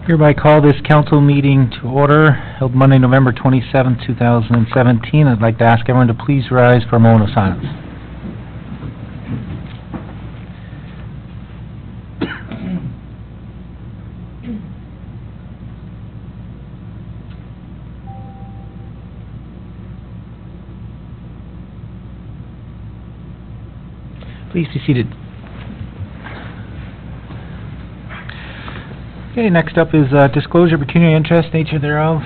Hereby call this council meeting to order, held Monday, November 27, 2017. I'd like to ask everyone to please rise for a moment of silence. Please be seated. Okay, next up is disclosure, pecuniary interest, nature thereof.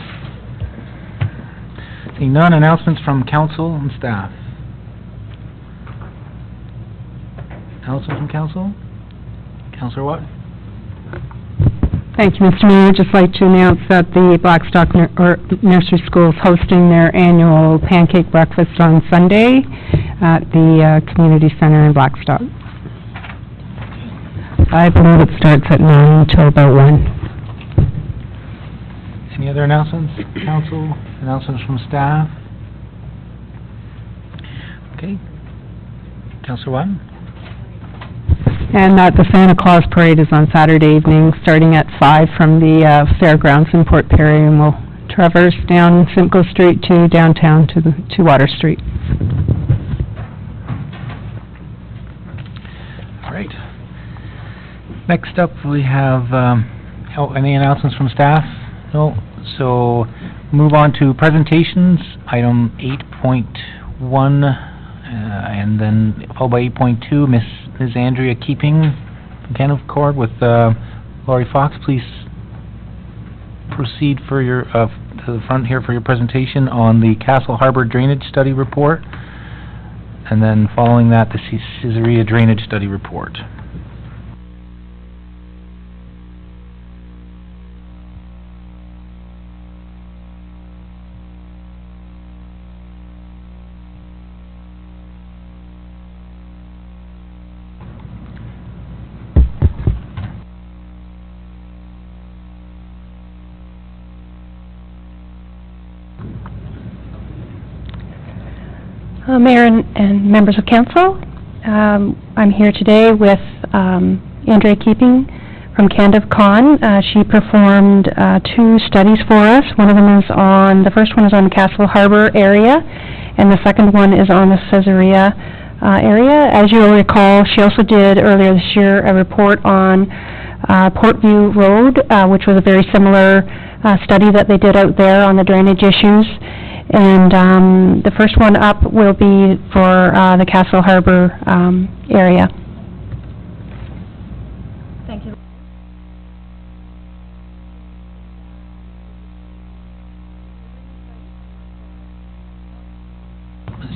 Seeing none, announcements from council and staff. Announcement from council? Councillor Watt? Thank you, Mr. Mayor. I'd just like to announce that the Blackstock Nursery School is hosting their annual pancake breakfast on Sunday at the Community Center in Blackstock. I believe it starts at 9 until about 1. Any other announcements? Council? Announcements from staff? Okay. Councillor Watt? And the Santa Claus Parade is on Saturday evening, starting at 5 from the fairgrounds in Port Perry, and we'll traverse down Simcoe Street to downtown to Water Street. All right. Next up, we have any announcements from staff? No. So move on to presentations, item 8.1, and then followed by 8.2, Ms. Andrea Keeping from Canada Accord with Laurie Fox. Please proceed for your to the front here for your presentation on the Castle Harbour Drainage Study Report, and then following that, the Caesarea Drainage Study Report. Mayor and members of council, I'm here today with Andrea Keeping from CanadaCon. She performed 2 studies for us. The first one is on the Castle Harbour area, and the second one is on the Caesarea area. As you'll recall, she also did earlier this year a report on Portview Road, which was a very similar study that they did out there on the drainage issues. And the first one up will be for the Castle Harbour area. Thank you.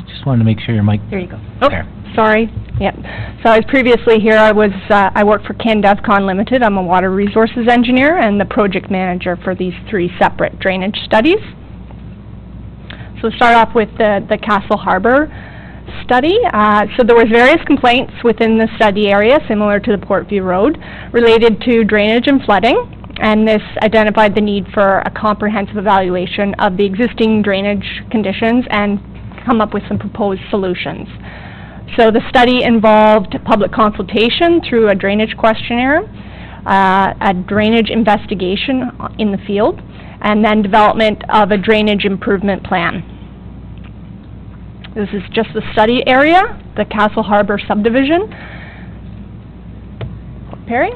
Just wanted to make sure your mic. There you go. Oh, there. Sorry. Yep. So I was previously here. I work for CanDevCon Limited. I'm a water resources engineer and the project manager for these 3 separate drainage studies. So we'll start off with the Castle Harbour study. So there was various complaints within the study area, similar to the Portview Road, related to drainage and flooding, and this identified the need for a comprehensive evaluation of the existing drainage conditions and come up with some proposed solutions. So the study involved public consultation through a drainage questionnaire, a drainage investigation in the field, and then development of a drainage improvement plan. This is just the study area, the Castle Harbour subdivision. Perry?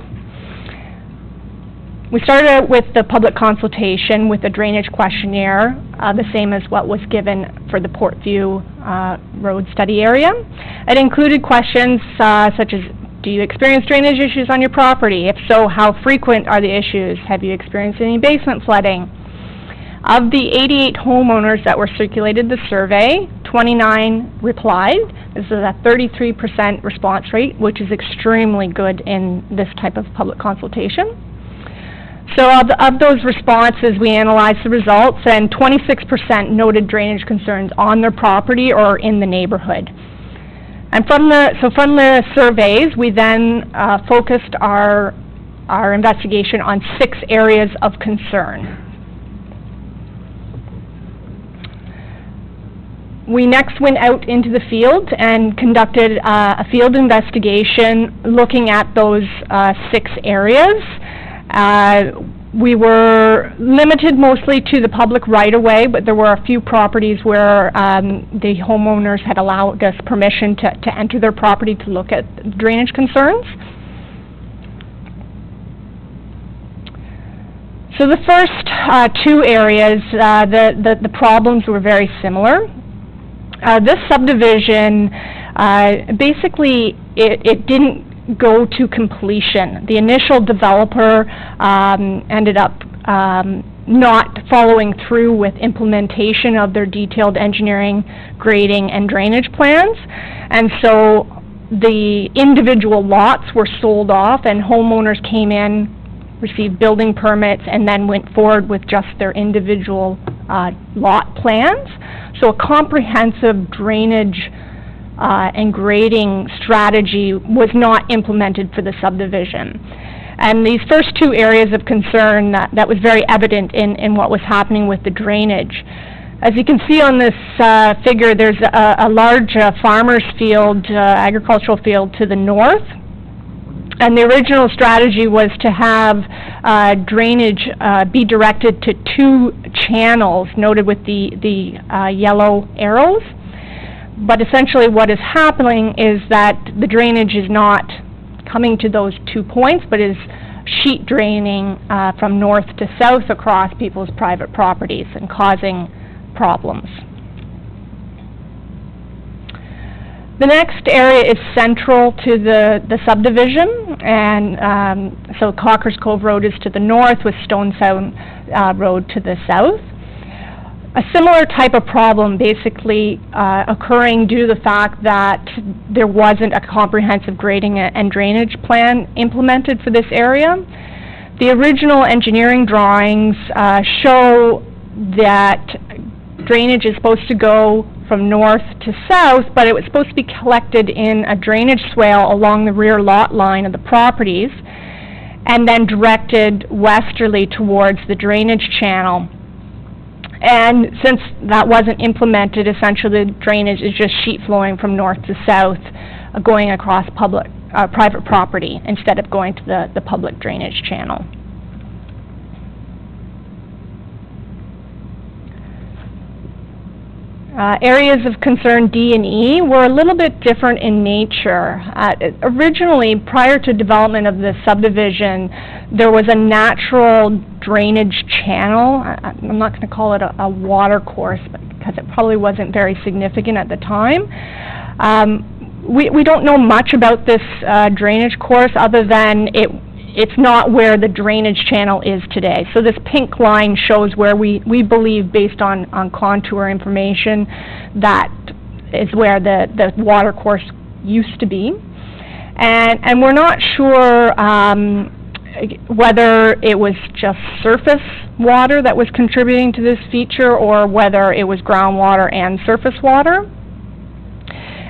We started out with the public consultation with the drainage questionnaire, the same as what was given for the Portview Road study area. It included questions such as, do you experience drainage issues on your property? If so, how frequent are the issues? Have you experienced any basement flooding? Of the 88 homeowners that were circulated the survey, 29 replied. This is a 33% response rate, which is extremely good in this type of public consultation. So of those responses, we analyzed the results, and 26% noted drainage concerns on their property or in the neighborhood. And from the surveys, we then focused our investigation on 6 areas of concern. We next went out into the field and conducted a field investigation looking at those 6 areas. We were limited mostly to the public right-of-way, but there were a few properties where the homeowners had allowed us permission to enter their property to look at drainage concerns. So the first two areas, the problems were very similar. This subdivision, basically, it didn't go to completion. The initial developer ended up not following through with implementation of their detailed engineering, grading, and drainage plans. And so the individual lots were sold off, and homeowners came in, received building permits, and then went forward with just their individual lot plans. So a comprehensive drainage and grading strategy was not implemented for the subdivision. And these first two areas of concern, that was very evident in what was happening with the drainage. As you can see on this figure, there's a large farmer's field, agricultural field to the north. And the original strategy was to have drainage be directed to two channels, noted with the yellow arrows. But essentially what is happening is that the drainage is not coming to those 2 points, but is sheet draining from north to south across people's private properties and causing problems. The next area is central to the subdivision, and so Cockers Cove Road is to the north with Stone Sound Road to the south. A similar type of problem basically occurring due to the fact that there wasn't a comprehensive grading and drainage plan implemented for this area. The original engineering drawings show that drainage is supposed to go from north to south, but it was supposed to be collected in a drainage swale along the rear lot line of the properties and then directed westerly towards the drainage channel. And since that wasn't implemented, essentially the drainage is just sheet flowing from north to south, going across private property instead of going to the public drainage channel. Areas of concern D and E were a little bit different in nature. Originally, prior to development of the subdivision, there was a natural drainage channel. I'm not going to call it a water course because it probably wasn't very significant at the time. We don't know much about this drainage course other than it's not where the drainage channel is today. So this pink line shows where we believe, based on contour information, that is where the water course used to be. And we're not sure whether it was just surface water that was contributing to this feature or whether it was groundwater and surface water.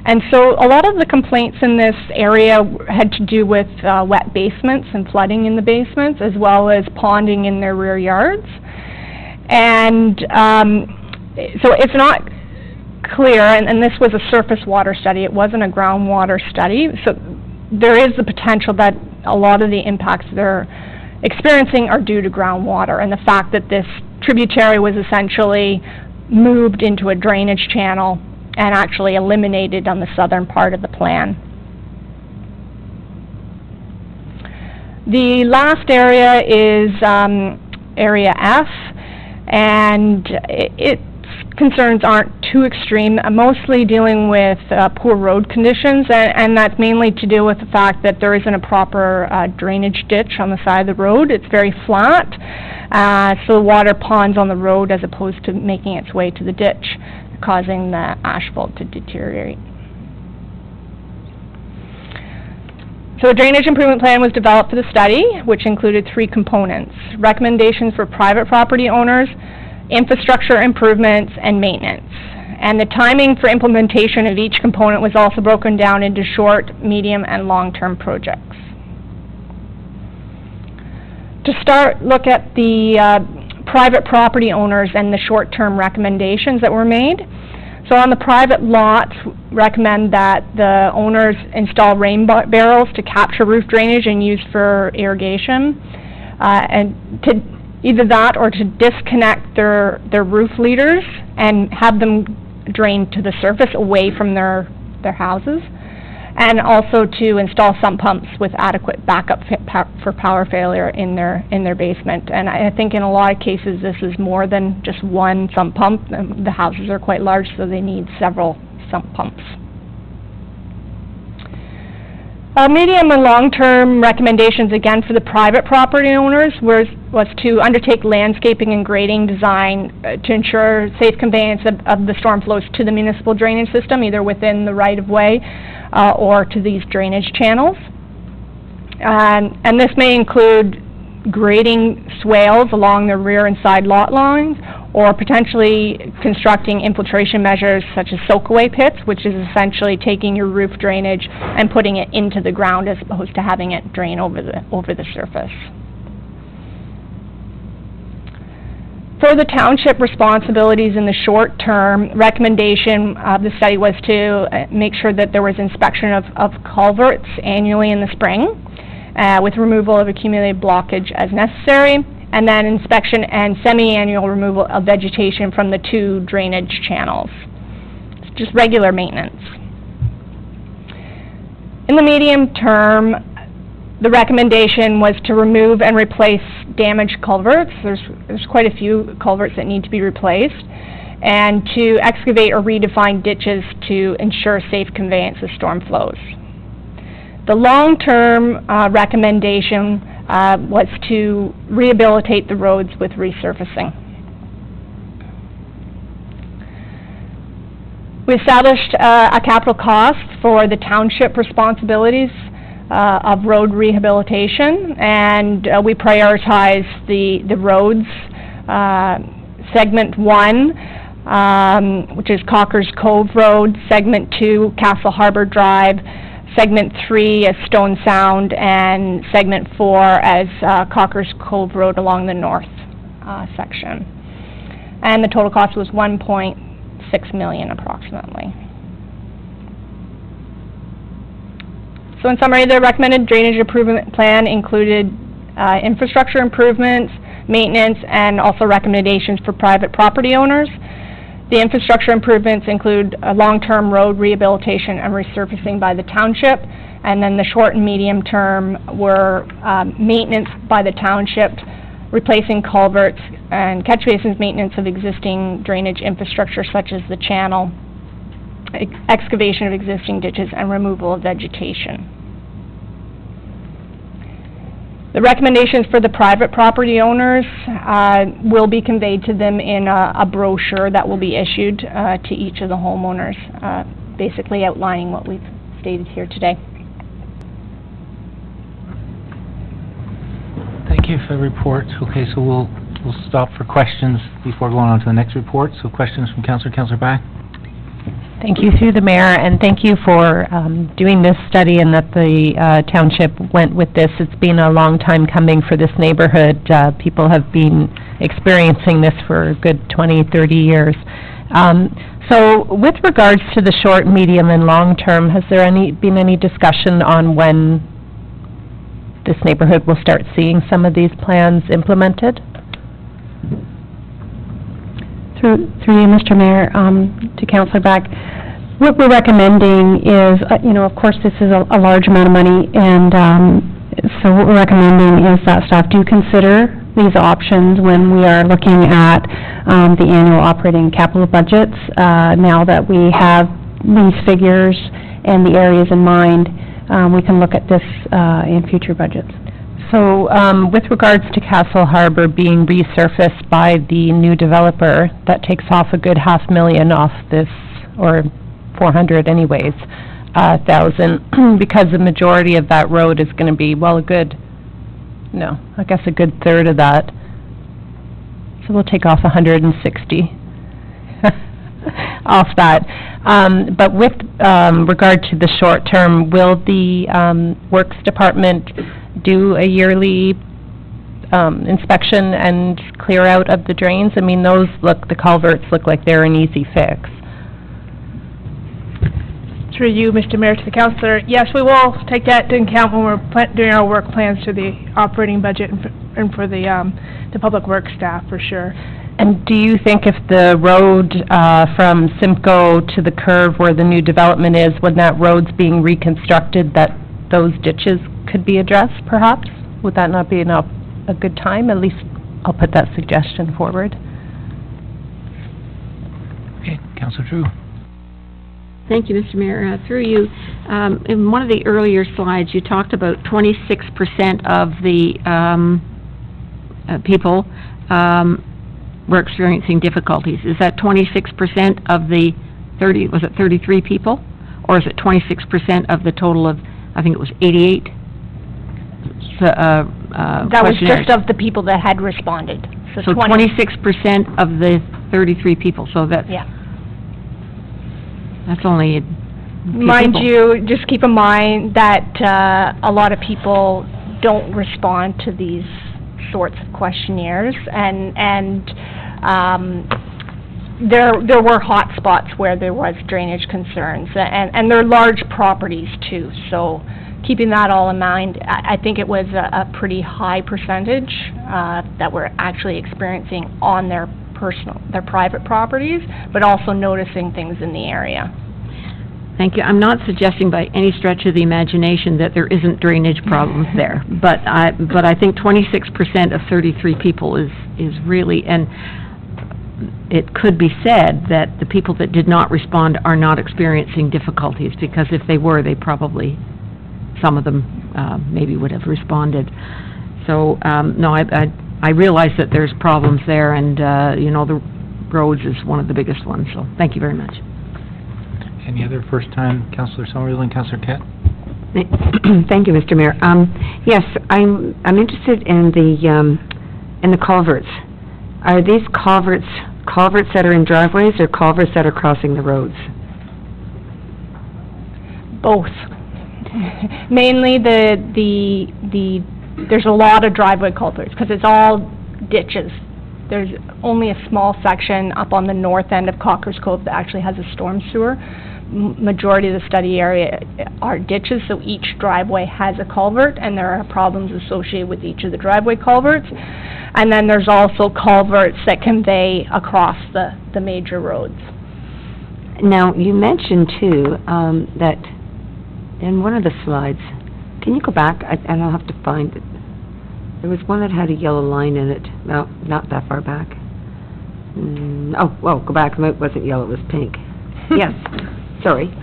And so a lot of the complaints in this area had to do with wet basements and flooding in the basements, as well as ponding in their rear yards. And so it's not clear, and this was a surface water study, it wasn't a groundwater study, so there is the potential that a lot of the impacts they're experiencing are due to groundwater, and the fact that this tributary was essentially moved into a drainage channel and actually eliminated on the southern part of the plan. The last area is Area F, and its concerns aren't too extreme, mostly dealing with poor road conditions, and that's mainly to do with the fact that there isn't a proper drainage ditch on the side of the road. It's very flat, so the water ponds on the road as opposed to making its way to the ditch, causing the asphalt to deteriorate. So a drainage improvement plan was developed for the study, which included 3 components: recommendations for private property owners, infrastructure improvements, and maintenance. And the timing for implementation of each component was also broken down into short, medium, and long-term projects. To start, look at the private property owners and the short-term recommendations that were made. So on the private lots, recommend that the owners install rain barrels to capture roof drainage and use for irrigation. and to either that or to disconnect their roof leaders and have them drain to the surface away from their houses, and also to install sump pumps with adequate backup for power failure in their basement. And I think in a lot of cases this is more than just one sump pump. The houses are quite large, so they need several sump pumps. Medium and long-term recommendations, again, for the private property owners was to undertake landscaping and grading design to ensure safe conveyance of the storm flows to the municipal drainage system, either within the right-of-way or to these drainage channels. And this may include grading swales along the rear and side lot lines, or potentially constructing infiltration measures such as soak-away pits, which is essentially taking your roof drainage and putting it into the ground as opposed to having it drain over the surface. For the township responsibilities in the short term, recommendation of the study was to make sure that there was inspection of culverts annually in the spring, with removal of accumulated blockage as necessary, and then inspection and semi-annual removal of vegetation from the 2 drainage channels. It's just regular maintenance. In the medium term, the recommendation was to remove and replace damaged culverts. There's quite a few culverts that need to be replaced, and to excavate or redefine ditches to ensure safe conveyance of storm flows. The long-term recommendation was to rehabilitate the roads with resurfacing. We established a capital cost for the township responsibilities of road rehabilitation, and we prioritized the roads. Segment 1, which is Cockers Cove Road, Segment 2, Castle Harbor Drive, Segment 3 as Stone Sound, and Segment 4 as Cockers Cove Road along the north section. And the total cost was $1.6 million approximately. So in summary, the recommended drainage improvement plan included infrastructure improvements, maintenance, and also recommendations for private property owners. The infrastructure improvements include long-term road rehabilitation and resurfacing by the township, and then the short and medium term were maintenance by the township, replacing culverts and catch basins, maintenance of existing drainage infrastructure such as the channel, excavation of existing ditches, and removal of vegetation. The recommendations for the private property owners will be conveyed to them in a brochure that will be issued to each of the homeowners, basically outlining what we've stated here today. Thank you for the report. Okay, so we'll stop for questions before going on to the next report. So questions from Councillor Back. Thank you through the mayor, and thank you for doing this study and that the township went with this. It's been a long time coming for this neighborhood. People have been experiencing this for a good 20, 30 years. So with regards to the short, medium, and long term, has there been any discussion on when this neighborhood will start seeing some of these plans implemented? Through you, Mr. Mayor, to Councillor Back, what we're recommending is, of course, this is a large amount of money, and so what we're recommending is that staff do consider these options when we are looking at the annual operating capital budgets. Now that we have these figures and the areas in mind, we can look at this in future budgets. So, with regards to Castle Harbor being resurfaced by the new developer, that takes off a good $500,000 off this, or 400 anyways, thousand, because the majority of that road is going to be, well, a good third of that. So we'll take off 160 off that. But with regard to the short term, will the Works Department do a yearly inspection and clear out of the drains? I mean, the culverts look like they're an easy fix. Through you, Mr. Mayor, to the councillor, yes, we will take that into account when we're doing our work plans to the operating budget and for the public works staff, for sure. And do you think if the road from Simcoe to the curve where the new development is, when that road's being reconstructed, that those ditches could be addressed, perhaps? Would that not be a good time? At least I'll put that suggestion forward. Okay, Councillor Drew. Thank you, Mr. Mayor. Through you, in one of the earlier slides, you talked about 26% of the people were experiencing difficulties. Is that 26% of the 33 people? Or is it 26% of the total of, I think it was 88? That was just of the people that had responded. So 26% of the 33 people, so that's... Yeah. That's only a few Mind people. you, just keep in mind that a lot of people don't respond to these sorts of questionnaires, and there were hot spots where there was drainage concerns, and they're large properties too, so keeping that all in mind, I think it was a pretty high percentage that we're actually experiencing on their private properties, but also noticing things in the area. Thank you. I'm not suggesting by any stretch of the imagination that there isn't drainage problems there, but I think 26% of 33 people is really, and it could be said that the people that did not respond are not experiencing difficulties, because if they were, they probably, some of them maybe would have responded. So, no, I realize that there's problems there, and, you know, the roads is one of the biggest ones, so thank you very much. Any other first-time, Councillor Somerville and Councillor Kett? Thank you, Mr. Mayor. Yes, I'm interested in the culverts. Are these culverts that are in driveways, or culverts that are crossing the roads? Both. Mainly there's a lot of driveway culverts, because it's all ditches. There's only a small section up on the north end of Cocker's Cove that actually has a storm sewer. Majority of the study area are ditches, so each driveway has a culvert, and there are problems associated with each of the driveway culverts. And then there's also culverts that convey across the major roads. Now, you mentioned too that in one of the slides, can you go back, and I'll have to find it. There was one that had a yellow line in it. No, not that far back. Go back. It wasn't yellow, it was pink. Yes, sorry.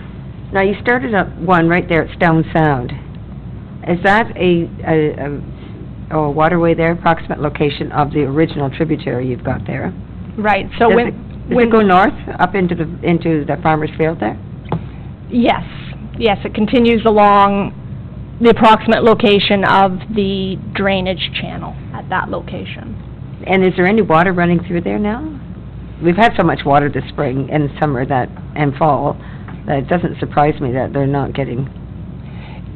Now, you started up one right there at Stone Sound. Is that a waterway there, approximate location of the original tributary you've got there? Right, so Does it go north, up into the farmer's field there? Yes, it continues along the approximate location of the drainage channel at that location. And is there any water running through there now? We've had so much water this spring and summer and fall that it doesn't surprise me that they're not getting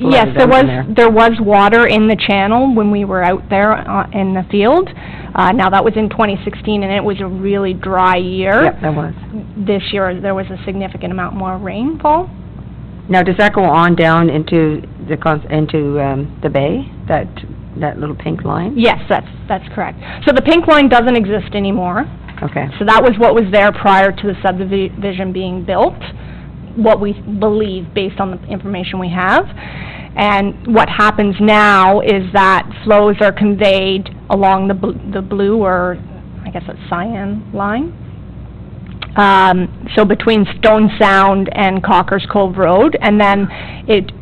Yes, there was water in the channel when we were out there in the field. Now, that was in 2016, and it was a really dry year. Yep, that was. This year, there was a significant amount more rainfall. Now, does that go on down into the bay, that little pink line? Yes, that's correct. So the pink line doesn't exist anymore. Okay. So that was what was there prior to the subdivision being built, what we believe based on the information we have. And what happens now is that flows are conveyed along the blue, or I guess it's cyan line. So between Stone Sound and Cocker's Cove Road, and then it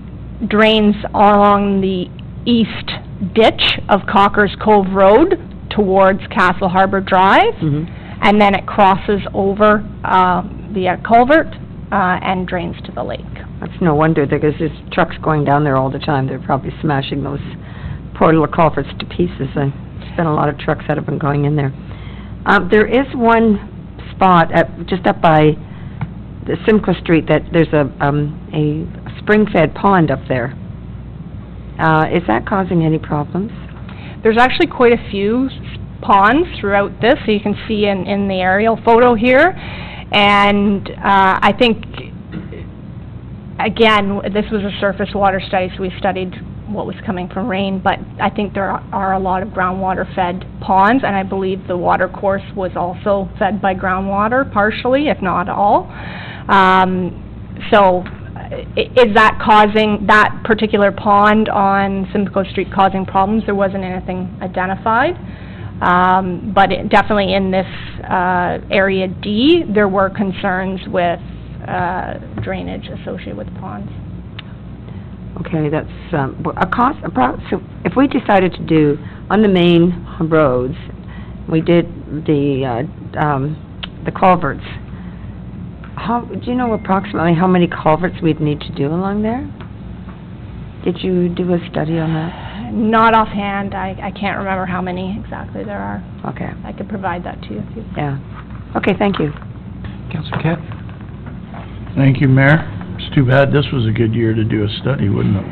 drains along the east ditch of Cocker's Cove Road towards Castle Harbor Drive, and then it crosses over the culvert and drains to the lake. That's no wonder, because there's trucks going down there all the time. They're probably smashing those poor little culverts to pieces. There's been a lot of trucks that have been going in there. There is one spot just up by the Simcoe Street that there's a spring-fed pond up there. Is that causing any problems? There's actually quite a few ponds throughout this, so you can see in the aerial photo here. And I think again, this was a surface water study, so we studied what was coming from rain, but I think there are a lot of groundwater-fed ponds, and I believe the water course was also fed by groundwater partially, if not all. So is that causing, that particular pond on Simcoe Street causing problems? There wasn't anything identified. But definitely in this Area D, there were concerns with drainage associated with ponds. Okay, that's a cost, so if we decided to do, on the main roads, we did the culverts, do you know approximately how many culverts we'd need to do along there? Did you do a study on that? Not offhand, I can't remember how many exactly there are. Okay. I could provide that to you if you... Yeah. Okay, thank you. Councillor Kett? Thank you, Mayor. It's too bad this was a good year to do a study, wouldn't it?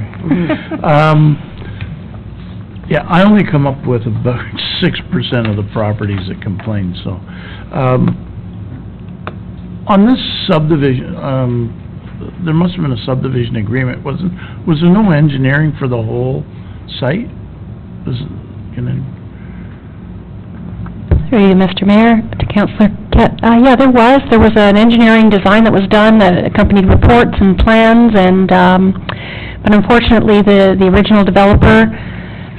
Yeah, I only come up with about 6% of the properties that complain, so. On this subdivision, there must have been a subdivision agreement, was there no engineering for the whole site? Through you, Mr. Mayor, to Councillor Kett. Yeah, there was an engineering design that was done that accompanied reports and plans, and but unfortunately the original developer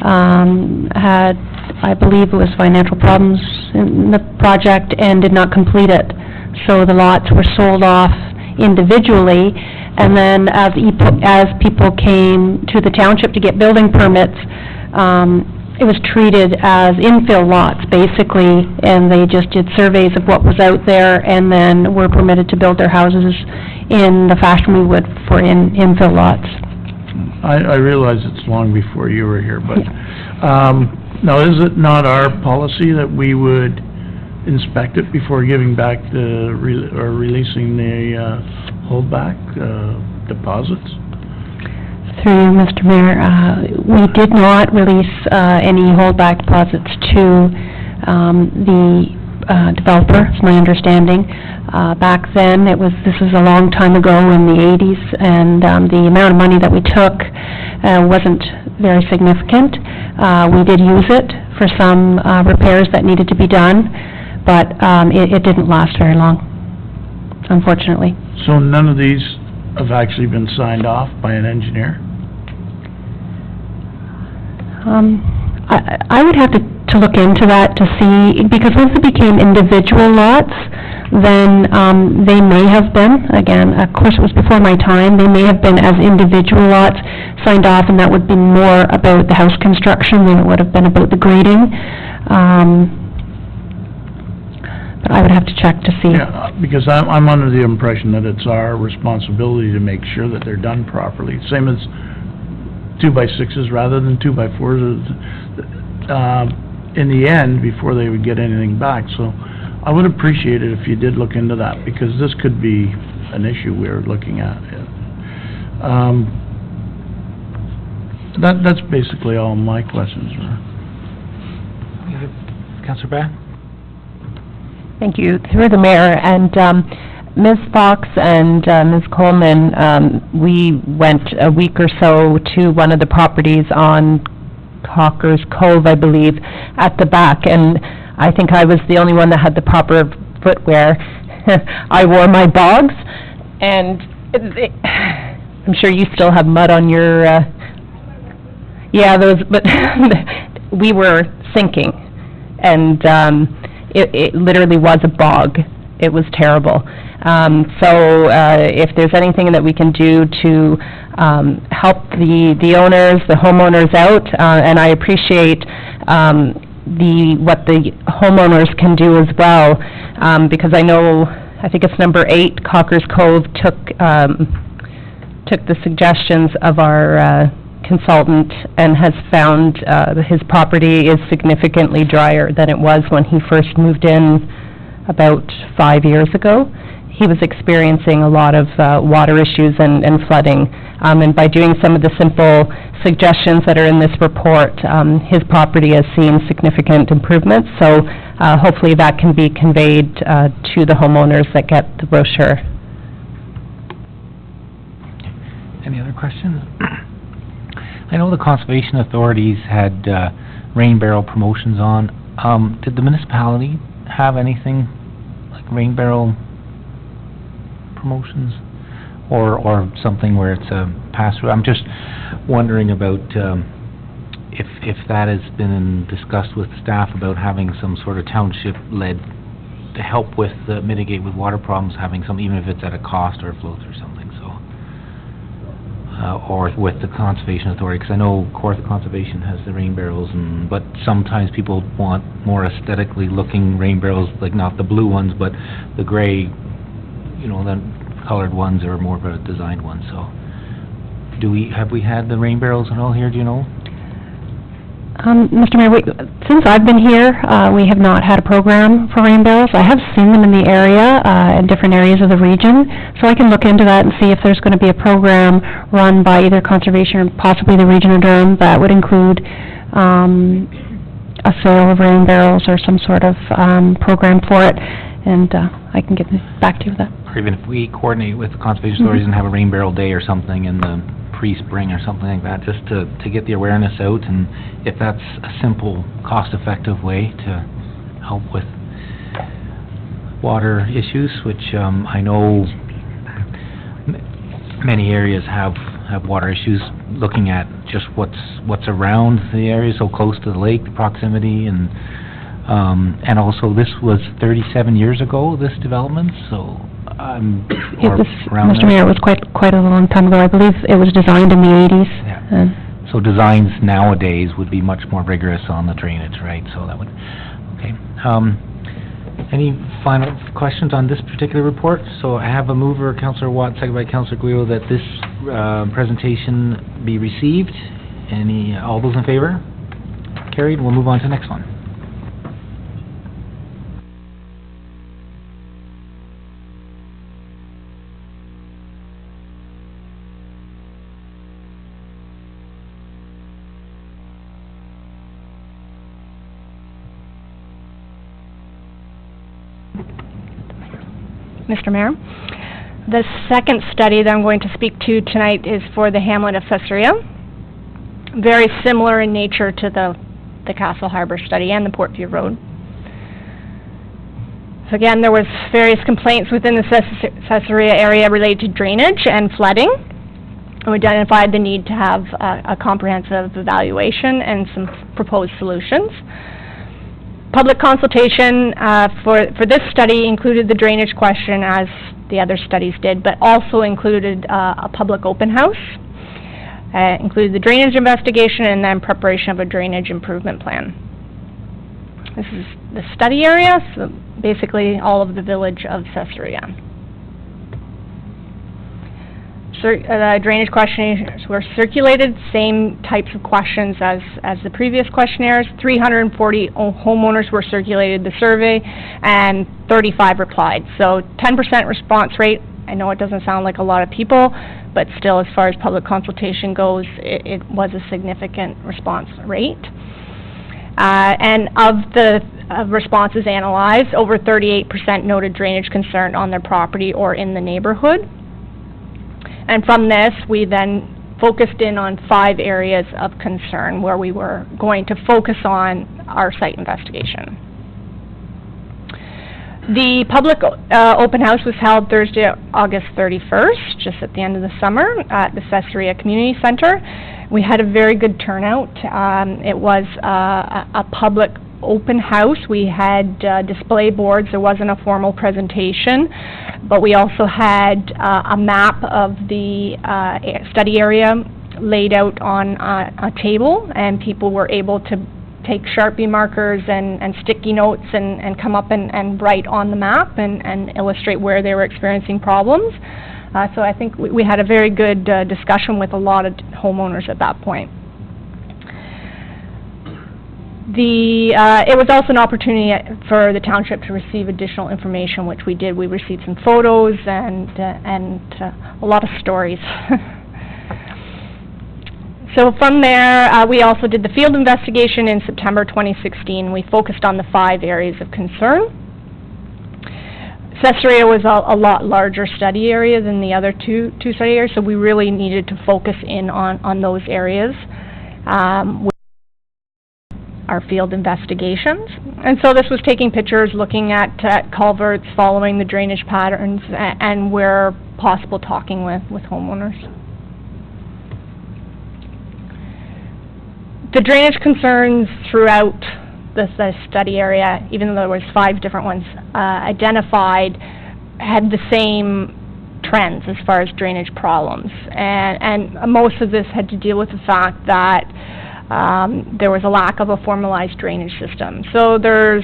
had, I believe it was financial problems in the project and did not complete it. So the lots were sold off individually, and then as people came to the township to get building permits, it was treated as infill lots, basically, and they just did surveys of what was out there, and then were permitted to build their houses in the fashion we would for infill lots. I realize it's long before you were here, but, now, is it not our policy that we would inspect it before giving back or releasing the, holdback, deposits? Through you, Mr. Mayor, we did not release any holdback deposits to the developer, it's my understanding. Back then, this was a long time ago in the 80s, and the amount of money that we took wasn't very significant. We did use it for some repairs that needed to be done, but it didn't last very long, unfortunately. So none of these have actually been signed off by an engineer? I would have to look into that to see, because once it became individual lots, then they may have been, again, of course it was before my time, they may have been as individual lots signed off, and that would be more about the house construction than it would have been about the grading. But I would have to check to see. Yeah, because I'm under the impression that it's our responsibility to make sure that they're done properly. Same as 2x6s rather than 2x4s, in the end, before they would get anything back. So I would appreciate it if you did look into that, because this could be an issue we're looking at. That's basically all my questions were. Councillor Brad? Thank you. Through the mayor, and Ms. Fox and Ms. Coleman, we went a week or so to one of the properties on Cocker's Cove, I believe, at the back, and I think I was the only one that had the proper footwear. I wore my bogs, and I'm sure you still have mud on your, yeah, those, but we were sinking, and it literally was a bog. It was terrible. So if there's anything that we can do to help the owners, the homeowners out, and I appreciate what the homeowners can do as well, because I know, I think it's number 8, Cocker's Cove took the suggestions of our consultant and has found his property is significantly drier than it was when he first moved in about 5 years ago. He was experiencing a lot of water issues and flooding, and by doing some of the simple suggestions that are in this report, his property has seen significant improvements, so hopefully that can be conveyed to the homeowners that get the brochure. Any other questions? I know the conservation authorities had rain barrel promotions on. Did the municipality have anything like rain barrel promotions? Or something where it's a pass-through? I'm just wondering about if that has been discussed with staff about having some sort of township-led to help with, mitigate with water problems, having some, even if it's at a cost or a flow through something, so. Or with the Conservation Authority, because I know Kawartha Conservation has the rain barrels, but sometimes people want more aesthetically looking rain barrels, like not the blue ones, but the gray, you know, the colored ones or more of a designed one, so. Have we had the rain barrels and all here, do you know? Mr. Mayor, since I've been here, we have not had a program for rain barrels. I have seen them in the area, in different areas of the region, so I can look into that and see if there's going to be a program run by either Conservation or possibly the Region of Durham that would include a sale of rain barrels or some sort of program for it, and I can get back to you with that. Or even if we coordinate with the Conservation Authorities and have a rain barrel day or something in the pre-spring or something like that, just to get the awareness out, and if that's a simple, cost-effective way to help with water issues, which I know many areas have water issues, looking at just what's around the area, so close to the lake, the proximity, and also this was 37 years ago, this development, so Mr. Mayor, it was quite a long time ago. I believe it was designed in the 80s. Yeah. So designs nowadays would be much more rigorous on the drainage, right? So that would, okay. Any final questions on this particular report? So I have a mover, Councillor Watt, second by Councillor Guillo, that this presentation be received. All those in favor? Carried. We'll move on to the next one. Mr. Mayor. The second study that I'm going to speak to tonight is for the hamlet of Caesarea. Very similar in nature to the Castle Harbor study and the Portview Road. So again, there was various complaints within the Caesarea area related to drainage and flooding. And we identified the need to have a comprehensive evaluation and some proposed solutions. Public consultation for this study included the drainage question, as the other studies did, but also included a public open house, included the drainage investigation, and then preparation of a drainage improvement plan. This is the study area, so basically all of the village of Caesarea. Drainage questionnaires were circulated, same types of questions as the previous questionnaires. 340 homeowners were circulated the survey, and 35 replied. So 10% response rate. I know it doesn't sound like a lot of people, but still, as far as public consultation goes, it was a significant response rate. And of the responses analyzed, over 38% noted drainage concern on their property or in the neighborhood. And from this, we then focused in on 5 areas of concern where we were going to focus on our site investigation. The public open house was held Thursday, August 31st, just at the end of the summer, at the Caesarea Community Center. We had a very good turnout. It was a public open house. We had display boards. There wasn't a formal presentation, but we also had a map of the study area laid out on a table, and people were able to take Sharpie markers and sticky notes and come up and write on the map and illustrate where they were experiencing problems. So I think we had a very good discussion with a lot of homeowners at that point. It was also an opportunity for the township to receive additional information, which we did. We received some photos and a lot of stories. So from there, we also did the field investigation in September 2016. We focused on the 5 areas of concern. Assessor area was a lot larger study area than the other two study areas, so we really needed to focus in on those areas with our field investigations. And so this was taking pictures, looking at culverts, following the drainage patterns, and where possible talking with homeowners. The drainage concerns throughout the study area, even though there was 5 different ones identified, had the same trends as far as drainage problems. And most of this had to deal with the fact that there was a lack of a formalized drainage system. So there's,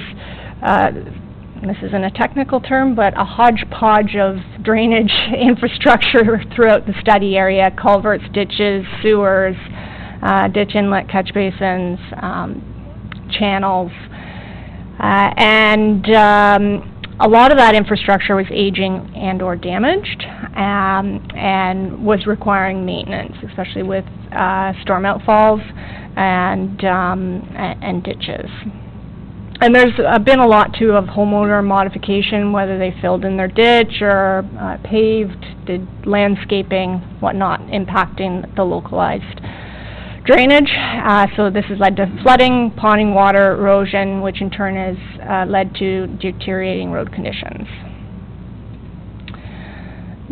this isn't a technical term, but a hodgepodge of drainage infrastructure throughout the study area: culverts, ditches, sewers, ditch inlet, catch basins, channels, and a lot of that infrastructure was aging and or damaged, and was requiring maintenance, especially with storm outfalls and ditches. And there's been a lot too of homeowner modification, whether they filled in their ditch or paved, did landscaping, whatnot, impacting the localized drainage. So this has led to flooding, ponding water, erosion, which in turn has led to deteriorating road conditions.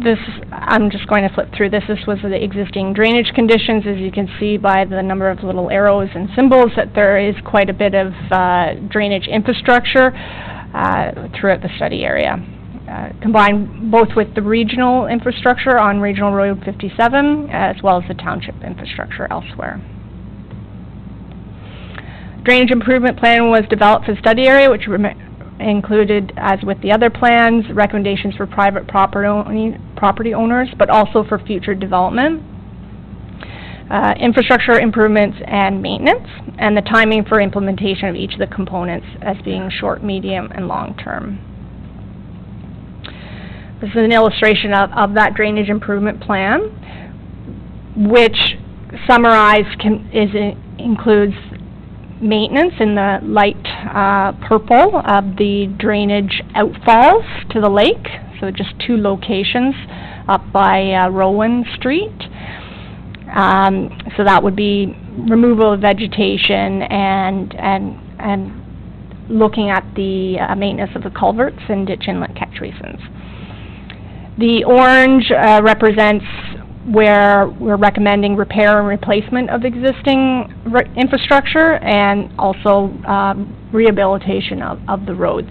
This, I'm just going to flip through this. This was the existing drainage conditions. As you can see by the number of little arrows and symbols, that there is quite a bit of drainage infrastructure throughout the study area. Combined both with the regional infrastructure on Regional Road 57, as well as the township infrastructure elsewhere. Drainage improvement plan was developed for the study area, which included, as with the other plans, recommendations for private property owners, but also for future development, infrastructure improvements and maintenance, and the timing for implementation of each of the components as being short, medium, and long term. This is an illustration of that drainage improvement plan, which summarized includes maintenance in the light purple of the drainage outfalls to the lake, so just 2 locations up by Rowan Street. So that would be removal of vegetation and looking at the maintenance of the culverts and ditch inlet catch basins. The orange represents where we're recommending repair and replacement of existing infrastructure, and also rehabilitation of the roads.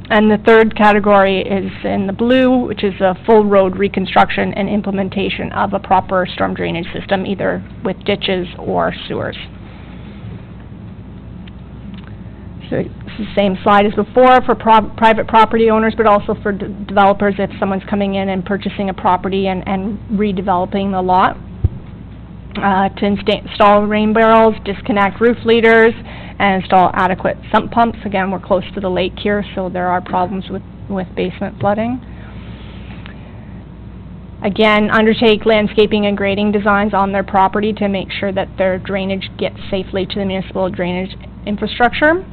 And the third category is in the blue, which is a full road reconstruction and implementation of a proper storm drainage system, either with ditches or sewers. So it's the same slide as before for private property owners, but also for developers if someone's coming in and purchasing a property and redeveloping the lot. To install rain barrels, disconnect roof leaders, and install adequate sump pumps. Again, we're close to the lake here, so there are problems with basement flooding. Again, undertake landscaping and grading designs on their property to make sure that their drainage gets safely to the municipal drainage infrastructure.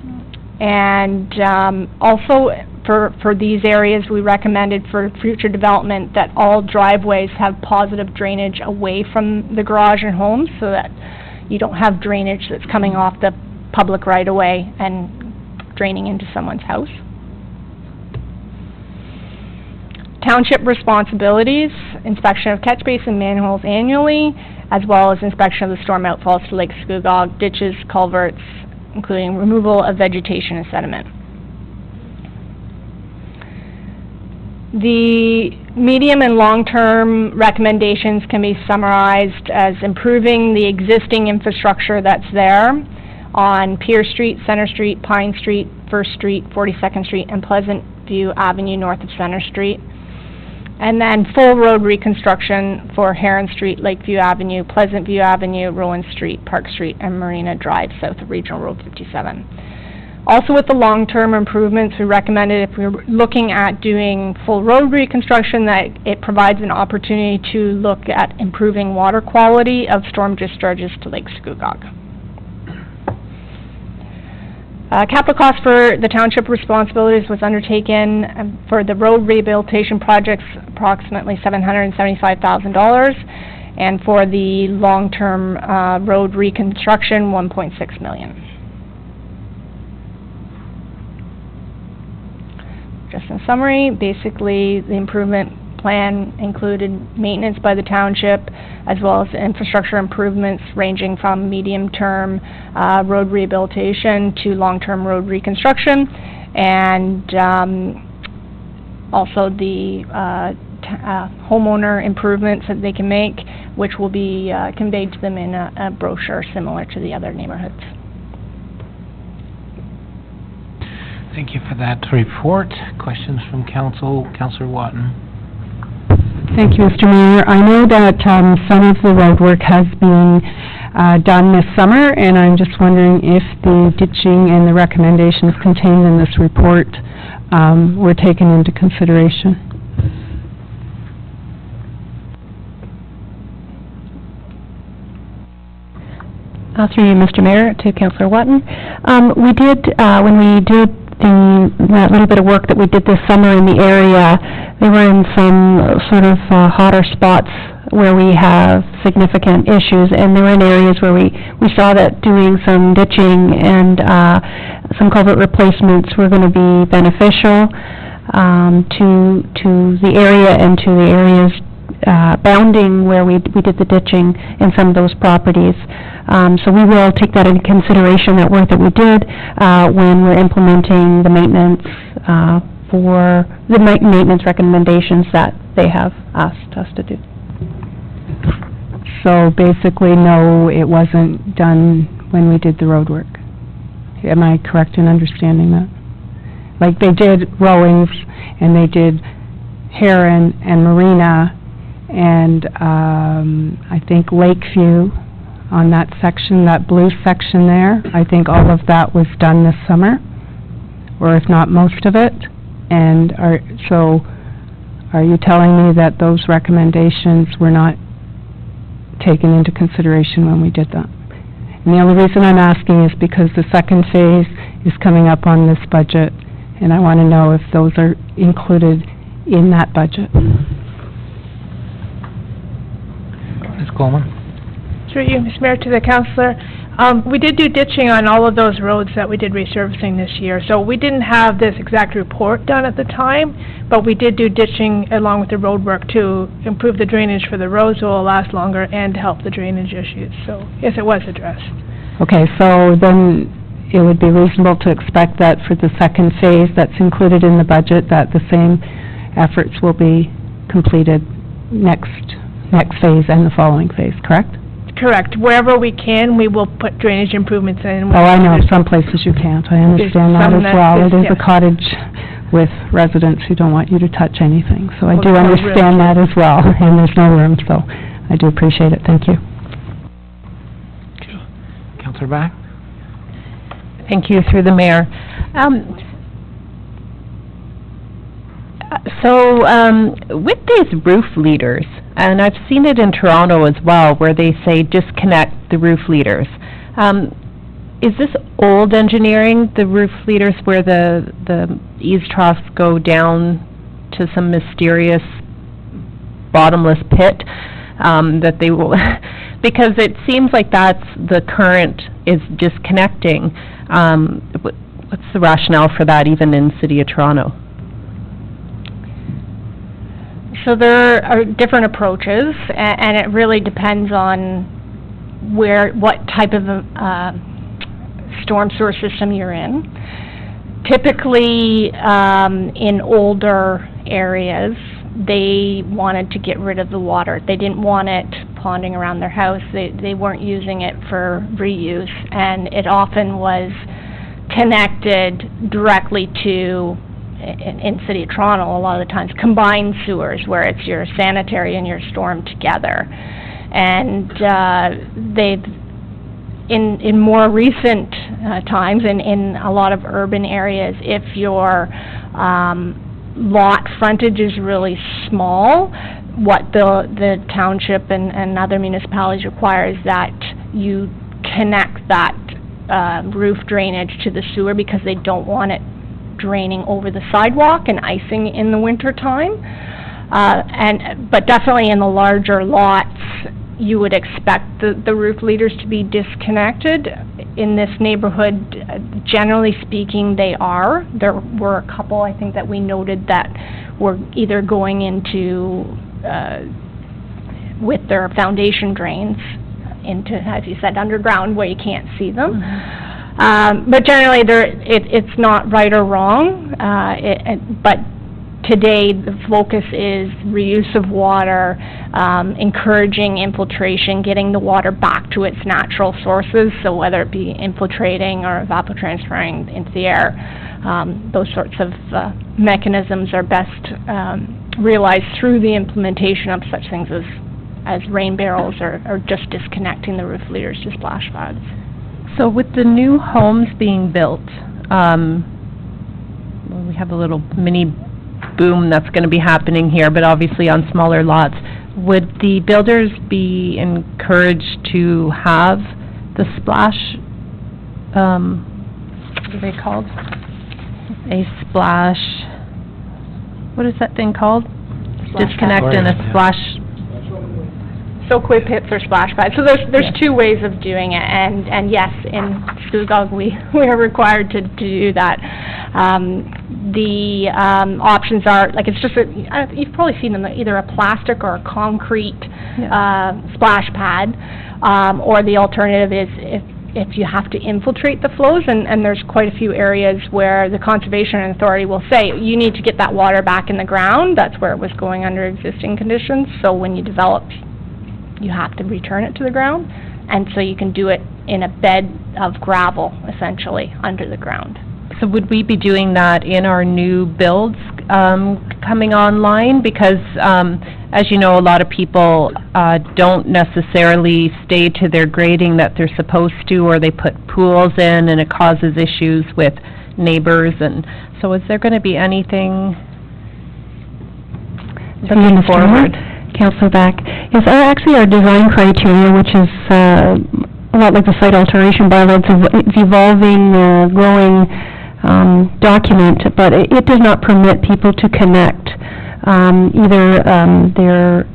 And also for these areas, we recommended for future development that all driveways have positive drainage away from the garage and homes, so that you don't have drainage that's coming off the public right-of-way and draining into someone's house. Township responsibilities: inspection of catch basin manholes annually, as well as inspection of the storm outfalls to Lake Scugog, ditches, culverts, including removal of vegetation and sediment. The medium and long-term recommendations can be summarized as improving the existing infrastructure that's there on Pier Street, Center Street, Pine Street, First Street, 42nd Street, and Pleasant View Avenue north of Center Street. And then full road reconstruction for Heron Street, Lakeview Avenue, Pleasant View Avenue, Rowan Street, Park Street, and Marina Drive south of Regional Road 57. Also with the long-term improvements, we recommended if we were looking at doing full road reconstruction that it provides an opportunity to look at improving water quality of storm discharges to Lake Scugog. Capital cost for the township responsibilities was undertaken for the road rehabilitation projects, approximately $775,000, and for the long-term road reconstruction, $1.6 million. Just in summary, basically, the improvement plan included maintenance by the township, as well as infrastructure improvements ranging from medium-term road rehabilitation to long-term road reconstruction, and also the homeowner improvements that they can make, which will be conveyed to them in a brochure similar to the other neighborhoods. Thank you for that report. Questions from council? Councillor Watton. Thank you, Mr. Mayor. I know that some of the road work has been done this summer, and I'm just wondering if the ditching and the recommendations contained in this report were taken into consideration. Through you, Mr. Mayor, to Councillor Watton. We did, when we did that little bit of work that we did this summer in the area, they were in some sort of hotter spots where we have significant issues, and they were in areas where we saw that doing some ditching and some culvert replacements were going to be beneficial to the area and to the areas bounding where we did the ditching in some of those properties. So we will take that into consideration, that work that we did, when we're implementing the maintenance for the maintenance recommendations that they have asked us to do. So basically, no, it wasn't done when we did the road work. Am I correct in understanding that? Like, they did Rowings, and they did Heron and Marina, and I think Lakeview on that section, that blue section there. I think all of that was done this summer, or if not most of it. And so are you telling me that those recommendations were not taken into consideration when we did that? And the only reason I'm asking is because the second phase is coming up on this budget, and I want to know if those are included in that budget. Ms. Coleman? Through you, Mr. Mayor, to the councillor. We did do ditching on all of those roads that we did resurfacing this year. So we didn't have this exact report done at the time, but we did do ditching along with the road work to improve the drainage for the roads so it will last longer and help the drainage issues. So, yes, it was addressed. Okay, so then it would be reasonable to expect that for the second phase that's included in the budget, that the same efforts will be completed next phase and the following phase, correct? Correct. Wherever we can, we will put drainage improvements in. Oh, I know, some places you can't. I understand that as well. It is a cottage with residents who don't want you to touch anything. So I do understand that as well, and there's no room, so I do appreciate it. Thank you. Councillor Back? Thank you, through the mayor. With these roof leaders, and I've seen it in Toronto as well, where they say disconnect the roof leaders. Is this old engineering, the roof leaders, where the eaves troughs go down to some mysterious bottomless pit that they will... Because it seems like that's the current is disconnecting. What's the rationale for that, even in City of Toronto? So there are different approaches, and it really depends on what type of storm sewer system you're in. Typically, in older areas, they wanted to get rid of the water. They didn't want it ponding around their house. They weren't using it for reuse, and it often was connected directly to, in City of Toronto, a lot of the times, combined sewers, where it's your sanitary and your storm together. And they've, in more recent times, in a lot of urban areas, if your lot frontage is really small, what the township and other municipalities require is that you connect that roof drainage to the sewer because they don't want it draining over the sidewalk and icing in the wintertime. But definitely in the larger lots, you would expect the roof leaders to be disconnected. In this neighborhood, generally speaking, they are. There were a couple, I think, that we noted that were either going into, with their foundation drains into, as you said, underground where you can't see them. But generally, it's not right or wrong, but today, the focus is reuse of water, encouraging infiltration, getting the water back to its natural sources, so whether it be infiltrating or evapotranspiring into the air, those sorts of mechanisms are best realized through the implementation of such things as rain barrels or just disconnecting the roof leaders to splash pads. So with the new homes being built, well, we have a little mini boom that's going to be happening here, but obviously on smaller lots. Would the builders be encouraged to have the splash, what are they called? A splash, what is that thing called? Disconnect and a splash. Soakaway pits or splash pads. So there's two ways of doing it, and yes, in Scugog we are required to do that. The options are, like, it's just you've probably seen them, either a plastic or a concrete splash pad, or the alternative is if you have to infiltrate the flows, and there's quite a few areas where the Conservation Authority will say, you need to get that water back in the ground. That's where it was going under existing conditions, so when you develop, you have to return it to the ground, and so you can do it in a bed of gravel, essentially, under the ground. So would we be doing that in our new builds coming online? Because, as you know, a lot of people don't necessarily stay to their grading that they're supposed to, or they put pools in, and it causes issues with neighbors. And so is there going to be anything looking forward? Councillor Back, yes, actually our design criteria, which is a lot like the site alteration bylaw, it's evolving, growing document, but it does not permit people to connect either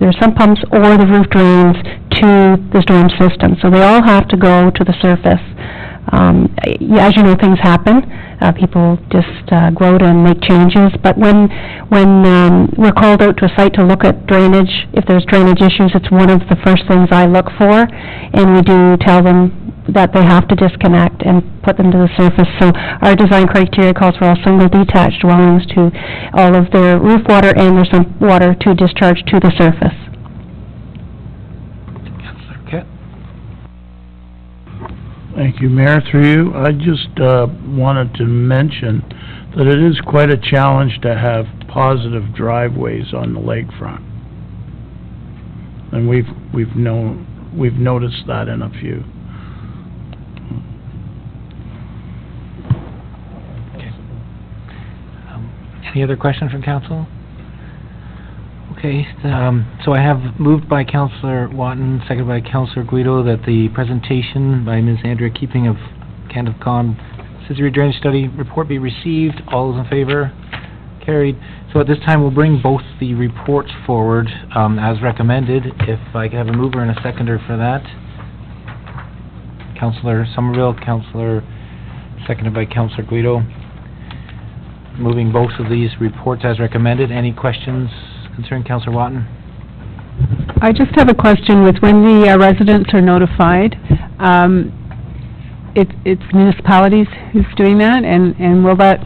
their sump pumps or the roof drains to the storm system. So they all have to go to the surface. As you know, things happen. People just go out and make changes. But when we're called out to a site to look at drainage, if there's drainage issues, it's one of the first things I look for. And we do tell them that they have to disconnect and put them to the surface. So our design criteria calls for all single detached dwellings to all of their roof water and their sump water to discharge to the surface. Thank you, Mayor. Through you, I just wanted to mention that it is quite a challenge to have positive driveways on the lakefront, and we've noticed that in a few. Okay. Any other questions from council? Okay, so I have moved by Councillor Watton, seconded by Councillor Guido, that the presentation by Ms. Andrea Keeping of CanadaCon Scissor Drainage Study report be received. All those in favor? Carried. So at this time, we'll bring both the reports forward as recommended. If I could have a mover and a seconder for that. Councillor Somerville, seconded by Councillor Guido. Moving both of these reports as recommended. Any questions concerning Councillor Watton? I just have a question with when the residents are notified, it's municipalities who's doing that, and will that,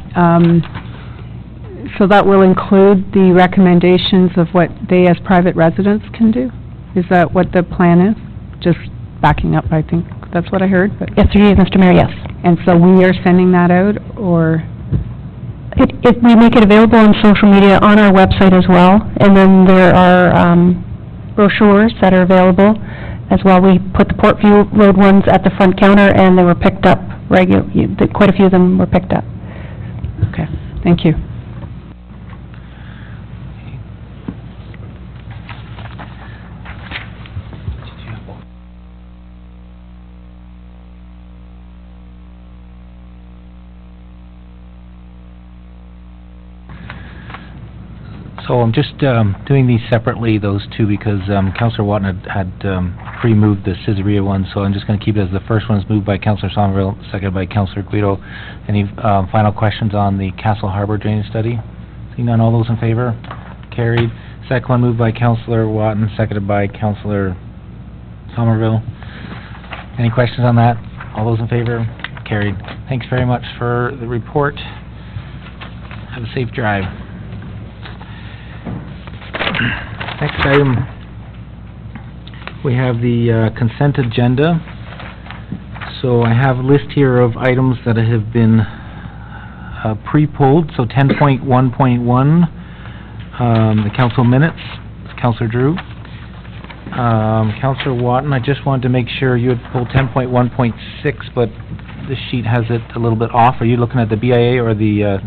so that will include the recommendations of what they as private residents can do? Is that what the plan is? Just backing up, I think that's what I heard. But Yes, through you, Mr. Mayor, yes. And so we are sending that out, or? We make it available on social media, on our website as well, and then there are brochures that are available as well. We put the Portview Road ones at the front counter, and they were picked up quite a few of them were picked up. Okay, thank you. So I'm just doing these separately, those two, because Councillor Watton had pre-moved the Caesarea one, so I'm just going to keep it as the first one is moved by Councillor Somerville, seconded by Councillor Guido. Any final questions on the Castle Harbor drainage study? Seeing none, all those in favor? Carried. Second one moved by Councillor Watton, seconded by Councillor Somerville. Any questions on that? All those in favor? Carried. Thanks very much for the report. Have a safe drive. Next item, we have the consent agenda. So I have a list here of items that have been pre-pulled. So 10.1.1, the council minutes, Councillor Drew. Councillor Watton, I just wanted to make sure you had pulled 10.1.6, but this sheet has it a little bit off. Are you looking at the BIA or the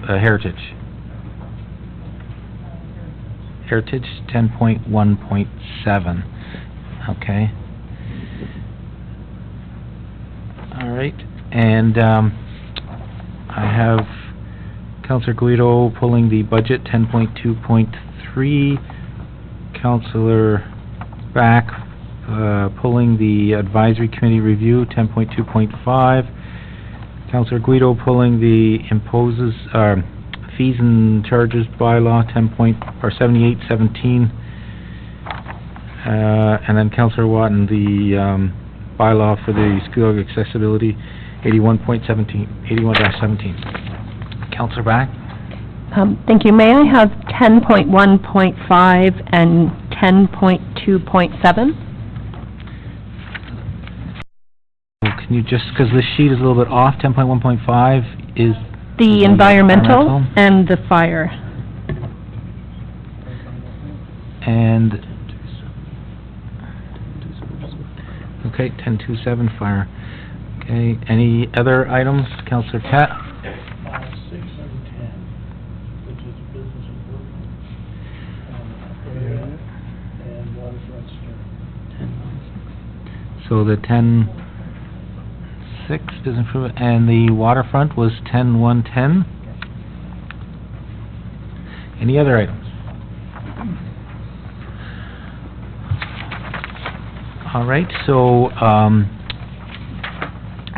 Heritage? Heritage 10.1.7. Okay. All right. And I have Councillor Guido pulling the budget 10.2.3. Councillor Back pulling the advisory committee review 10.2.5. Councillor Guido pulling the imposes fees and charges bylaw 7817, and then Councillor Watton the bylaw for the school accessibility 81.17. Councillor Back. Thank you. May I have 10.1.5 and 10.2.7? Can you just, because this sheet is a little bit off, 10.1.5 is The environmental and the fire. And, okay, 10.2.7 fire. Okay, any other items, Councillor Cat? 6 and 10, which is business improvement. And waterfront stream. So the 10.6 business improvement, and the waterfront was 10.1.10. Any other items? All right, so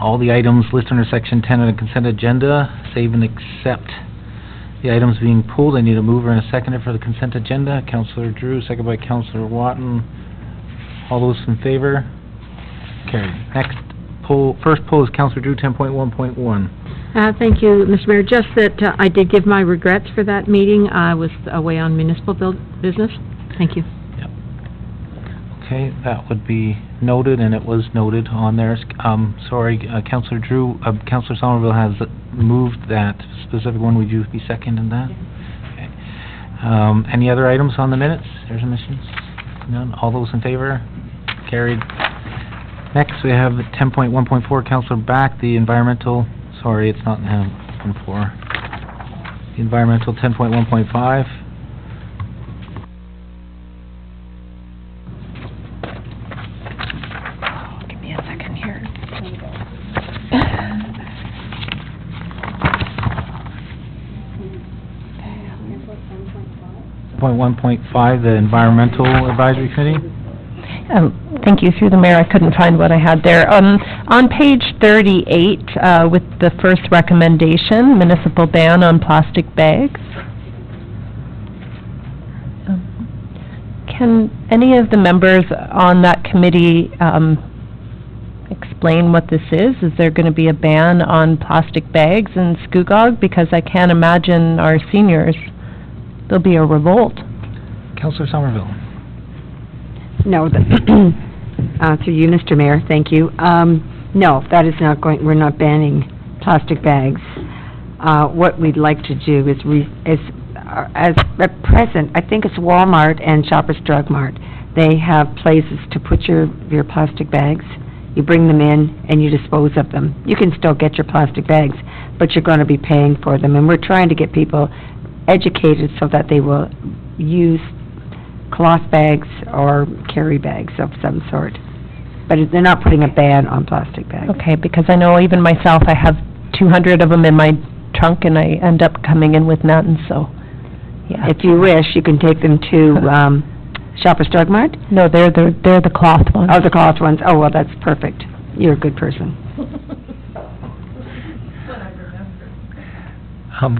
all the items listed under section 10 of the consent agenda, save and accept the items being pulled. I need a mover and a seconder for the consent agenda. Councillor Drew, second by Councillor Watton. All those in favor? Carried. Next poll, first poll is Councillor Drew, 10.1.1. Thank you, Mr. Mayor. Just that I did give my regrets for that meeting. I was away on municipal business. Thank you. Yep. Okay, that would be noted, and it was noted on there. Sorry, Councillor Drew, Councillor Somerville has moved that specific one. Would you be seconding that? Okay. Any other items on the minutes? There's omissions? None? All those in favor? Carried. Next, we have 10.1.4, Councillor Back, the environmental, sorry, it's not in 1.4. The environmental 10.1.5. Give me a second here. 10.1.5, the environmental advisory committee. Thank you. Through the mayor, I couldn't find what I had there. On page 38, with the first recommendation, municipal ban on plastic bags. Can any of the members on that committee explain what this is? Is there going to be a ban on plastic bags in Scugog? Because I can't imagine our seniors, there'll be a revolt. Councillor Somerville. No, through you, Mr. Mayor, thank you. No, that is not going, we're not banning plastic bags. What we'd like to do is as at present, I think it's Walmart and Shoppers Drug Mart. They have places to put your plastic bags. You bring them in and you dispose of them. You can still get your plastic bags, but you're going to be paying for them. And we're trying to get people educated so that they will use cloth bags or carry bags of some sort. But they're not putting a ban on plastic bags. Okay, because I know even myself, I have 200 of them in my trunk, and I end up coming in with none, so, Yeah. If you wish, you can take them to Shoppers Drug Mart. No, they're the cloth ones. Oh, the cloth ones. Oh, well, that's perfect. You're a good person.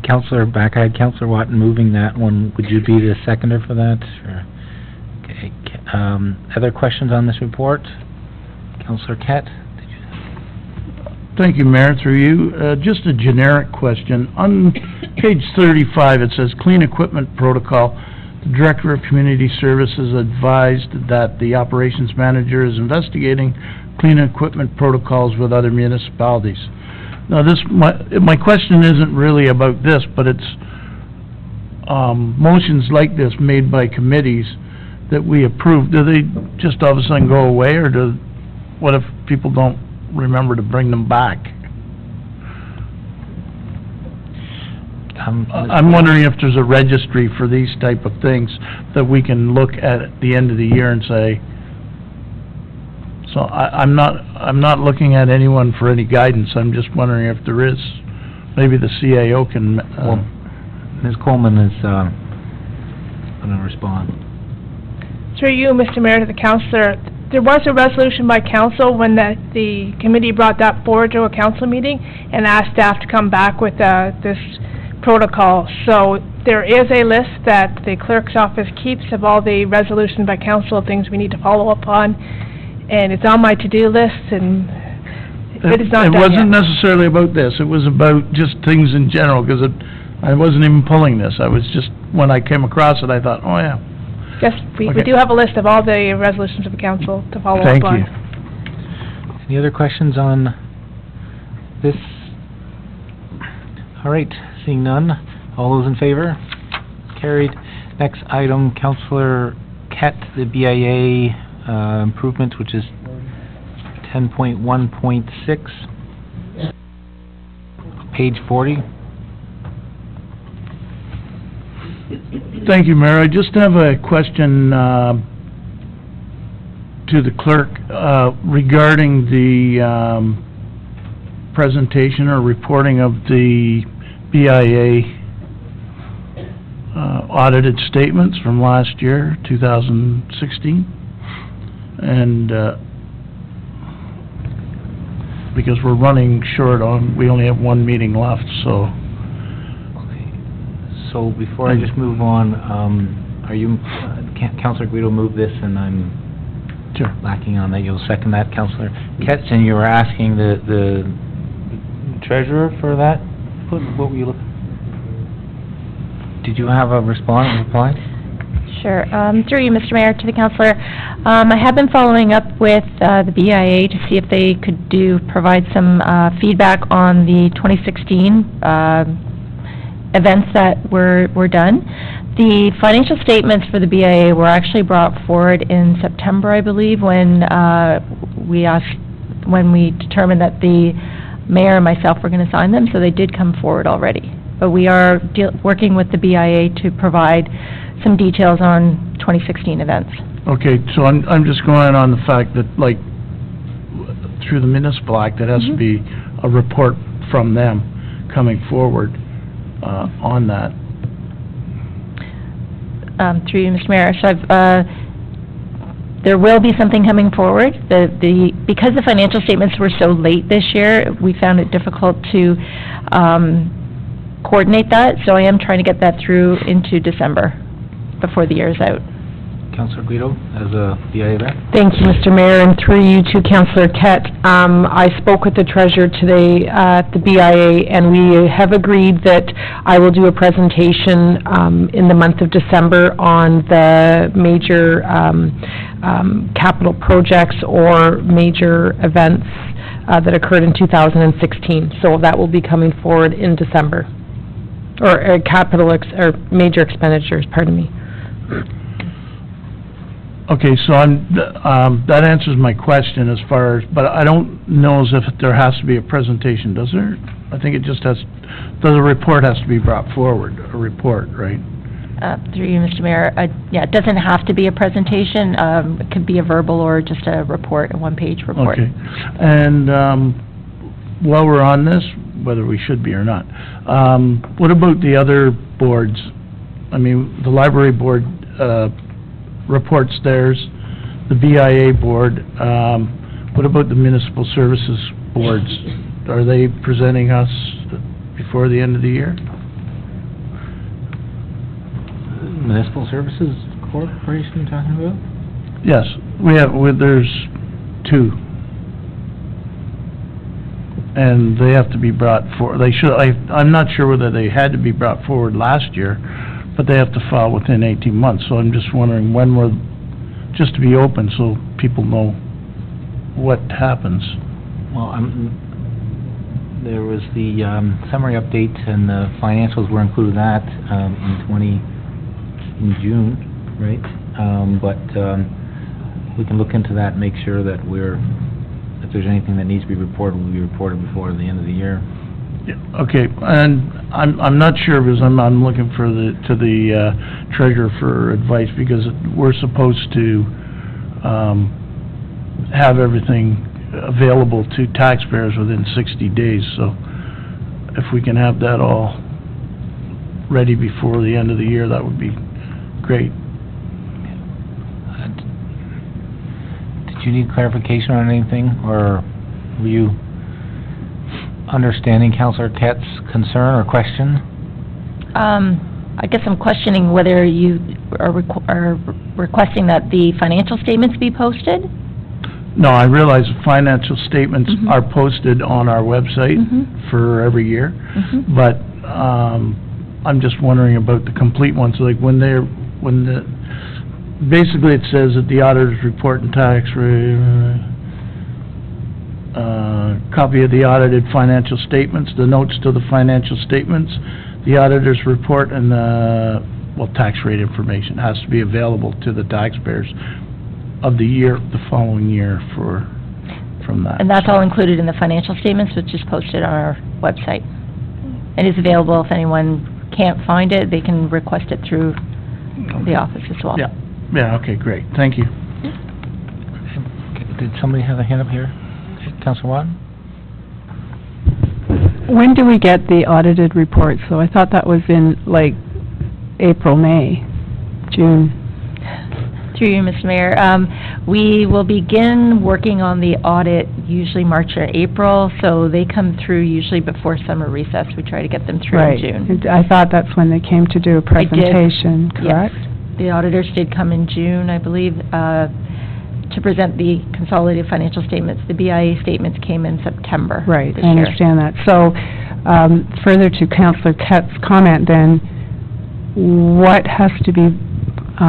Counselor Back, I had Counselor Watton moving that one. Would you be the seconder for that? Or- Okay. Other questions on this report? Counselor Kett? Did you- Thank you, Mayor, through you. Just a generic question. On page 35, it says Clean Equipment Protocol. The Director of Community Services advised that the Operations Manager is investigating clean equipment protocols with other municipalities. Now, my question isn't really about this, but it's motions like this made by committees that we approve. Do they just all of a sudden go away, or what if people don't remember to bring them back? I'm wondering if there's a registry for these type of things that we can look at the end of the year and say, so I'm not looking at anyone for any guidance. I'm just wondering if there is. Maybe the CAO can, Well, Ms. Coleman is going to respond. Through you, Mr. Mayor, to the councillor, there was a resolution by council when the committee brought that forward to a council meeting and asked staff to come back with this protocol. So there is a list that the clerk's office keeps of all the resolutions by council, things we need to follow up on, and it's on my to-do list, and it is not done It wasn't yet. necessarily about this. It was about just things in general, because I wasn't even pulling this. I was just, when I came across it, I thought, oh, yeah. Yes, we Okay. do have a list of all the resolutions of the council to follow up on. Thank you. Any other questions on this? All right, seeing none. All those in favor? Carried. Next item, Counselor Kett, the BIA improvement, which is 10.1.6, page 40. Thank you, Mayor. I just have a question to the clerk regarding the presentation or reporting of the BIA audited statements from last year, 2016. And because we're running short on, we only have one meeting left, so... So before I just move on, are you, Counselor Guido moved this and I'm Sure. lacking on that, you'll second that, Counselor Ketz, and you were asking the treasurer for that? What were you looking? Did you have a reply? Sure. Through you, Mr. Mayor, to the councillor. I have been following up with the BIA to see if they could provide some feedback on the 2016 events that were done. The financial statements for the BIA were actually brought forward in September, I believe, when we determined that the mayor and myself were going to sign them, so they did come forward already. But we are working with the BIA to provide some details on 2016 events. Okay, so I'm just going on the fact that, like, through the Municipal Act, it has to be a report from them coming forward on that. Through you, Mr. Mayor, so there will be something coming forward. Because the financial statements were so late this year, we found it difficult to coordinate that, so I am trying to get that through into December, before the year is out. Councilor Guido, as a BIA rep? Thank you, Mr. Mayor, and through you to Councillor Kett. I spoke with the treasurer today at the BIA, and we have agreed that I will do a presentation in the month of December on the major capital projects or major events that occurred in 2016. So that will be coming forward in December, or or major expenditures, pardon me. Okay, so that answers my question as far as, but I don't know as if there has to be a presentation, does there? I think it just the report has to be brought forward, a report, right? Through you, Mr. Mayor, yeah, it doesn't have to be a presentation. It could be a verbal or just a report, a one-page report. Okay, and while we're on this, whether we should be or not, what about the other boards I mean, the library board, reports theirs, the BIA board, what about the municipal services boards? Are they presenting us before the end of the year? Municipal Services Corporation you're talking about? Yes, there's two. And they have to be brought I'm not sure whether they had to be brought forward last year, but they have to file within 18 months, so I'm just wondering just to be open so people know what happens. Well, there was the summary update, and the financials were included in that in June, right? But we can look into that and make sure that if there's anything that needs to be reported, will be reported before the end of the year. Yeah, okay, and I'm not sure, because I'm looking to the treasurer for advice, because we're supposed to have everything available to taxpayers within 60 days, so if we can have that all ready before the end of the year, that would be great. Did you need clarification on anything, or were you understanding Councillor Kett's concern or question? I guess I'm questioning whether you are requesting that the financial statements be posted? No, I realize the financial statements are posted on our website for every year, but I'm just wondering about the complete ones, like basically it says that the auditor's report and tax rate, copy of the audited financial statements, the notes to the financial statements, the auditor's report, and tax rate information has to be available to the taxpayers of the following year from that. And that's all included in the financial statements, which is posted on our website. It is available. If anyone can't find it, they can request it through the office as well. Yeah, okay, great, thank you. Did somebody have a hand up here? Councillor Watt? When do we get the audited report? So I thought that was in, April, May, June. Through you, Mr. Mayor. We will begin working on the audit usually March or April, so they come through usually before summer recess. We try to get them through in June. I thought that's when they came to do a presentation, correct? Yes. The auditors did come in June, I believe, to present the consolidated financial statements. The BIA statements came in September. Right, this I year. understand that. So, further to Councillor Kett's comment then, what has to be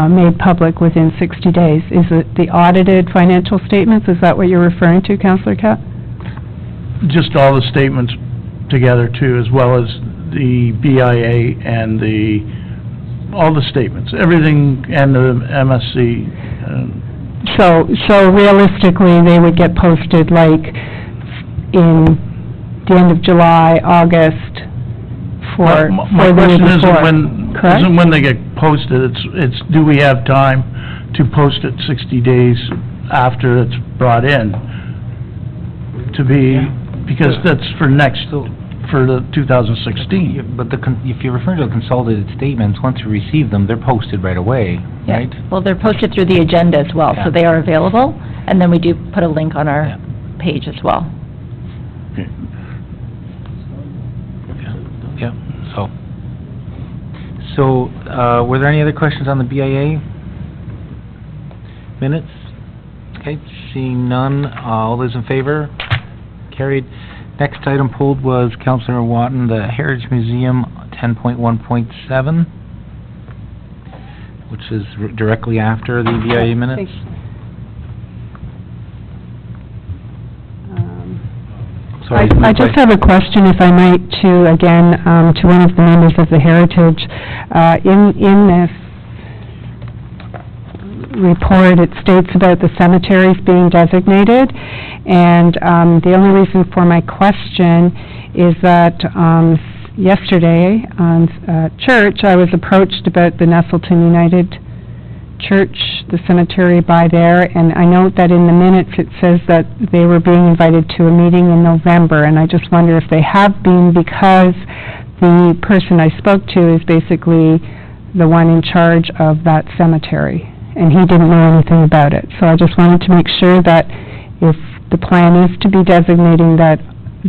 made public within 60 days? Is it the audited financial statements? Is that what you're referring to, Councillor Kett? Just all the statements together too, as well as the BIA and all the statements, everything, and the MSC. So realistically, they would get posted in the end of July, August for my question isn't when they get posted, it's do we have time to post it 60 days after it's brought in because that's for the 2016. But if you're referring to the consolidated statements, once you receive them, they're posted right away, right? Well, they're posted through the agenda as well, so they are available, and then we do put a link on our page as well. Yeah, so were there any other questions on the BIA minutes? Okay, seeing none, all those in favor? Carried. Next item pulled was Councillor Watton, the Heritage Museum, 10.1.7, which is directly after the BIA minutes. I just have a question, if I might, to one of the members of the Heritage. In this report, it states about the cemeteries being designated, and the only reason for my question is that yesterday on church, I was approached about the Nestleton United Church, the cemetery by there, and I note that in the minutes it says that they were being invited to a meeting in November, and I just wonder if they have been, because the person I spoke to is basically the one in charge of that cemetery, and he didn't know anything about it. So I just wanted to make sure that if the plan is to be designating, that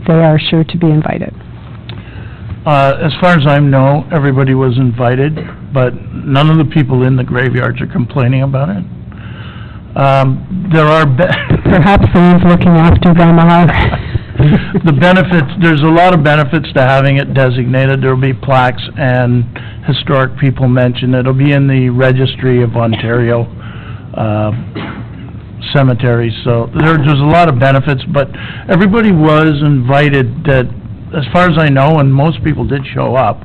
they are sure to be invited. As far as I know, everybody was invited, but none of the people in the graveyards are complaining about it. There are Perhaps someone's looking after them are. the benefits, there's a lot of benefits to having it designated. There'll be plaques and historic people mentioned. It'll be in the Registry of Ontario cemeteries, so there's a lot of benefits, but everybody was invited that, as far as I know, and most people did show up.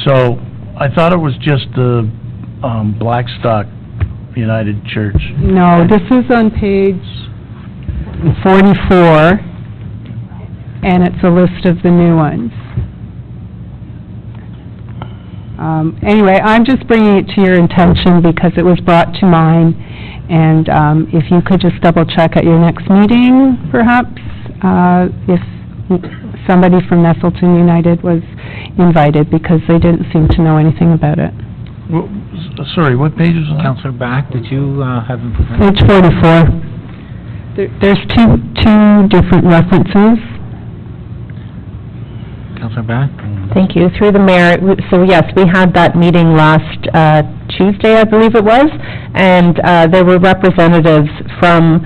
So I thought it was just the Blackstock United Church. No, this is on page 44, and it's a list of the new ones. Anyway, I'm just bringing it to your attention because it was brought to mine, and if you could just double-check at your next meeting, perhaps, if somebody from Nestleton United was invited, because they didn't seem to know anything about it. Well, sorry, what page is that? Councillor Back, did you have them? Page 44. There's two different references. Councillor Back? Thank you. Through the mayor, so yes, we had that meeting last Tuesday, I believe it was, and there were representatives from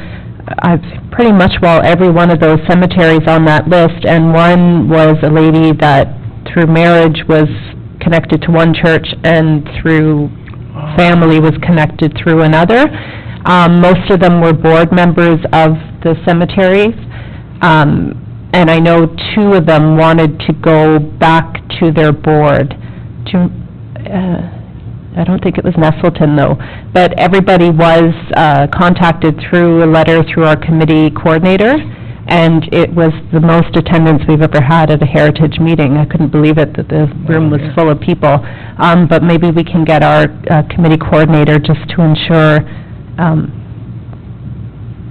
pretty much, well, every one of those cemeteries on that list, and one was a lady that through marriage was connected to one church and through family was connected through another. Most of them were board members of the cemeteries, and I know two of them wanted to go back to their board. I don't think it was Nestleton, though, but everybody was contacted through a letter through our committee coordinator, and it was the most attendance we've ever had at a heritage meeting. I couldn't believe it that the room was full of people. But maybe we can get our committee coordinator just to ensure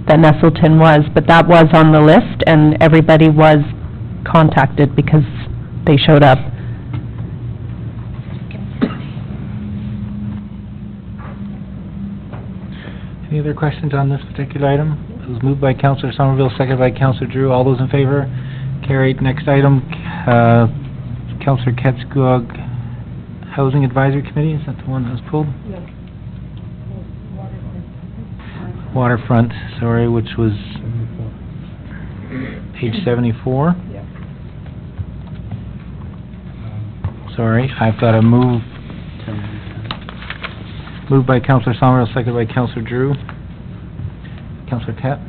that Nestleton was, but that was on the list, and everybody was contacted because they showed up. Any other questions on this particular item? It was moved by Councillor Somerville, seconded by Councillor Drew. All those in favor? Carried. Next item, Councillor Ketskug, Housing Advisory Committee, is that the one that was pulled? No. Waterfront, sorry, which was page 74. Sorry, I've got a move. Moved by Councillor Somerville, seconded by Councillor Drew. Councillor Cat.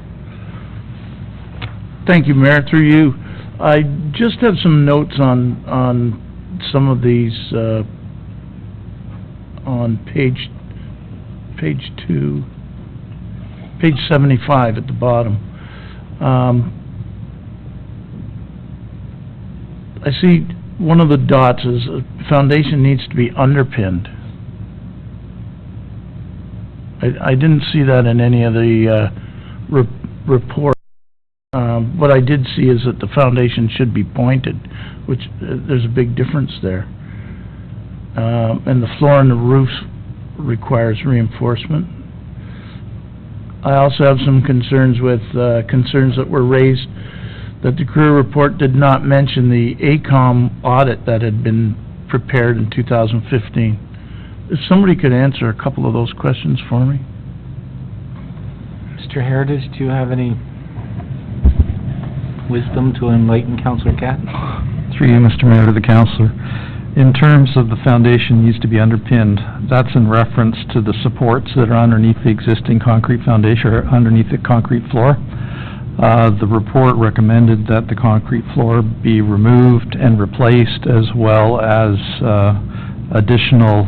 Thank you, Mayor. Through you, I just have some notes on some of these on page 2, page 75 at the bottom. I see one of the dots is foundation needs to be underpinned. I didn't see that in any of the report. What I did see is that the foundation should be pointed, which there's a big difference there. And the floor and the roof requires reinforcement. I also have some concerns with concerns that were raised that the career report did not mention the ACOM audit that had been prepared in 2015. If somebody could answer a couple of those questions for me. Mr. Heritage, do you have any wisdom to enlighten Councillor Cat? Through you, Mr. Mayor, to the councillor. In terms of the foundation needs to be underpinned, that's in reference to the supports that are underneath the existing concrete foundation or underneath the concrete floor. The report recommended that the concrete floor be removed and replaced, as well as additional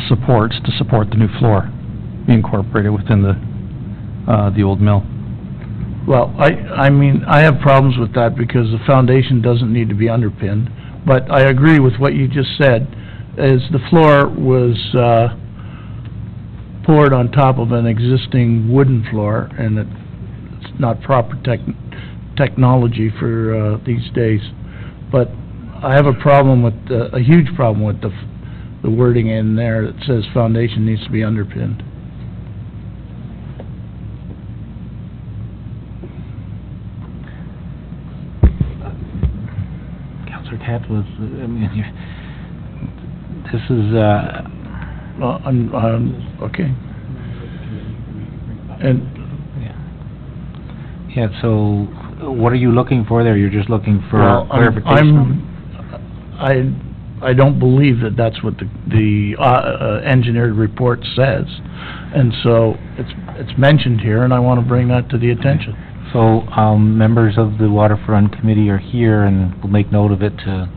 supports to support the new floor be incorporated within the old mill. Well, I mean, I have problems with that because the foundation doesn't need to be underpinned, but I agree with what you just said, as the floor was poured on top of an existing wooden floor, and it's not proper technology for these days. But I have a problem with, a huge problem with the the wording in there that says foundation needs to be underpinned. Councillor Cat was, I mean, this is, Okay. And yeah, so what are you looking for there? You're just looking for well, clarification? I don't believe that that's what the engineered report says, and so it's mentioned here, and I want to bring that to the attention. So, members of the Waterfront Committee are here, and we'll make note of it to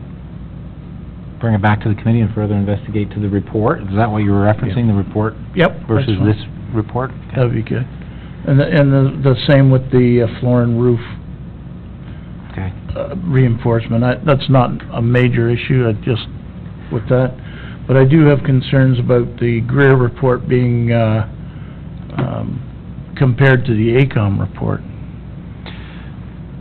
bring it back to the committee and further investigate to the report. Is that what you were referencing, the report Yep. versus that's this fine. report? That'd be good. And the same with the floor and roof Okay. reinforcement. That's not a major issue, just with that. But I do have concerns about the Greer report being compared to the AECOM report.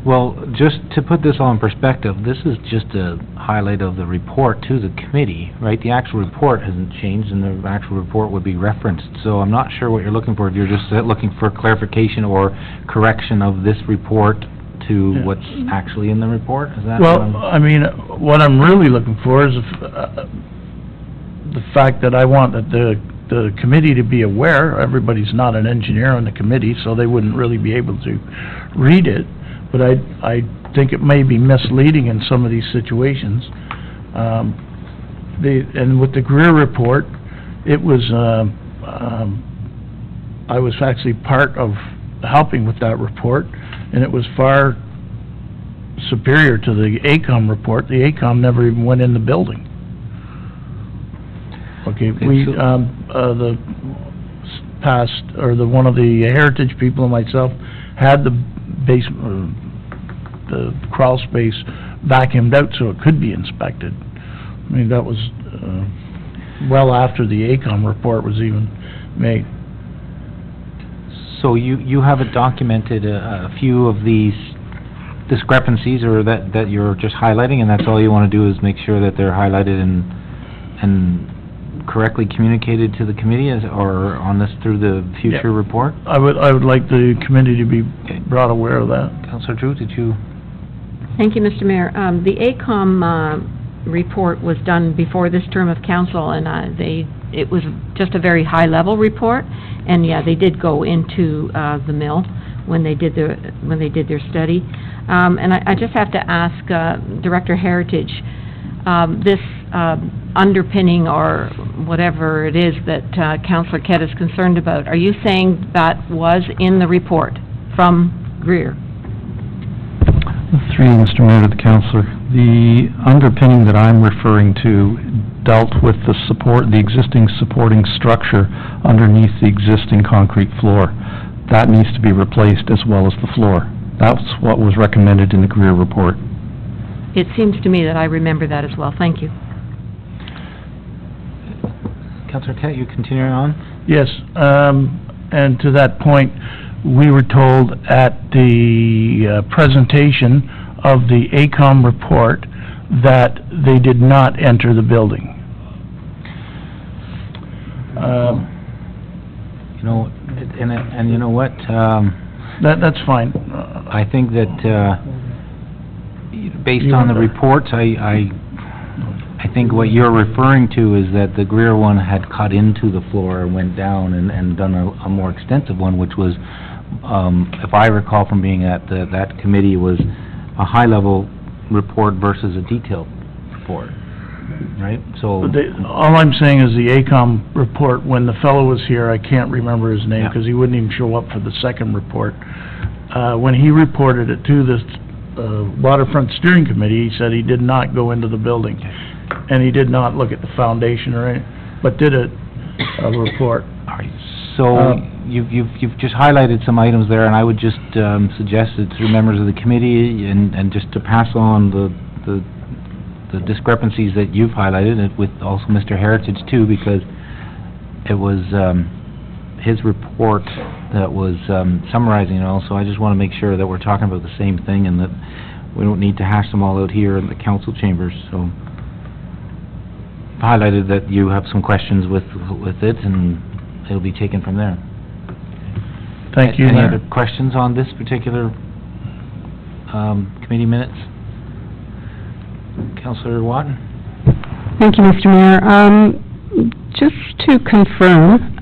Well, just to put this all in perspective, this is just a highlight of the report to the committee, right? The actual report hasn't changed, and the actual report would be referenced. So I'm not sure what you're looking for, if you're just looking for clarification or correction of this report to Yeah. what's actually in the report? Is that Well, what I mean, what I'm really looking for is the fact that I want that the committee to be aware. Everybody's not an engineer on the committee, so they wouldn't really be able to read it. But I think it may be misleading in some of these situations. And with the Greer report, it was, I was actually part of helping with that report, and it was far superior to the AECOM report. The AECOM never even went in the building. Okay, we, the past, or one of the Heritage people and myself had the basement, the crawl space vacuumed out so it could be inspected. I mean, that was, well after the AECOM report was even made. So you haven't documented a few of these discrepancies, or that you're just highlighting, and that's all you want to do is make sure that they're highlighted and correctly communicated to the committee, or on this through the future report? I would like the committee to be brought aware of that. Councillor Drew, did you? Thank you, Mr. Mayor. The AECOM report was done before this term of council, and it was just a very high-level report, and yeah, they did go into the mill when they did their study. And I just have to ask Director Heritage, this underpinning or whatever it is that Councillor Kett is concerned about, are you saying that was in the report from Greer? Through Mr. Mayor to the Councillor, the underpinning that I'm referring to dealt with the existing supporting structure underneath the existing concrete floor. That needs to be replaced as well as the floor. That's what was recommended in the Greer report. It seems to me that I remember that as well. Thank you. Councillor Kett, you continuing on? Yes, and to that point, we were told at the presentation of the AECOM report that they did not enter the building. You know, and you know what? That's fine. I think that based on the reports, I think what you're referring to is that the Greer one had cut into the floor and went down and done a more extensive one, which was, if I recall from being at that committee, was a high-level report versus a detailed report, right? So all I'm saying is the AECOM report, when the fellow was here, I can't remember his name because he wouldn't even show up for the second report. When he reported it to the Waterfront Steering Committee, he said he did not go into the building, and he did not look at the foundation or anything, but did a report. All right. So you've just highlighted some items there, and I would just suggest it through members of the committee and just to pass on the discrepancies that you've highlighted, and with also Mr. Heritage too, because it was his report that was summarizing it all. So I just want to make sure that we're talking about the same thing and that we don't need to hash them all out here in the council chambers. So highlighted that you have some questions with it, and it'll be taken from there. Thank you, Any Mayor. other questions on this particular committee minutes? Councillor Watton? Thank you, Mr. Mayor. Just to confirm,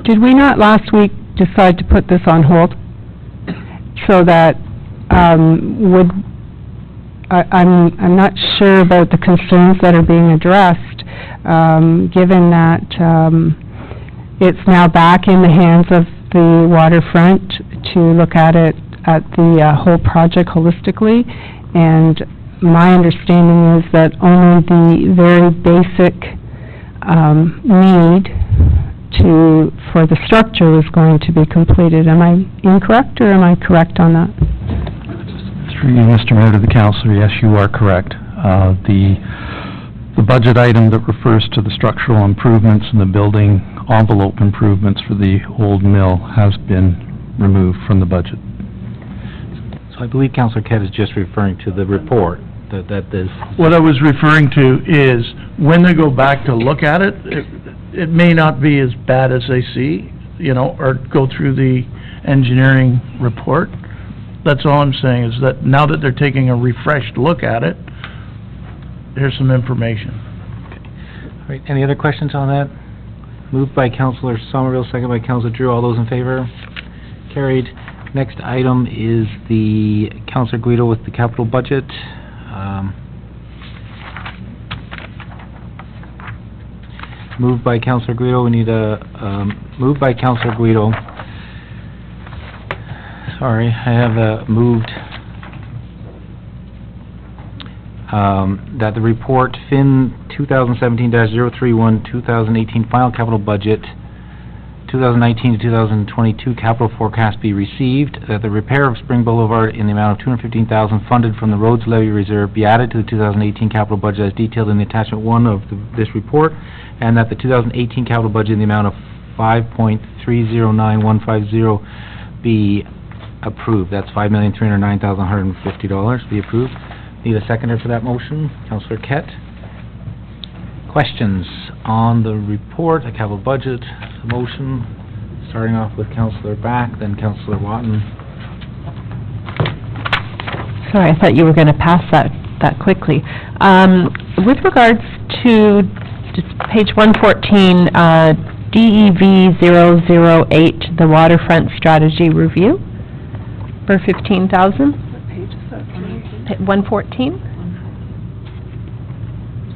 did we not last week decide to put this on hold? So that, I'm not sure about the concerns that are being addressed, given that, it's now back in the hands of the waterfront to look at it, at the whole project holistically, and my understanding is that only the very basic need for the structure is going to be completed. Am I incorrect, or am I correct on that? Through you, Mr. Mayor, to the councillor, yes, you are correct. The budget item that refers to the structural improvements and the building envelope improvements for the old mill has been removed from the budget. So I believe Councillor Kett is just referring to the report, that is... What I was referring to is, when they go back to look at it, it may not be as bad as they see, or go through the engineering report. That's all I'm saying, is that now that they're taking a refreshed look at it, here's some information. All right, any other questions on that? Moved by Councillor Somerville, second by Councillor Drew. All those in favor? Carried. Next item is the Councillor Guido with the capital budget. Moved by Councillor Guido. We need moved by Councillor Guido. Sorry, I have moved that the report FIN 2017-031 2018 final capital budget 2019 to 2022 capital forecast be received, that the repair of Spring Boulevard in the amount of $215,000 funded from the roads levy reserve be added to the 2018 capital budget as detailed in the attachment 1 of this report, and that the 2018 capital budget in the amount of $5.309150 be approved. That's $5,309,150 be approved. Need a seconder for that motion. Councillor Kett. Questions on the report, the capital budget, the motion, starting off with Councillor Back, then Councillor Watton. Sorry, I thought you were going to pass that quickly. With regards to page 114, DEV 008, the waterfront strategy review, for $15,000. What page is that? 114?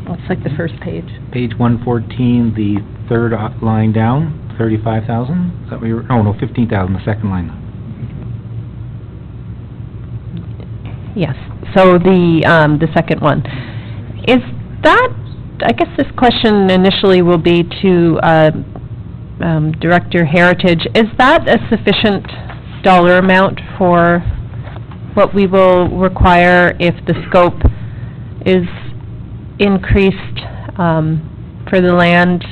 Oh, it's like the first page. Page 114, the third line down, 35,000. Is that what you were? Oh no, 15,000. The second line. Yes. So the second one is that. I guess this question initially will be to Director Heritage. Is that a sufficient dollar amount for what we will require if the scope is increased for the land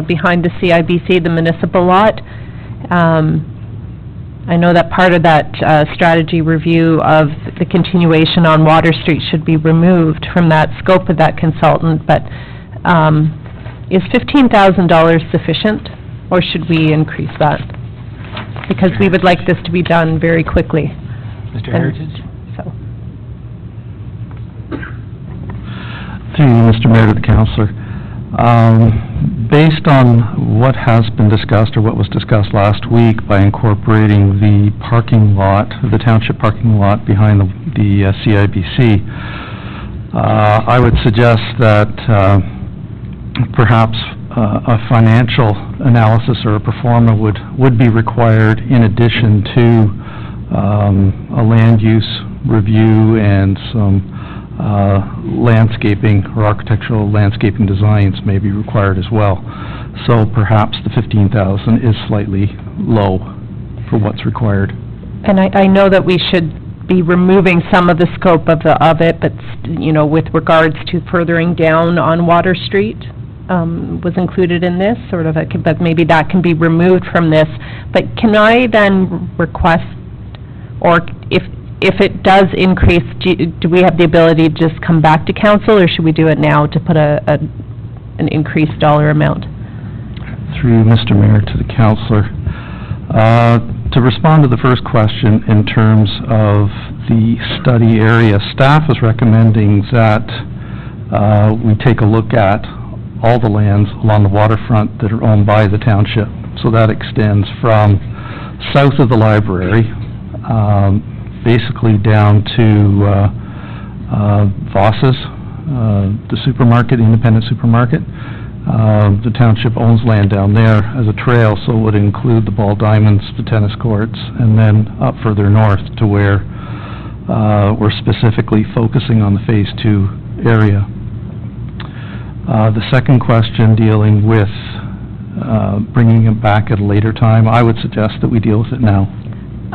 behind the CIBC, the municipal lot? I know that part of that strategy review of the continuation on Water Street should be removed from that scope of that consultant, but is $15,000 sufficient, or should we increase that? Because we would like this to be done very quickly. Mr. Heritage? So. Through you, Mr. Mayor, to the councillor. Based on what has been discussed, or what was discussed last week, by incorporating the parking lot, the township parking lot behind the CIBC, I would suggest that perhaps a financial analysis or a pro forma would be required in addition to a land use review and some landscaping or architectural landscaping designs may be required as well. So perhaps the 15,000 is slightly low for what's required. And I know that we should be removing some of the scope of it, but, with regards to furthering down on Water Street, was included in this, but maybe that can be removed from this. But can I then request, or if if it does increase, do we have the ability to just come back to council, or should we do it now to put an increased dollar amount? Through Mr. Mayor to the councillor. To respond to the first question in terms of the study area, staff is recommending that we take a look at all the lands along the waterfront that are owned by the township. So that extends from south of the library, basically down to Voss's, the supermarket, independent supermarket. The township owns land down there as a trail, so it would include the ball diamonds, the tennis courts, and then up further north to where we're specifically focusing on the Phase 2 area. The second question dealing with bringing it back at a later time, I would suggest that we deal with it now.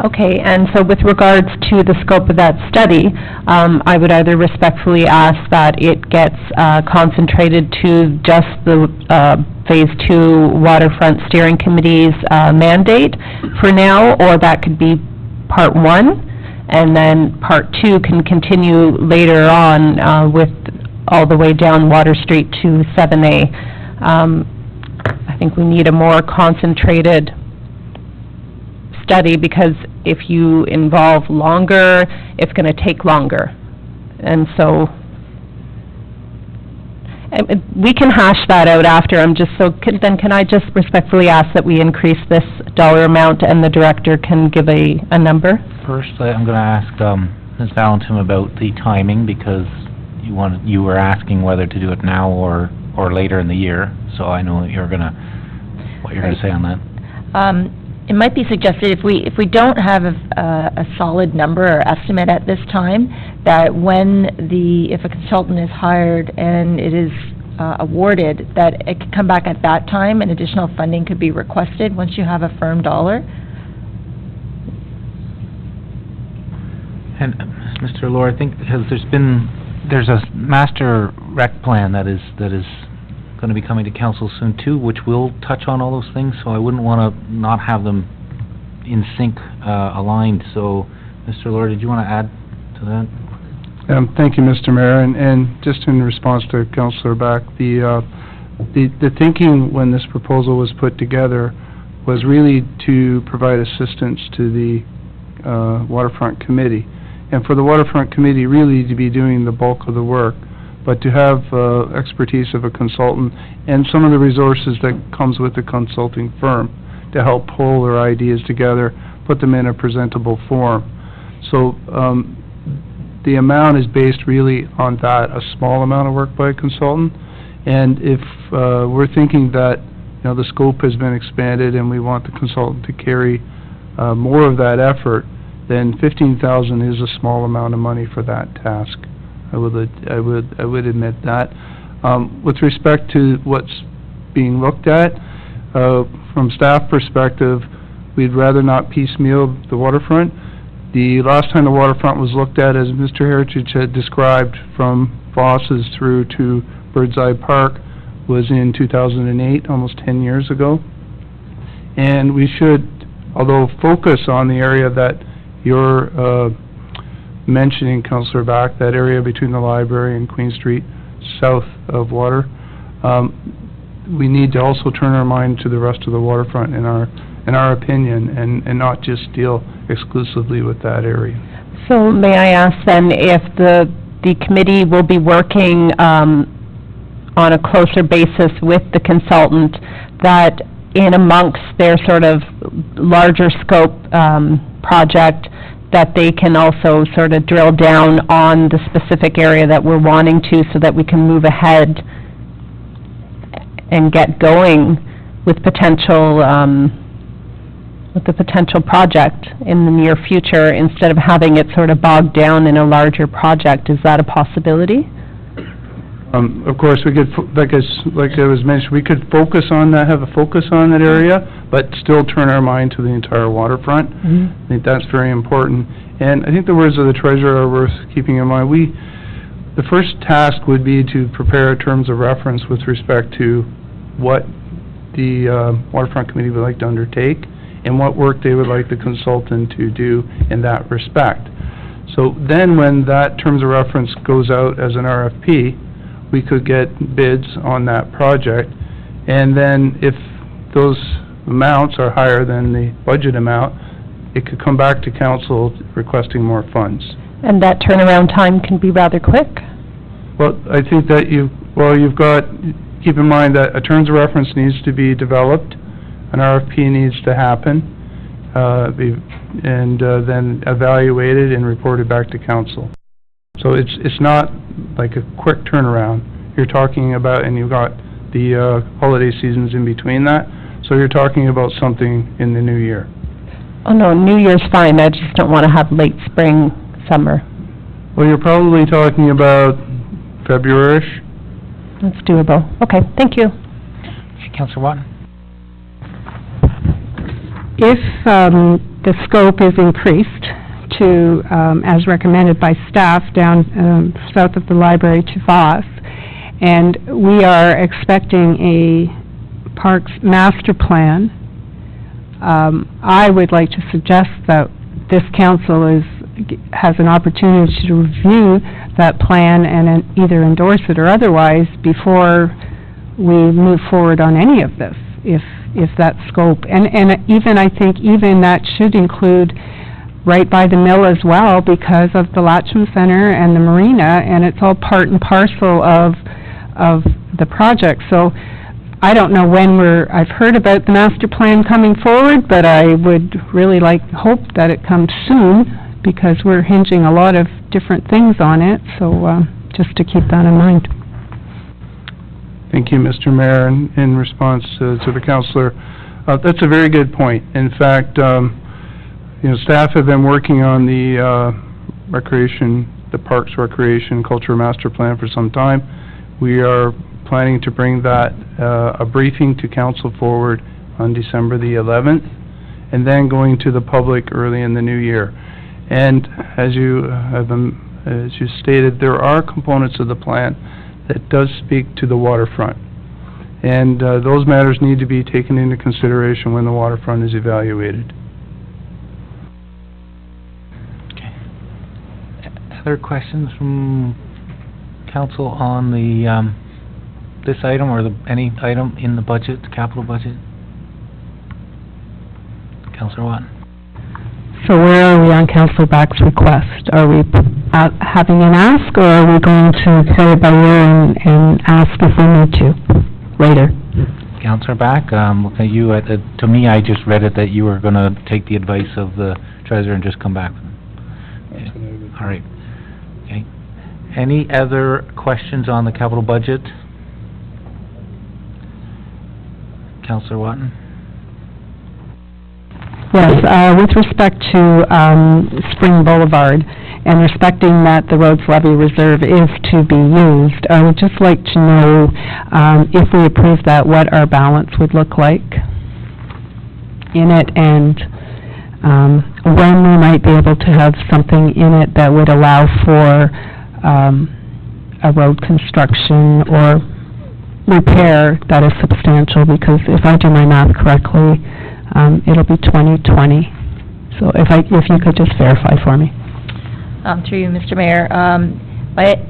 Okay, and so with regards to the scope of that study, I would either respectfully ask that it gets concentrated to just the Phase 2 Waterfront Steering Committee's mandate for now, or that could be Part 1, and then Part 2 can continue later on with all the way down Water Street to 7A. I think we need a more concentrated study, because if you involve longer, it's going to take longer. And so, we can hash that out after. Can I just respectfully ask that we increase this dollar amount and the director can give a number? First, I'm going to ask Ms. Valentin about the timing, because you were asking whether to do it now or later in the year. So I know what you're going to say on that. It might be suggested, if we don't have a solid number or estimate at this time, that if a consultant is hired and it is awarded, that it could come back at that time and additional funding could be requested once you have a firm dollar. And Mr. Lord, I think because there's a master rec plan that is going to be coming to council soon too, which will touch on all those things, so I wouldn't want to not have them in sync, aligned. So, Mr. Lord, did you want to add to that? Thank you, Mr. Mayor, and just in response to Councillor Back, the thinking when this proposal was put together was really to provide assistance to the Waterfront Committee, and for the Waterfront Committee really to be doing the bulk of the work, but to have expertise of a consultant and some of the resources that comes with the consulting firm to help pull their ideas together, put them in a presentable form. So the amount is based really on that, a small amount of work by a consultant. And if we're thinking that the scope has been expanded and we want the consultant to carry more of that effort, then $15,000 is a small amount of money for that task. I would admit that. With respect to what's being looked at, from staff perspective, we'd rather not piecemeal the waterfront. The last time the waterfront was looked at, as Mr. Heritage had described, from Voss's through to Birdseye Park, was in 2008, almost 10 years ago. And we should, although focus on the area that you're mentioning, Councillor Back, that area between the library and Queen Street, south of Water, we need to also turn our mind to the rest of the waterfront, in our opinion, and not just deal exclusively with that area. So may I ask then if the committee will be working on a closer basis with the consultant, that in amongst their sort of larger scope project, that they can also sort of drill down on the specific area that we're wanting to, so that we can move ahead and get going with the potential project in the near future, instead of having it sort of bogged down in a larger project. Is that a possibility? Of course, we could, like I was mentioned, we could focus on that, have a focus on that area, but still turn our mind to the entire waterfront. Mm-hmm. I think that's very important. And I think the words of the treasurer are worth keeping in mind. The first task would be to prepare terms of reference with respect to what the Waterfront Committee would like to undertake and what work they would like the consultant to do in that respect. So then when that terms of reference goes out as an RFP, we could get bids on that project, and then if those amounts are higher than the budget amount, it could come back to council requesting more funds. And that turnaround time can be rather quick? Well, I think that you've got, keep in mind that a terms of reference needs to be developed, an RFP needs to happen, and then evaluated and reported back to council. So it's not like a quick turnaround. You're talking about, and you've got the holiday seasons in between that, so you're talking about something in the new year. Oh, no, New Year's fine, I just don't want to have late spring, summer. Well, you're probably talking about February-ish. That's doable. Okay, thank you. Councillor Watton? If the scope is increased to, as recommended by staff down south of the library to Voss, and we are expecting a parks master plan, I would like to suggest that this council has an opportunity to review that plan and either endorse it or otherwise before we move forward on any of this, if that scope. And even, I think, even that should include right by the mill as well, because of the Latcham Center and the marina, and it's all part and parcel of the project. So I don't know when I've heard about the master plan coming forward, but I would really hope that it comes soon, because we're hinging a lot of different things on it, so just to keep that in mind. Thank you, Mr. Mayor. In response to the councillor, that's a very good point. In fact, staff have been working on the the Parks Recreation Culture Master Plan for some time. We are planning to bring that, a briefing to council forward on December the 11th, and then going to the public early in the new year. And as you stated, there are components of the plan that does speak to the waterfront. And those matters need to be taken into consideration when the waterfront is evaluated. Okay. Other questions from council on the this item or any item in the budget, capital budget? Councillor Watton. So where are we on Councillor Back's request? Are we having an ask, or are we going to play it by ear and ask if we need to later? Councillor Back, looking at you, to me, I just read it that you were going to take the advice of the treasurer and just come back. Okay. All right. Okay. Any other questions on the capital budget? Councillor Watton? Yes, with respect to Spring Boulevard, and respecting that the roads levy reserve is to be used, I would just like to know, if we approve that, what our balance would look like in it, and when we might be able to have something in it that would allow for a road construction or repair that is substantial, because if I do my math correctly, it'll be 2020. So if you could just verify for me. Through you, Mr. Mayor,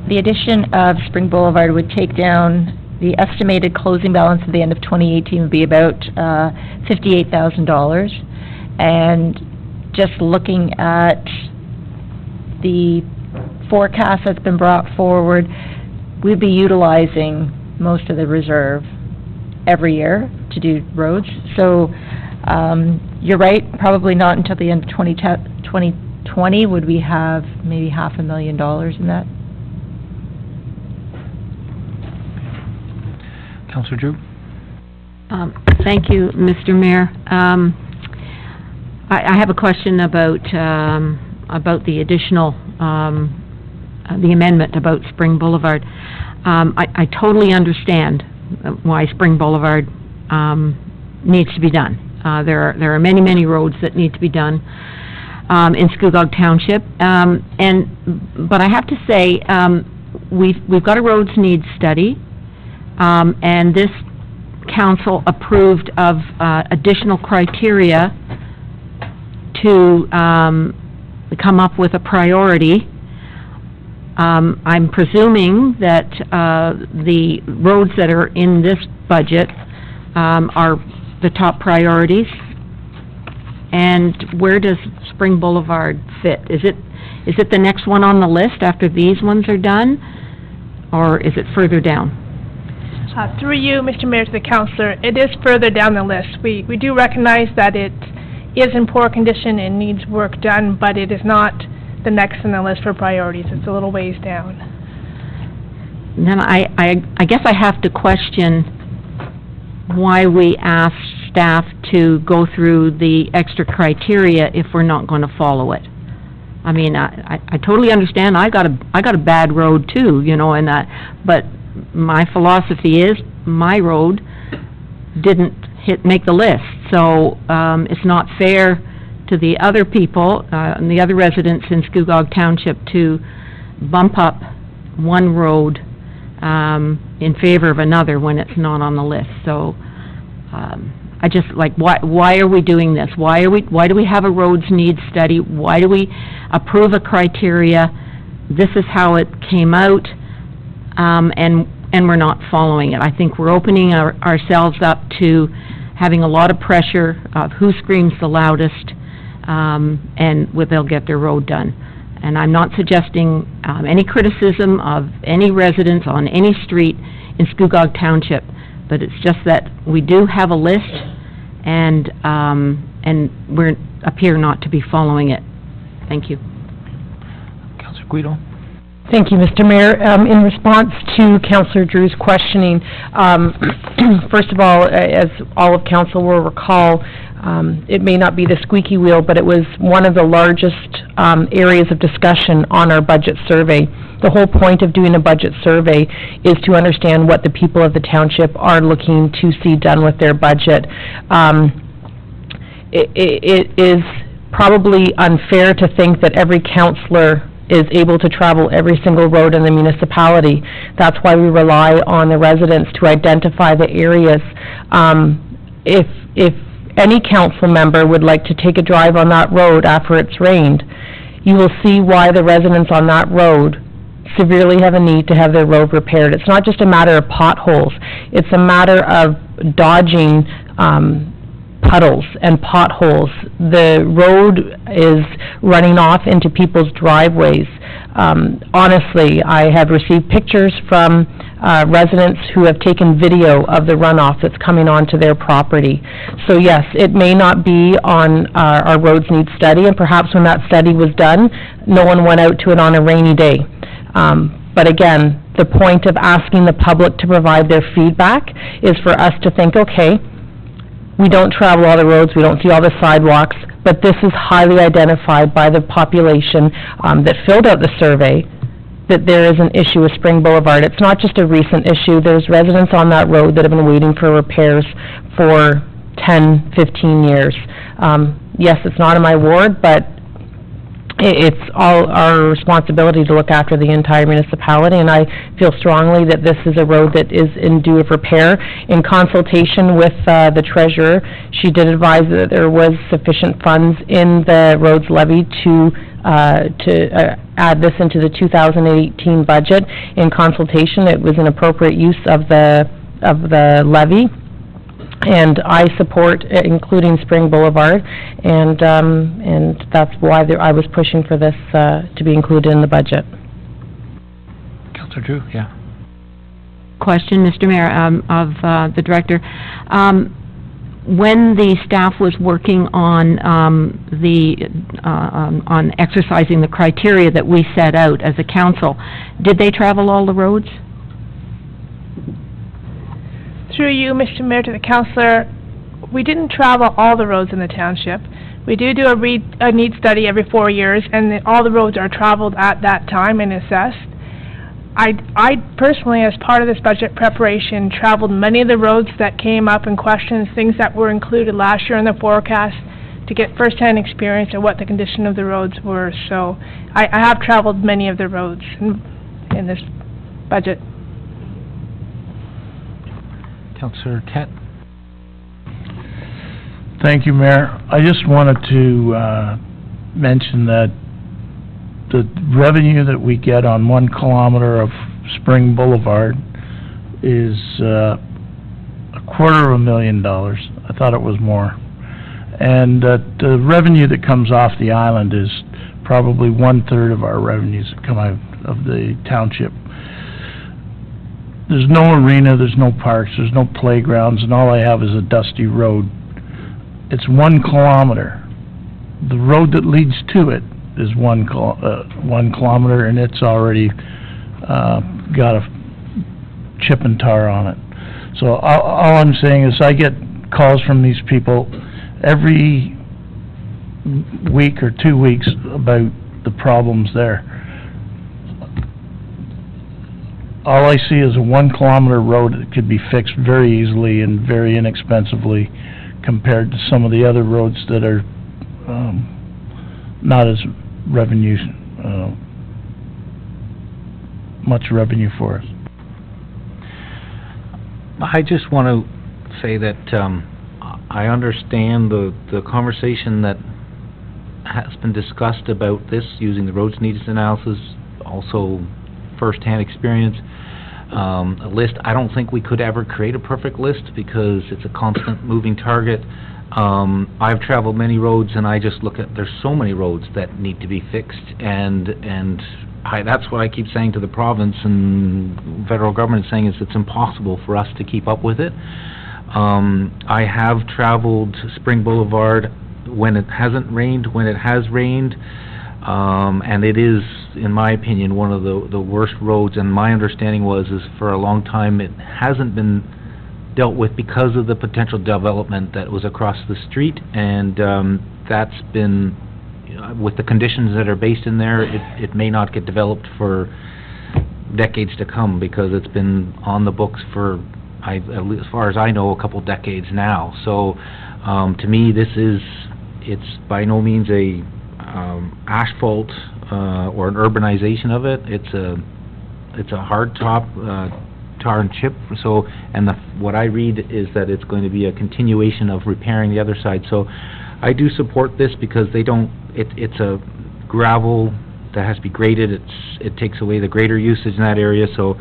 the addition of Spring Boulevard would take down the estimated closing balance at the end of 2018 would be about $58,000. And just looking at the forecast that's been brought forward, we'd be utilizing most of the reserve every year to do roads. So you're right, probably not until the end of 2020 would we have maybe $500,000 in that. Councillor Drew? Thank you, Mr. Mayor. I have a question about the additional, the amendment about Spring Boulevard. I totally understand why Spring Boulevard needs to be done. There are many roads that need to be done in Scugog Township, but I have to say we've got a roads needs study, and this council approved of additional criteria to we come up with a priority. I'm presuming that the roads that are in this budget are the top priorities. And where does Spring Boulevard fit? Is it the next one on the list after these ones are done, or is it further down? Through you, Mr. Mayor, to the councillor, it is further down the list. We do recognize that it is in poor condition and needs work done, but it is not the next on the list for priorities. It's a little ways down. Then I guess I have to question why we ask staff to go through the extra criteria if we're not going to follow it. I mean, I totally understand. I got a bad road too, you know, and but my philosophy is my road didn't make the list, so it's not fair to the other people and the other residents in Scugog Township to bump up one road in favor of another when it's not on the list. So I just like, why are we doing this? Why do we have a roads needs study? Why do we approve a criteria? This is how it came out, and we're not following it. I think we're opening ourselves up to having a lot of pressure of who screams the loudest, and they'll get their road done. And I'm not suggesting any criticism of any residents on any street in Scugog Township, but it's just that we do have a list, and we appear not to be following it. Thank you. Councillor Guido? Thank you, Mr. Mayor. In response to Councillor Drew's questioning, first of all, as all of council will recall, it may not be the squeaky wheel, but it was one of the largest areas of discussion on our budget survey. The whole point of doing a budget survey is to understand what the people of the township are looking to see done with their budget. It is probably unfair to think that every councillor is able to travel every single road in the municipality. That's why we rely on the residents to identify the areas. If any council member would like to take a drive on that road after it's rained, you will see why the residents on that road severely have a need to have their road repaired. It's not just a matter of potholes. It's a matter of dodging puddles and potholes. The road is running off into people's driveways. Honestly, I have received pictures from residents who have taken video of the runoff that's coming onto their property. So yes, it may not be on our roads needs study, and perhaps when that study was done, no one went out to it on a rainy day. But again, the point of asking the public to provide their feedback is for us to think, okay, we don't travel all the roads, we don't see all the sidewalks, but this is highly identified by the population that filled out the survey, that there is an issue with Spring Boulevard. It's not just a recent issue. There's residents on that road that have been waiting for repairs for 10, 15 years. Yes, it's not in my ward, but it's all our responsibility to look after the entire municipality, and I feel strongly that this is a road that is in due of repair. In consultation with the treasurer, she did advise that there was sufficient funds in the roads levy to add this into the 2018 budget. In consultation, it was an appropriate use of the levy, and I support including Spring Boulevard, and that's why I was pushing for this to be included in the budget. Councillor Drew, yeah. Question, Mr. Mayor, of the director. When the staff was working on on exercising the criteria that we set out as a council, did they travel all the roads? Through you, Mr. Mayor, to the councillor, we didn't travel all the roads in the township. We do a need study every 4 years, and all the roads are traveled at that time and assessed. I personally, as part of this budget preparation, traveled many of the roads that came up in questions, things that were included last year in the forecast, to get first-hand experience of what the condition of the roads were. So I have traveled many of the roads in this budget. Councillor Tet? Thank you, Mayor. I just wanted to mention that the revenue that we get on 1 kilometer of Spring Boulevard is, $250,000. I thought it was more. And, the revenue that comes off the island is probably 1/3 of our revenues that come out of the township. There's no arena, there's no parks, there's no playgrounds, and all I have is a dusty road. It's 1 kilometer. The road that leads to it is 1 kilometer, and it's already, got a chip and tar on it. So all I'm saying is I get calls from these people every week or 2 weeks about the problems there. All I see is a 1 kilometer road that could be fixed very easily and very inexpensively compared to some of the other roads that are, not as much revenue for us. I just want to say that I understand the conversation that has been discussed about this, using the roads needs analysis, also first-hand experience. A list, I don't think we could ever create a perfect list because it's a constant moving target. I've traveled many roads, and I just look at, there's so many roads that need to be fixed, and that's what I keep saying to the province and federal government, saying is it's impossible for us to keep up with it. I have traveled Spring Boulevard when it hasn't rained, when it has rained, and it is, in my opinion, one of the worst roads, and my understanding is for a long time it hasn't been dealt with because of the potential development that was across the street, and that's been, with the conditions that are based in there, it may not get developed for decades to come, because it's been on the books for, as far as I know, a couple decades now. So to me, it's by no means a asphalt or an urbanization of it. It's a hard top tar and chip. So, and what I read is that it's going to be a continuation of repairing the other side. So I do support this because it's a gravel that has to be graded. It takes away the grader usage in that area. So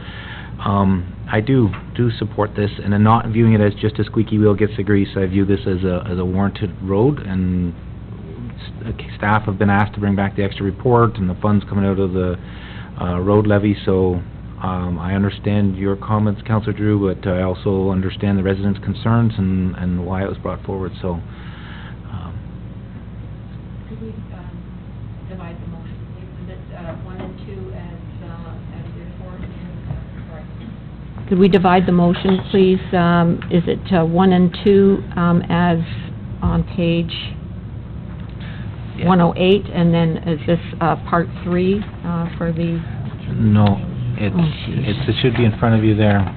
I do support this, and I'm not viewing it as just a squeaky wheel gets the grease. I view this as a warranted road, and staff have been asked to bring back the extra report and the funds coming out of the road levy. So I understand your comments, Councillor Drew, but I also understand the residents' concerns and why it was brought forward. So could we divide the motion, please? Is it 1 and 2 as the report? Sorry. Could we divide the motion, please? Is it 1 and 2 as on page 108, and then is this part 3 for the... No, it should be in front of you there.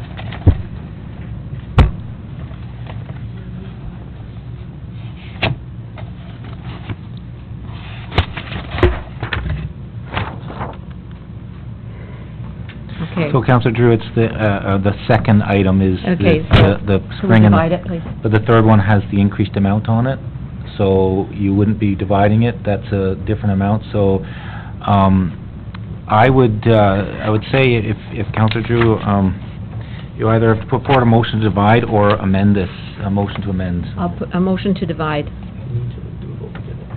Okay. So, Councillor Drew, it's the second item is Okay, the Can we spring, and divide it, please? but the third one has the increased amount on it, so you wouldn't be dividing it. That's a different amount. So I would say if Councillor Drew, you either put forward a motion to divide or amend this, a motion to amend. I'll put a motion to divide.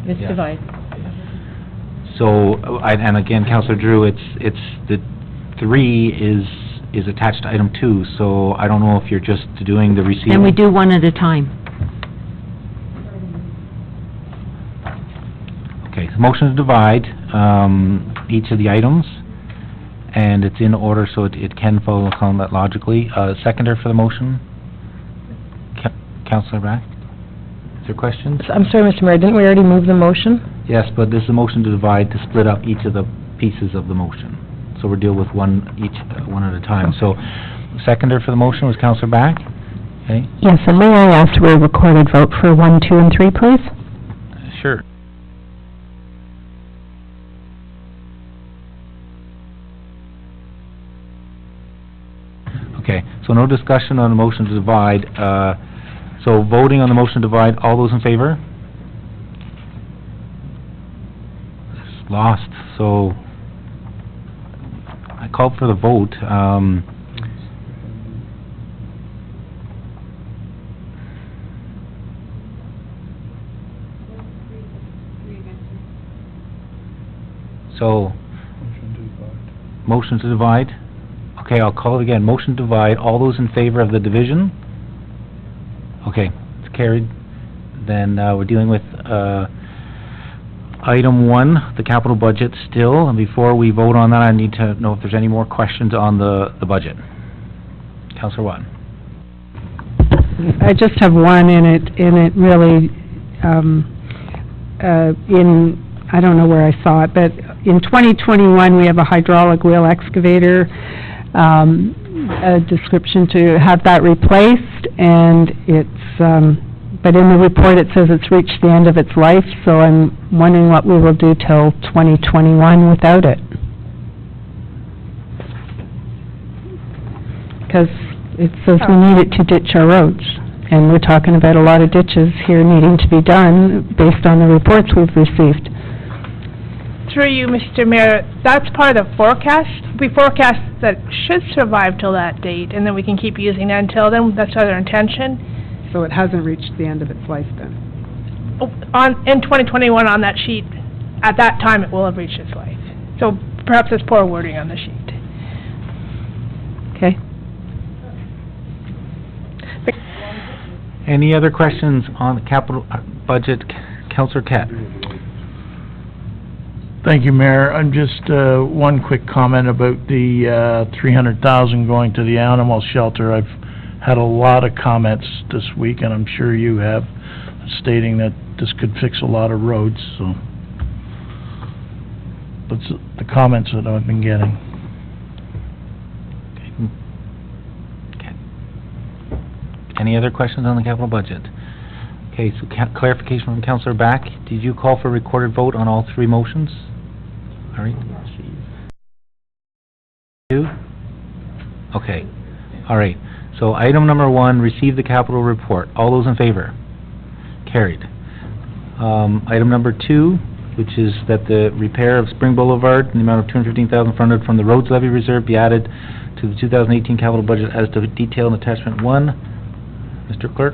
Let's Yeah. divide. So, and again, Councillor Drew, it's the 3 is attached to item 2, so I don't know if you're just doing the receiving. And we do one at a time. Okay, so motion to divide each of the items, and it's in order, so it can follow that logically. Seconder for the motion? Councillor Rack? Is there questions? I'm sorry, Mr. Mayor, didn't we already move the motion? Yes, but this is a motion to divide, to split up each of the pieces of the motion. So we'll deal with one at a time. So, seconder for the motion was Councillor Back. Okay, Yes, and may I ask for a recorded vote for 1, 2, and 3, please? sure. Okay, so no discussion on the motion to divide. So voting on the motion to divide, all those in favor? Lost, so called for the vote. So, motion to divide? Okay, I'll call it again. Motion to divide. All those in favor of the division? Okay, it's carried. Then, we're dealing with, item 1, the capital budget still. And before we vote on that, I need to know if there's any more questions on the budget. Councillor Watt. I just have one in it really, I don't know where I saw it, but in 2021, we have a hydraulic wheel excavator, a description to have that replaced, and it's, but in the report it says it's reached the end of its life, so I'm wondering what we will do till 2021 without it. Because it says we need it to ditch our roads, and we're talking about a lot of ditches here needing to be done based on the reports we've received. Through you, Mr. Mayor, that's part of the forecast. We forecast that it should survive till that date, and then we can keep using it until then. That's our intention. So it hasn't reached the end of its life then? In 2021 on that sheet, at that time it will have reached its life. So perhaps there's poor wording on the sheet. Okay. Any other questions on the capital budget? Councillor Cat. Thank you, Mayor. I'm just, one quick comment about the, 300,000 going to the animal shelter. I've had a lot of comments this week, and I'm sure you have, stating that this could fix a lot of roads, so that's the comments that I've been getting. Any other questions on the capital budget? Okay, so clarification from Councillor Back. Did you call for a recorded vote on all 3 motions? All right. 2? Okay. All right. So item number 1, receive the capital report. All those in favor? Carried. Item number 2, which is that the repair of Spring Boulevard in the amount of $215,000 funded from the roads levy reserve be added to the 2018 capital budget as detailed in attachment 1. Mr. Clerk?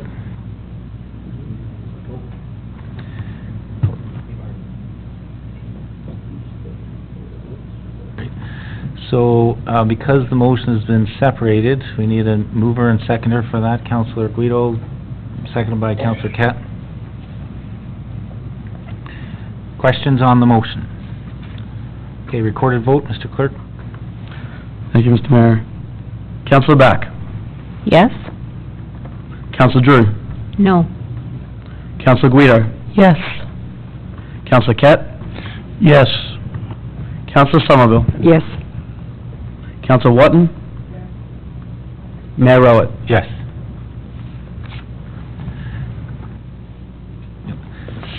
So, because the motion has been separated, we need a mover and seconder for that. Councillor Guido, seconded by Councillor Cat. Questions on the motion? Okay, recorded vote, Mr. Clerk. Thank you, Mr. Mayor. Councillor Back. Yes? Councillor Drew. No. Councillor Guido. Yes. Councillor Cat. Yes. Councillor Somerville. Yes. Councillor Watton. Mayor Rowett. Yes.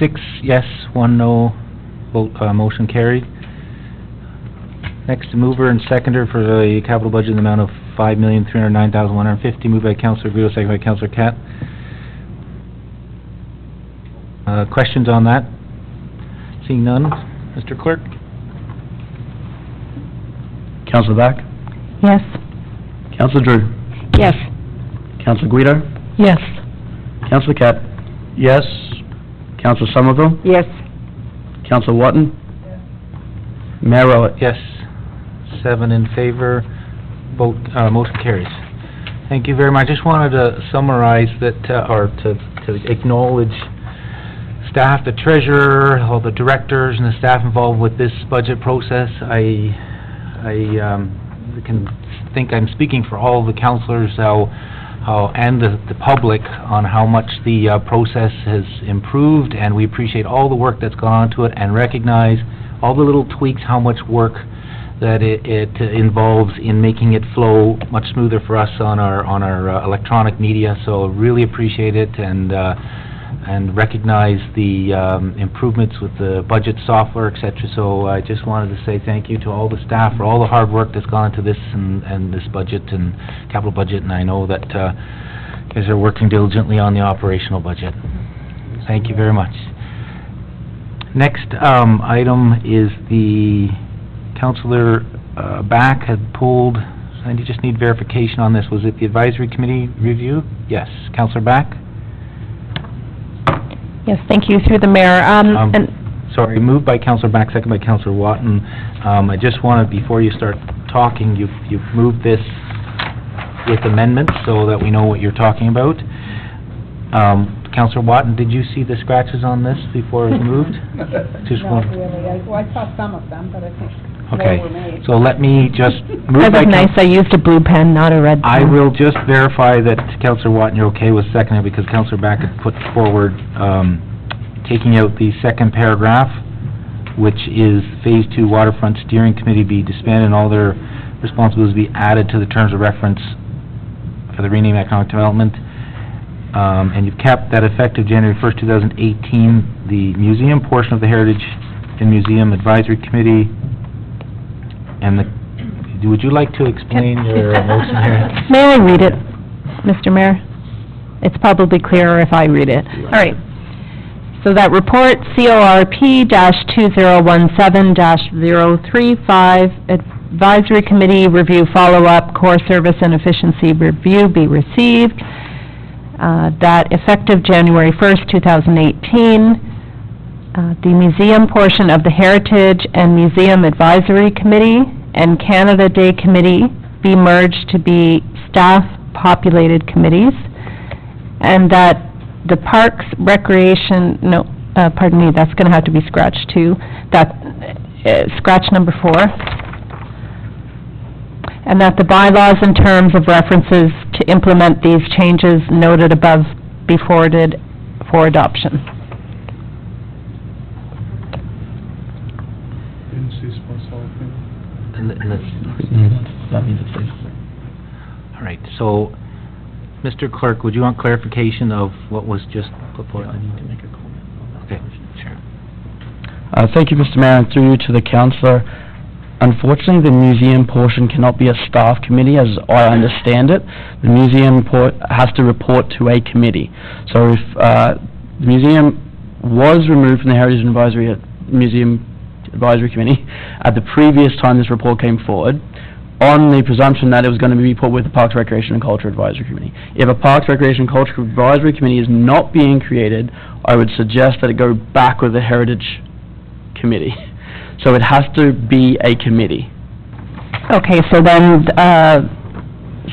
6 yes, 1 no, vote, motion carried. Next, mover and seconder for the capital budget in the amount of $5,309,150, moved by Councillor Guido, seconded by Councillor Cat. Questions on that? Seeing none, Mr. Clerk? Councillor Back. Yes. Councillor Drew. Yes. Councillor Guido. Yes. Councillor Cat. Yes. Councillor Somerville. Yes. Councillor Watton. Mayor Rowett. Yes. 7 in favor, vote, motion carries. Thank you very much. Just wanted to summarize that, or to acknowledge staff, the treasurer, all the directors and the staff involved with this budget process. I can think I'm speaking for all the councillors and the public on how much the process has improved, and we appreciate all the work that's gone into it and recognize all the little tweaks, how much work that it involves in making it flow much smoother for us on our electronic media. So really appreciate it and recognize the improvements with the budget software, etc. So I just wanted to say thank you to all the staff for all the hard work that's gone into this and this budget and capital budget, and I know that you guys are working diligently on the operational budget. Thank you very much. Next item is the Councillor Back had pulled, I just need verification on this. Was it the advisory committee review? Yes. Counselor Back? Yes, thank you, through the mayor. Sorry, moved by Counselor Back, second by Counselor Watton. I just wanted, before you start talking, you've moved this with amendments so that we know what you're talking about. Counselor Watton, did you see the scratches on this before it was moved? Just Not one. really. I saw some of them, but I think Okay, more were made. so let me just move That by... was nice, I used a blue pen, not a red pen. I will just verify that Counselor Watton, you're okay with seconding, because Counselor Back had put forward, taking out the second paragraph, which is Phase 2 Waterfront Steering Committee be disbanded and all their responsibilities be added to the terms of reference for the rename economic development. And you've kept that effective January 1st, 2018, the museum portion of the Heritage and Museum Advisory Committee, and would you like to explain your motion here? May I read it, Mr. Mayor? It's probably clearer if I read it. All right. So that report, CORP-2017-035, Advisory Committee Review Follow-Up, Core Service and Efficiency Review be received. That effective January 1st, 2018, the museum portion of the Heritage and Museum Advisory Committee and Canada Day Committee be merged to be staff-populated committees, and that the Parks, Recreation, pardon me, that's going to have to be scratched too. That, scratch number 4. And that the bylaws and terms of references to implement these changes noted above be forwarded for adoption. Didn't see sports hall thing. That means it's safe. All right, so, Mr. Clerk, would you want clarification of what was just put forward? I need to make a comment on that. Okay, sure. Thank you, Mr. Mayor, and through you to the councillor. Unfortunately, the museum portion cannot be a staff committee, as I understand it. The museum has to report to a committee. So if the museum was removed from the Heritage and Museum Advisory Committee at the previous time this report came forward, on the presumption that it was going to be put with the Parks, Recreation and Culture Advisory Committee. If a Parks, Recreation and Culture Advisory Committee is not being created, I would suggest that it go back with the Heritage Committee. So it has to be a committee. Okay, so then,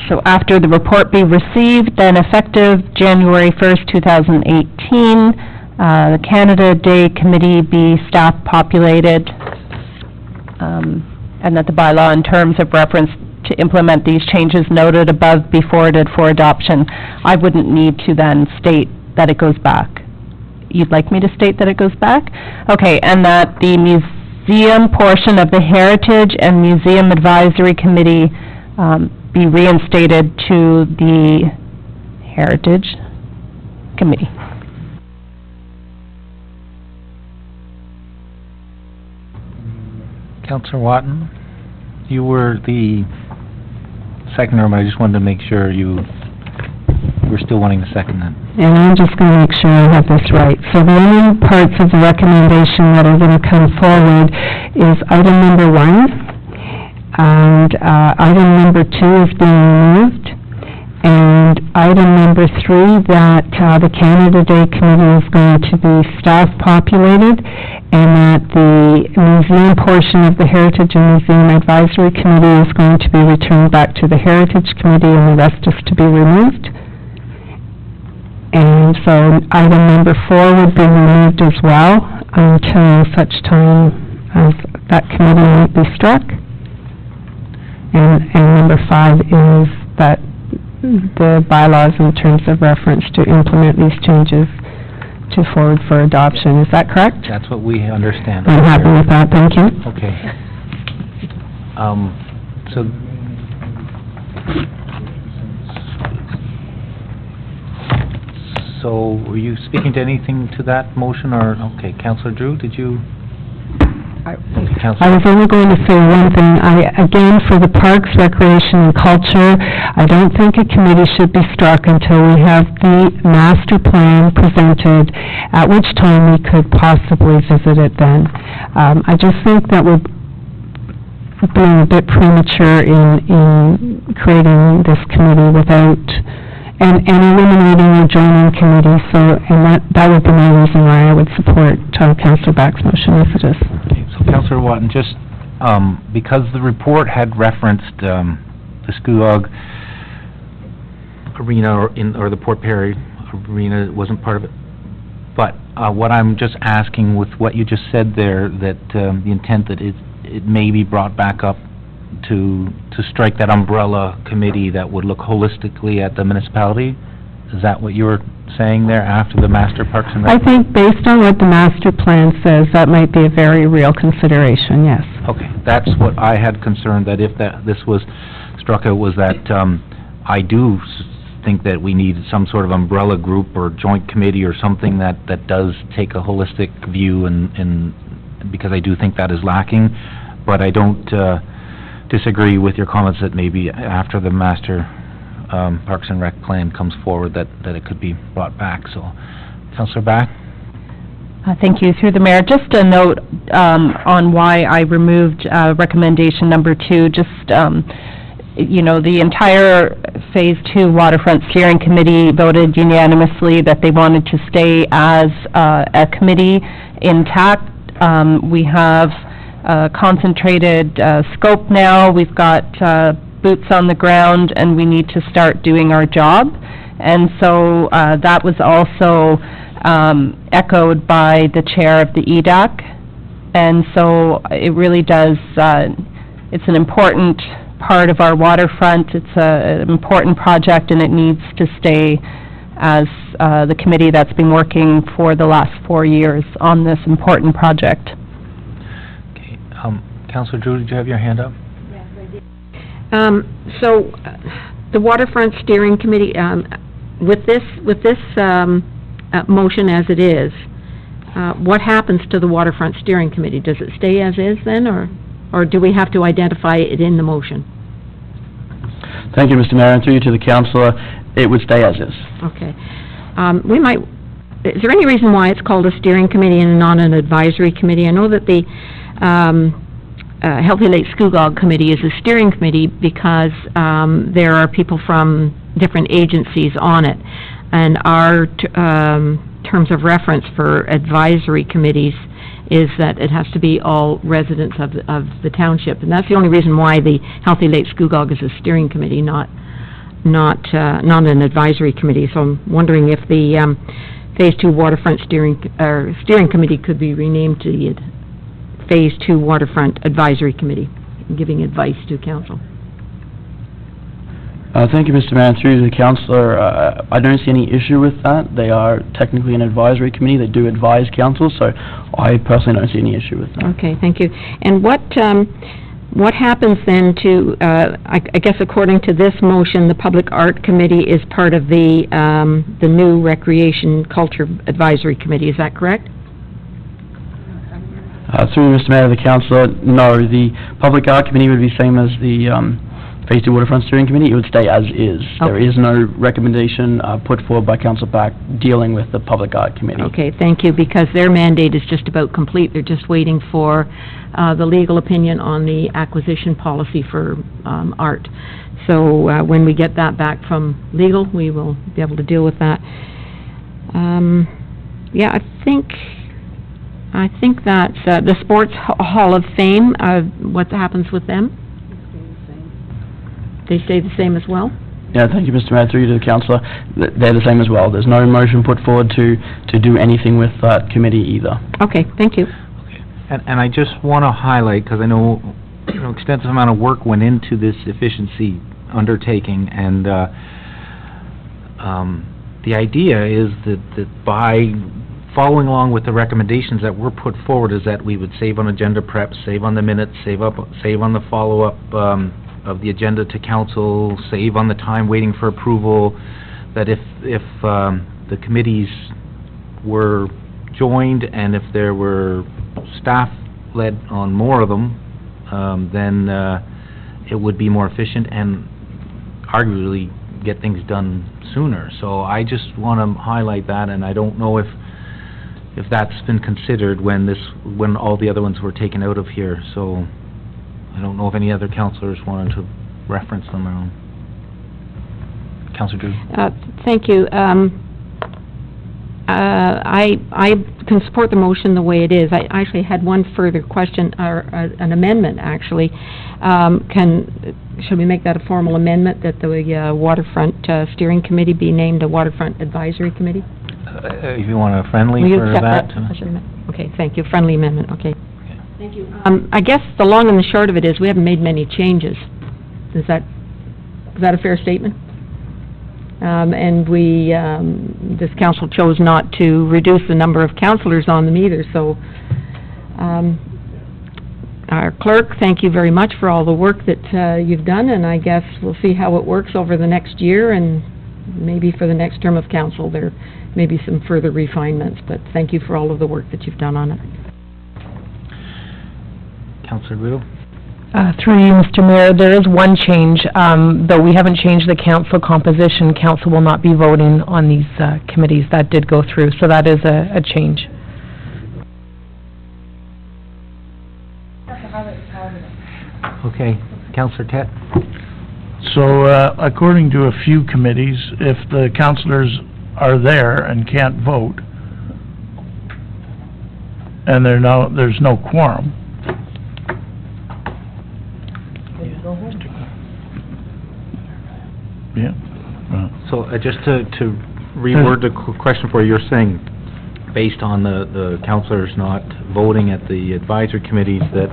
so after the report be received, then effective January 1st, 2018, the Canada Day Committee be staff-populated, and that the bylaw in terms of reference to implement these changes noted above be forwarded for adoption. I wouldn't need to then state that it goes back. You'd like me to state that it goes back? Okay, and that the museum portion of the Heritage and Museum Advisory Committee be reinstated to the Heritage Committee. Counselor Watton, you were the seconder, but I just wanted to make sure you were still wanting to second that. And I'm just going to make sure I have this right. So the only parts of the recommendation that are going to come forward is item number 1, and item number 2 is being removed, and item number 3, that the Canada Day Committee is going to be staff-populated, and that the museum portion of the Heritage and Museum Advisory Committee is going to be returned back to the Heritage Committee, and the rest is to be removed. And so item number 4 would be removed as well until such time as that committee might be struck. And number 5 is that the bylaws in terms of reference to implement these changes to forward for adoption. Is that correct? That's what we understand. I'm happy with that, thank you. Okay. So, were you speaking to anything to that motion, or, okay, Councillor Drew, did you? I was only going to say one thing. Again, for the Parks, Recreation and Culture, I don't think a committee should be struck until we have the master plan presented, at which time we could possibly visit it then. I just think that would being a bit premature in creating this committee without, and eliminating a joining committee, so, and that would be my reason why I would support Councillor Back's motion as it is. Okay, so Councillor Watton, just, because the report had referenced, the Scugog Arena or the Port Perry Arena wasn't part of it, but, what I'm just asking with what you just said there, that, the intent that it may be brought back up to strike that umbrella committee that would look holistically at the municipality? Is that what you were saying there after the master parks and I rec? think based on what the master plan says, that might be a very real consideration, yes. Okay, that's what I had concerned, that if this was struck out, was that, I do think that we need some sort of umbrella group or joint committee or something that does take a holistic view, and because I do think that is lacking, but I don't disagree with your comments that maybe after the master Parks and Rec plan comes forward, that it could be brought back. So, Councillor Back? Thank you. Through the mayor, just a note on why I removed recommendation number 2. Just, you know, the entire Phase 2 Waterfront Steering Committee voted unanimously that they wanted to stay as a committee intact. We have concentrated scope now. We've got boots on the ground, and we need to start doing our job. And so that was also echoed by the chair of the EDAC. And so it really does, it's an important part of our waterfront. It's an important project, and it needs to stay as the committee that's been working for the last 4 years on this important project. Okay, Councillor Drew, did you have your hand up? So, the Waterfront Steering Committee, with this motion as it is, what happens to the Waterfront Steering Committee? Does it stay as is then, or do we have to identify it in the motion? Thank you, Mr. Mayor, and through you to the councillor, it would stay as is. Okay. Is there any reason why it's called a steering committee and not an advisory committee? I know that the Healthy Lake Scugog Committee is a steering committee because there are people from different agencies on it, and our terms of reference for advisory committees is that it has to be all residents of the township, and that's the only reason why the Healthy Lake Scugog is a steering committee, not an advisory committee. So I'm wondering if the Phase 2 Waterfront Steering Committee could be renamed to the Phase 2 Waterfront Advisory Committee, giving advice to council. Thank you, Mr. Mayor, and through the councillor, I don't see any issue with that. They are technically an advisory committee. They do advise council, so I personally don't see any issue with that. Okay, thank you. And what happens then to, I guess according to this motion, the Public Art Committee is part of the new Recreation Culture Advisory Committee, is that correct? Through Mr. Mayor, the councillor, no, the Public Art Committee would be same as the Phase 2 Waterfront Steering Committee. It would stay as is. Okay. There is no recommendation put forward by Councillor Back dealing with the Public Art Committee. Okay, thank you, because their mandate is just about complete. They're just waiting for the legal opinion on the acquisition policy for art. So when we get that back from legal, we will be able to deal with that. Yeah, I think that's the Sports Hall of Fame. What happens with them? They stay the same as well? Yeah, thank you, Mr. Mayor. Through you to the councillor, they're the same as well. There's no motion put forward to do anything with that committee either. Okay, thank you. Okay. And I just want to highlight, because I know, extensive amount of work went into this efficiency undertaking, and the idea is that by following along with the recommendations that were put forward, is that we would save on agenda prep, save on the minutes, save on the follow-up of the agenda to council, save on the time waiting for approval, that if the committees were joined and if there were staff led on more of them, then it would be more efficient and arguably get things done sooner. So I just want to highlight that, and I don't know if that's been considered when all the other ones were taken out of here. So I don't know if any other councillors wanted to reference them or not. Councillor Drew? Thank you. I can support the motion the way it is. I actually had one further question, or an amendment, actually. Should we make that a formal amendment, that the Waterfront Steering Committee be named a Waterfront Advisory Committee? If you want a friendly Will you for accept that? Okay, thank you. Friendly amendment, okay. Thank you. I guess the long and the short of it is, we haven't made many changes. Is that a fair statement? And this council chose not to reduce the number of councillors on them either, so, our clerk, thank you very much for all the work that, you've done, and I guess we'll see how it works over the next year, and maybe for the next term of council, there may be some further refinements, but thank you for all of the work that you've done on it. Councillor Guido? Through you, Mr. Mayor, there is one change, though we haven't changed the council composition. Council will not be voting on these committees. That did go through, so that is a change. Okay, Councillor Tet? So, according to a few committees, if the councillors are there and can't vote, and there's no quorum, yeah. So, just to reword the question for you, you're saying, based on the councillors not voting at the advisory committees, that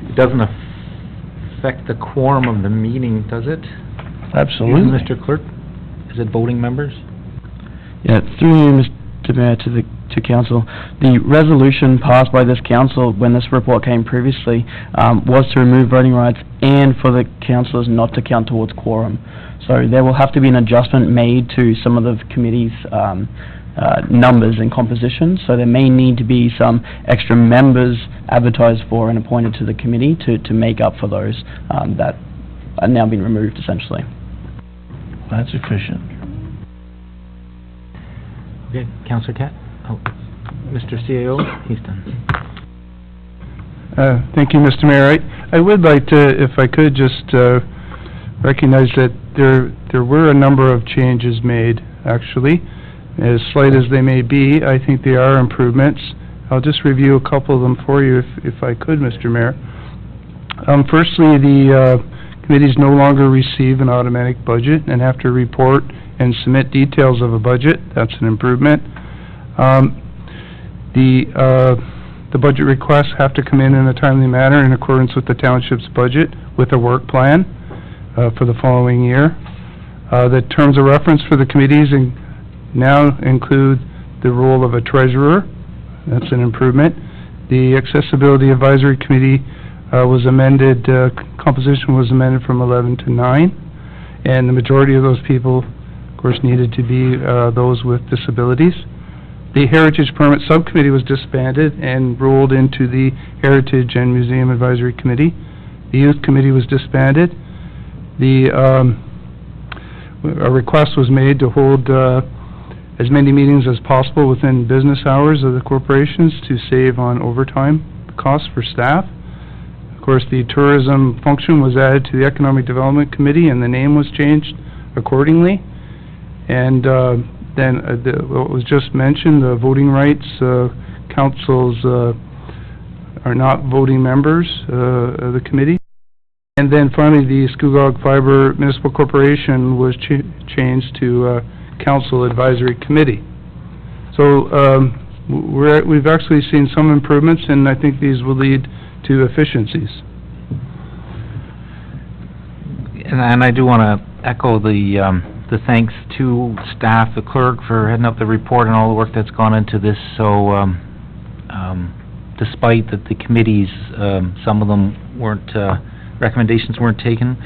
it doesn't affect the quorum of the meeting, does it? Absolutely. Mr. Clerk? Is it voting members? Yeah, through you, Mr. Mayor, to council. The resolution passed by this council when this report came previously was to remove voting rights and for the councillors not to count towards quorum. So there will have to be an adjustment made to some of the committee's numbers and composition. So there may need to be some extra members advertised for and appointed to the committee to make up for those that are now being removed, essentially. That's efficient. Okay, Councillor Cat? Oh, Mr. CAO, he's done. Thank you, Mr. Mayor. I would like to, if I could, just recognize that there were a number of changes made, actually. As slight as they may be, I think they are improvements. I'll just review a couple of them for you, if I could, Mr. Mayor. Firstly, the committees no longer receive an automatic budget and have to report and submit details of a budget. That's an improvement. The budget requests have to come in a timely manner in accordance with the township's budget with a work plan for the following year. The terms of reference for the committees now include the role of a treasurer. That's an improvement. The Accessibility Advisory Committee was amended, composition was amended from 11 to 9, and the majority of those people, of course, needed to be those with disabilities. The Heritage Permit Subcommittee was disbanded and rolled into the Heritage and Museum Advisory Committee. The Youth Committee was disbanded. A request was made to hold as many meetings as possible within business hours of the corporations to save on overtime costs for staff. Of course, the tourism function was added to the Economic Development Committee, and the name was changed accordingly. And then what was just mentioned, the voting rights, councils are not voting members of the committee. And then finally, the Scugog Fiber Municipal Corporation was changed to Council Advisory Committee. So we've actually seen some improvements, and I think these will lead to efficiencies. And I do want to echo the thanks to staff, the clerk, for heading up the report and all the work that's gone into this. So despite that the committees, some of them weren't, recommendations weren't taken,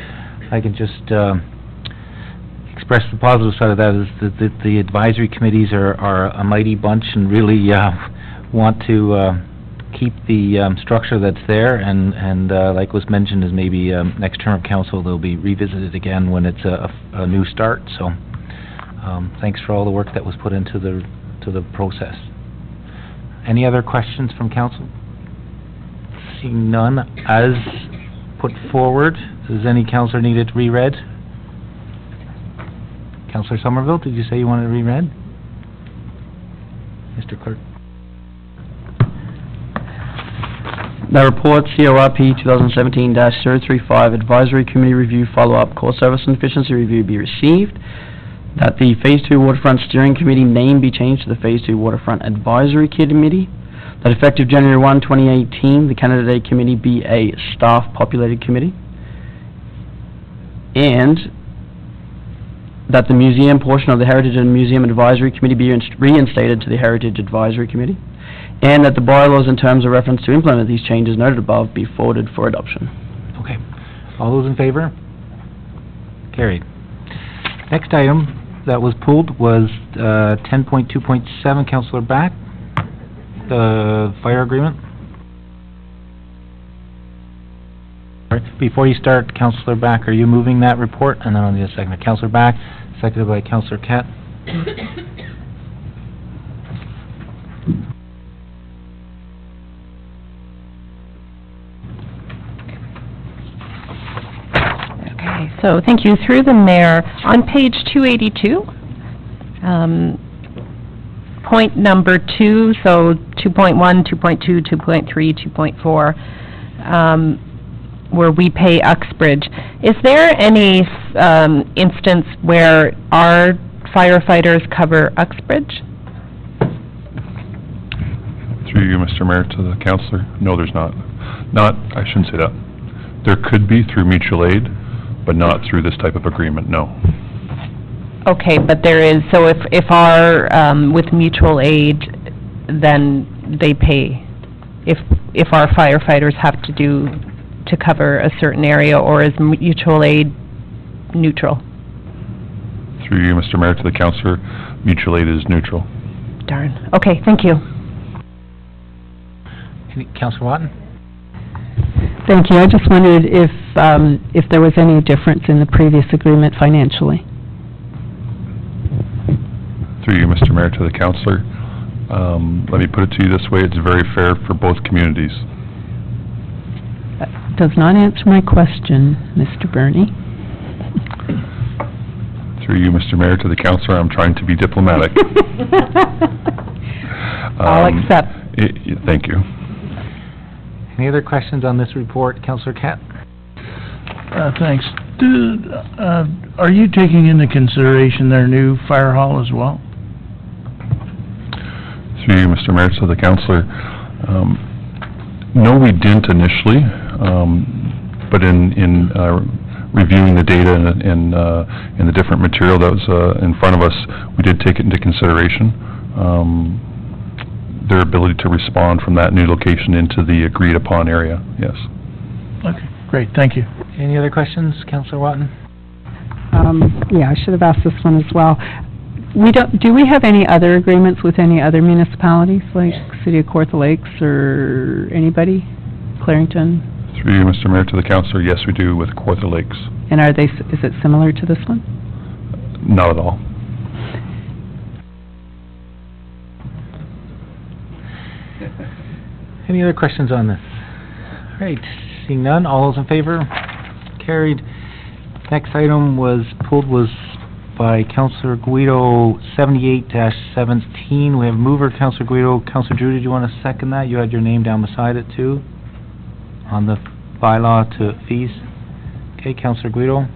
I can just express the positive side of that is that the advisory committees are a mighty bunch and really want to keep the structure that's there, and like was mentioned, is maybe next term of council they'll be revisited again when it's a new start. So thanks for all the work that was put into the process. Any other questions from council? Seeing none, as put forward. Does any counselor need it reread? Counselor Somerville, did you say you wanted it reread? Mr. Clerk. The report CORP 2017-035 Advisory Committee Review Follow-Up Core Service and Efficiency Review be received. That the Phase 2 Waterfront Steering Committee name be changed to the Phase 2 Waterfront Advisory Committee. That effective January 1, 2018, the Candidate Committee be a staff-populated committee. And that the museum portion of the Heritage and Museum Advisory Committee be reinstated to the Heritage Advisory Committee. And that the bylaws in terms of reference to implement these changes noted above be forwarded for adoption. Okay. All those in favor? Carried. Next item that was pulled was 10.2.7, Councillor Back, the fire agreement. All right. Before you start, Councillor Back, are you moving that report? And then I'll need a second. Councillor Back, seconded by Councillor Kett. Okay, so thank you. Through the mayor, on page 282, point number 2, so 2.1, 2.2, 2.3, 2.4, where we pay Uxbridge. Is there any instance where our firefighters cover Uxbridge? Through you, Mr. Mayor, to the councillor. No, there's not. I shouldn't say that. There could be through mutual aid, but not through this type of agreement, no. Okay, but there is, so if our, with mutual aid, then they pay, if our firefighters have to cover a certain area, or is mutual aid neutral? Through you, Mr. Mayor, to the councillor, mutual aid is neutral. Darn. Okay, thank you. Councillor Watton? Thank you. I just wondered if there was any difference in the previous agreement financially. Through you, Mr. Mayor, to the councillor, let me put it to you this way, it's very fair for both communities. That does not answer my question, Mr. Burney. Through you, Mr. Mayor, to the councillor, I'm trying to be diplomatic. I'll accept. Thank you. Any other questions on this report, Councillor Kett? Thanks. Are you taking into consideration their new fire hall as well? Through you, Mr. Mayor, to the councillor, no, we didn't initially, but in reviewing the data and the different material that was in front of us, we did take it into consideration. Their ability to respond from that new location into the agreed-upon area, yes. Okay, great, thank you. Any other questions, Councillor Watton? Yeah, I should have asked this one as well. Do we have any other agreements with any other municipalities, like City of Kawartha Lakes or anybody? Clarington? Through you, Mr. Mayor, to the councillor, yes, we do with Kawartha Lakes. And is it similar to this one? Not at all. Any other questions on this? All right, seeing none, all those in favor? Carried. Next item was pulled by Councillor Guido, 78-17. We have mover, Councillor Guido. Councillor Drew, did you want to second that? You had your name down beside it too, on the bylaw to fees. Okay, Councillor Guido.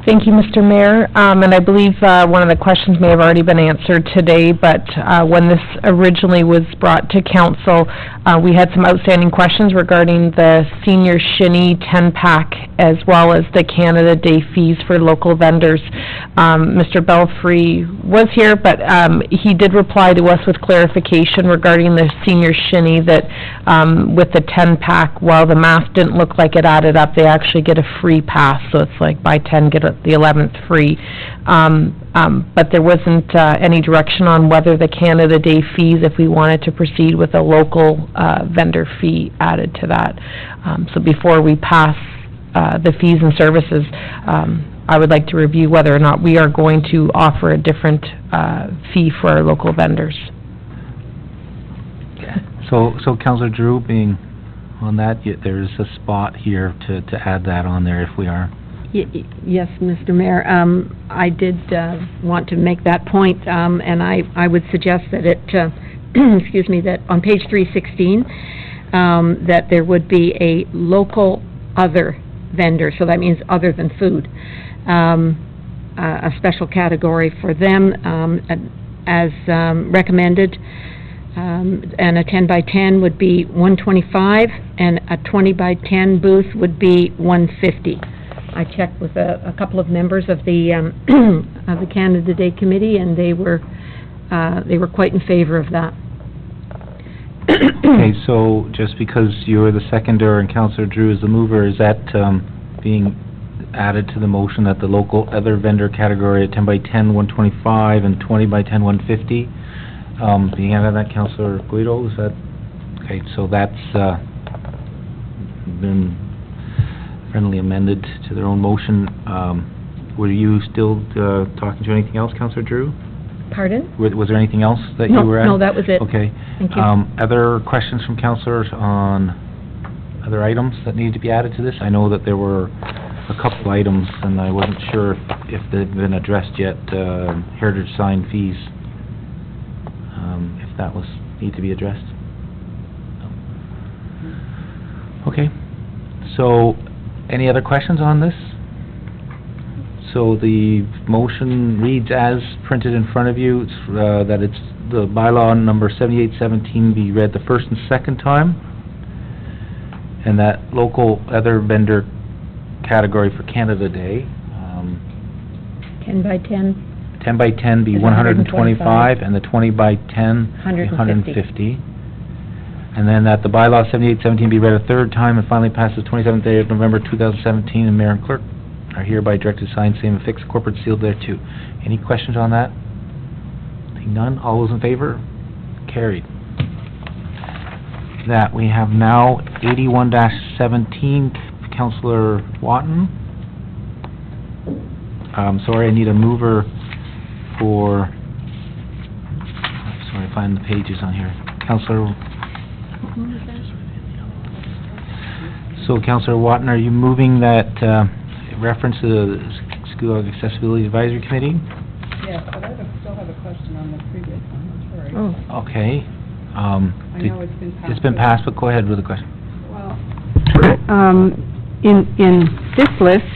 Thank you, Mr. Mayor. And I believe one of the questions may have already been answered today, but when this originally was brought to council, we had some outstanding questions regarding the senior shinny 10-pack as well as the Canada Day fees for local vendors. Mr. Belfry was here, but he did reply to us with clarification regarding the senior shinny that with the 10-pack, while the math didn't look like it added up, they actually get a free pass, so it's like buy 10, get the 11th free. But there wasn't any direction on whether the Canada Day fees, if we wanted to proceed with a local vendor fee added to that. So before we pass the fees and services, I would like to review whether or not we are going to offer a different fee for our local vendors. So Councillor Drew being on that? There's a spot here to add that on there if we are. Yes, Mr. Mayor, I did want to make that point, and I would suggest that it, excuse me, that on page 316, that there would be a local other vendor, so that means other than food, a special category for them as recommended, and a 10 by 10 would be $125, and a 20 by 10 booth would be $150. I checked with a couple of members of the of the Canada Day Committee, and they were quite in favor of that. Okay, so just because you're the seconder and Councillor Drew is the mover, is that being added to the motion that the local other vendor category at 10 by 10, 125, and 20 by 10, 150? Being added that, Councillor Guido, is that, okay, so that's been friendly amended to their own motion. Were you still talking to anything else, Councillor Drew? Pardon? Was there anything else that you were at? No, that was it. Okay. Thank you. Other questions from councillors on other items that need to be added to this? I know that there were a couple items, and I wasn't sure if they've been addressed yet. Heritage sign fees, if that need to be addressed. No. Okay. So, any other questions on this? So the motion reads as printed in front of you, that it's the bylaw number 7817 be read the first and second time, and that local other vendor category for Canada Day, 10 by 10. 10 by 10 be Is 125, and the 20 by 10 be 150. And then that the bylaw 7817 be read a third time and finally passes 27th day of November 2017, and Mayor and Clerk are hereby directed to sign same affixed corporate seal thereto. Any questions on that? Seeing none, all those in favor? Carried. That we have now 81-17, Councillor Watton. Sorry, I need a mover for, sorry, find the pages on here. Councillor. So, Councillor Watton, are you moving that reference to the School Accessibility Advisory Committee? Yes, but I still have a question on the previous one, sorry. Oh. Okay. I know it's been passed. It's been passed, but go ahead with the question. Well, in this list,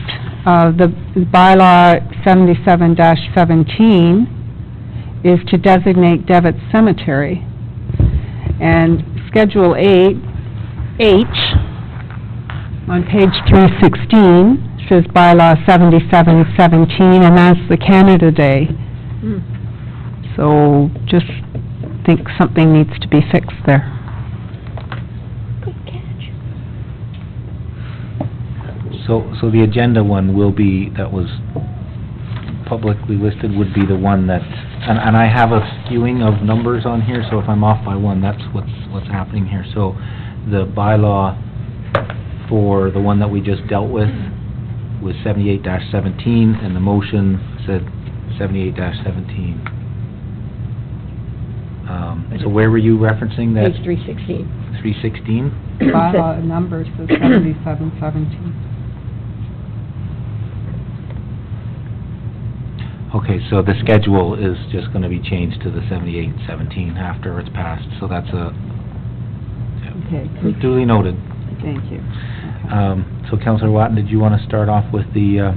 the bylaw 77-17 is to designate Devitt Cemetery. And Schedule 8H on page 316 says bylaw 7717, and that's the Canada Day. So just think something needs to be fixed there. So the agenda one will be, that was publicly listed, would be the one that, and I have a skewing of numbers on here, so if I'm off by one, that's what's happening here. So the bylaw for the one that we just dealt with was 78-17, and the motion said 78-17. So where were you referencing that? Page 316. 316? Bylaw number says 7717. Okay, so the schedule is just going to be changed to the 78-17 after it's passed, so that's Okay. duly noted. Thank you. So Councillor Watton, did you want to start off with the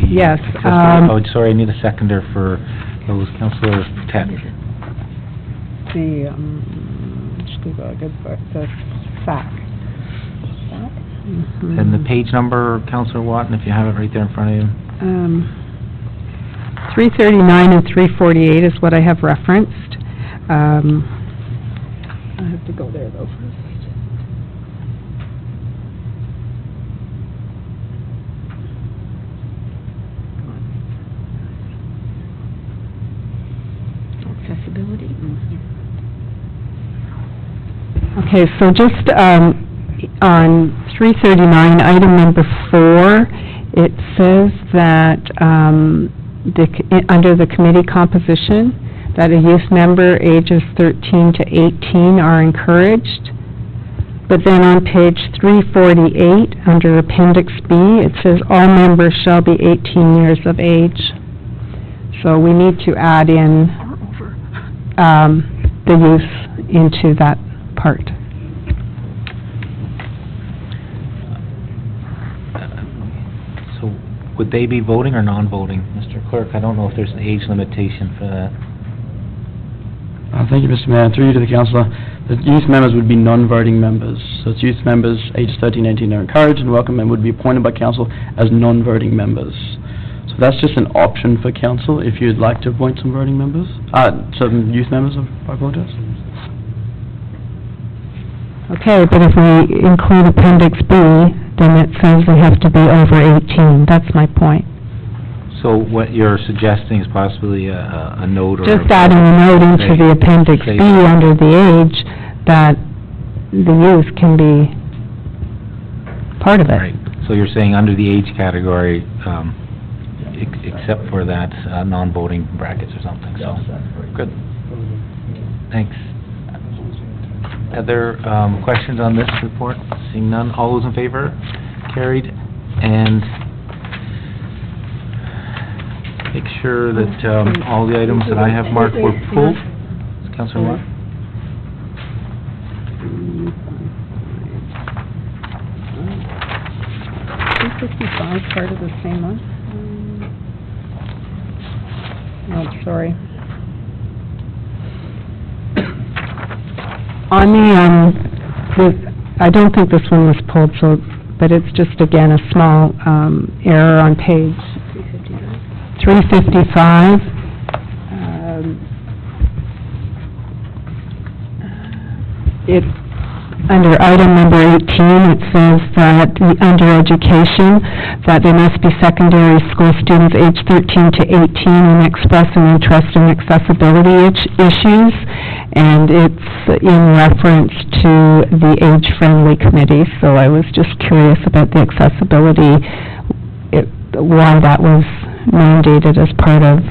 Yes. oh, sorry, I need a seconder for those. Councillor Tet. The SAC. And the page number, Councillor Watton, if you have it right there in front of you. 339 and 348 is what I have referenced. I have to go there though first. Accessibility. Okay, so just on 339, item number 4, it says that under the committee composition, that a youth member ages 13 to 18 are encouraged. But then on page 348, under Appendix B, it says all members shall be 18 years of age. So we need to add in the use into that part. So would they be voting or non-voting? Mr. Clerk, I don't know if there's an age limitation for that. Thank you, Mr. Mayor. Through you to the councillor, the youth members would be non-voting members. So it's youth members aged 13, 18 are encouraged and welcome and would be appointed by council as non-voting members. So that's just an option for council if you'd like to appoint some voting members, some youth members, I apologize. Okay, but if we include Appendix B, then it says they have to be over 18. That's my point. So what you're suggesting is possibly a note or... Just adding a note into the Appendix B under the age that the youth can be part of it. Right. So you're saying under the age category, except for that non-voting brackets or something, so... Good. Thanks. Other questions on this report? Seeing none, all those in favor? Carried. And make sure that all the items that I have marked were pulled. Councilor Moore? Is 55 part of the same one? Oh, sorry. On the, I don't think this one was pulled, so, but it's just, again, a small error on page 355. It, under item number 18, it says that under education, that there must be secondary school students aged 13 to 18 and express an interest in accessibility issues, and it's in reference to the age-friendly committee, so I was just curious about the accessibility, why that was mandated as part of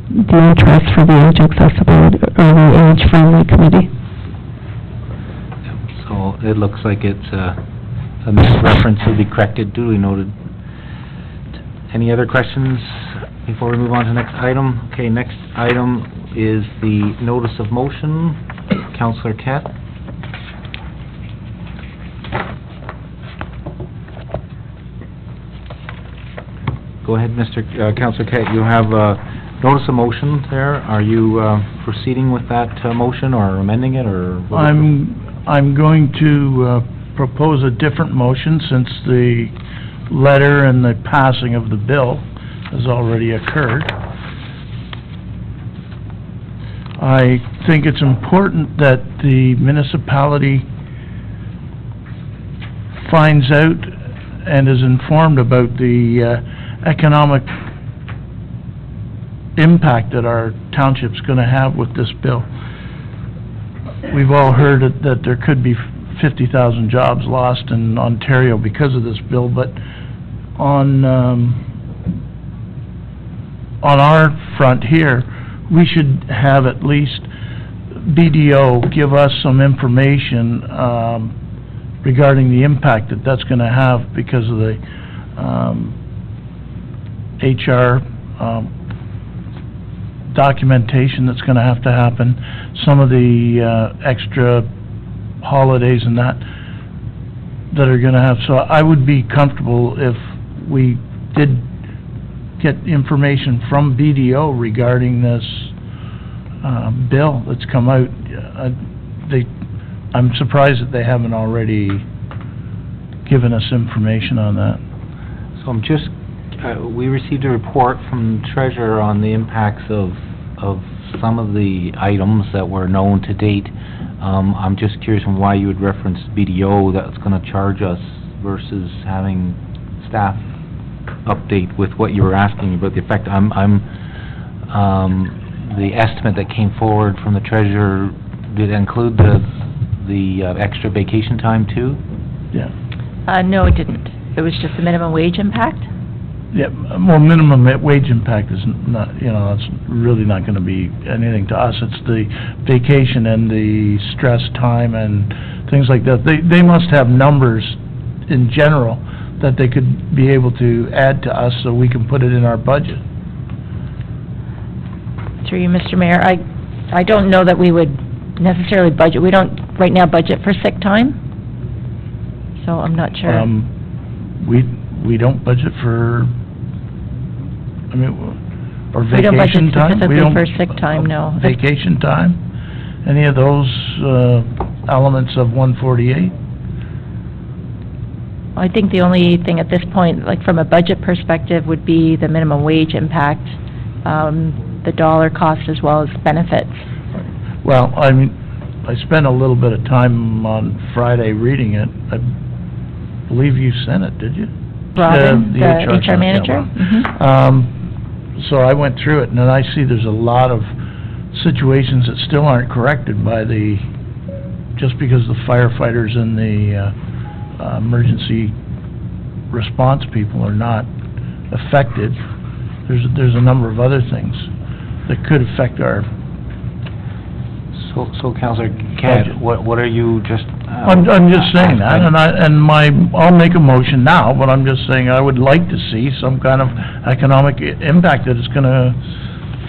the interest for the age accessibility, or the age-friendly committee. So it looks like it's a misreference will be corrected, duly noted. Any other questions before we move on to the next item? Okay, next item is the notice of motion. Councillor Kett. Go ahead, Councillor Kett. You have a notice of motion there. Are you proceeding with that motion or amending it, or? I'm going to propose a different motion since the letter and the passing of the bill has already occurred. I think it's important that the municipality finds out and is informed about the economic impact that our township's going to have with this bill. We've all heard that there could be 50,000 jobs lost in Ontario because of this bill, but on our front here, we should have at least BDO give us some information regarding the impact that that's going to have because of the HR documentation that's going to have to happen, some of the extra holidays and that are going to have. So I would be comfortable if we did get information from BDO regarding this bill that's come out. I'm surprised that they haven't already given us information on that. So I'm just, we received a report from the treasurer on the impacts of some of the items that were known to date. I'm just curious on why you would reference BDO that's going to charge us versus having staff update with what you were asking about the effect. The estimate that came forward from the treasurer, did it include the extra vacation time too? Yeah. No, it didn't. It was just the minimum wage impact? Yeah, well, minimum wage impact is not, it's really not gonna be anything to us. It's the vacation and the stress time and things like that. They must have numbers in general that they could be able to add to us so we can put it in our budget. Through you, Mr. Mayor, I don't know that we would necessarily budget, we don't right now budget for sick time, so I'm not sure. We don't budget for, or We don't budget vacation time? specifically for sick time, no. Vacation time? Any of those, elements of 148? I think the only thing at this point, like from a budget perspective, would be the minimum wage impact, the dollar cost as well as benefits. Well, I spent a little bit of time on Friday reading it. I believe you sent it, did you? Robin, the HR yeah, manager? Robin. So I went through it, and then I see there's a lot of situations that still aren't corrected by just because the firefighters and the emergency response people are not affected. There's a number of other things that could affect our So Councillor Kett, what are you just... I'm just saying that, I'll make a motion now, but I'm just saying I would like to see some kind of economic impact that it's gonna,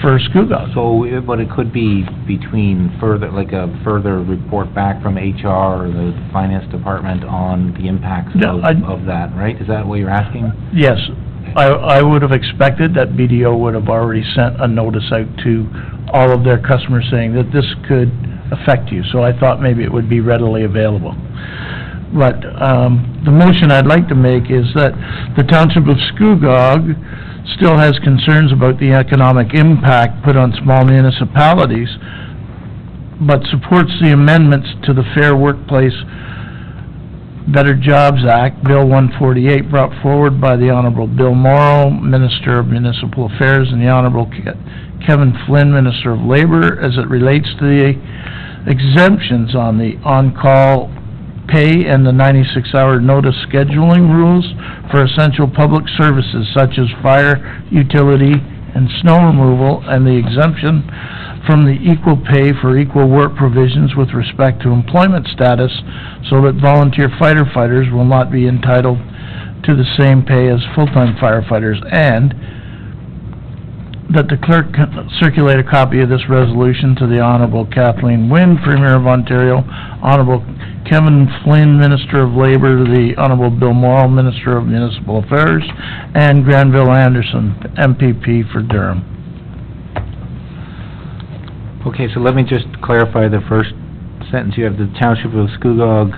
for Scugog. So, but it could be between like a further report back from HR or the finance department on the impacts of that, right? Is that what you're asking? Yes. I would have expected that BDO would have already sent a notice out to all of their customers saying that this could affect you, so I thought maybe it would be readily available. But, the motion I'd like to make is that the Township of Scugog still has concerns about the economic impact put on small municipalities, but supports the amendments to the Fair Workplace Better Jobs Act, Bill 148, brought forward by the Honorable Bill Morrow, Minister of Municipal Affairs, and the Honorable Kevin Flynn, Minister of Labor, as it relates to the exemptions on the on-call pay and the 96-hour notice scheduling rules for essential public services such as fire, utility, and snow removal, and the exemption from the equal pay for equal work provisions with respect to employment status, so that volunteer firefighters will not be entitled to the same pay as full-time firefighters, and that the clerk circulate a copy of this resolution to the Honorable Kathleen Wynne, Premier of Ontario, Honorable Kevin Flynn, Minister of Labor, the Honorable Bill Morrow, Minister of Municipal Affairs, and Granville Anderson, MPP for Durham. Okay, so let me just clarify the first sentence. You have the Township of Scugog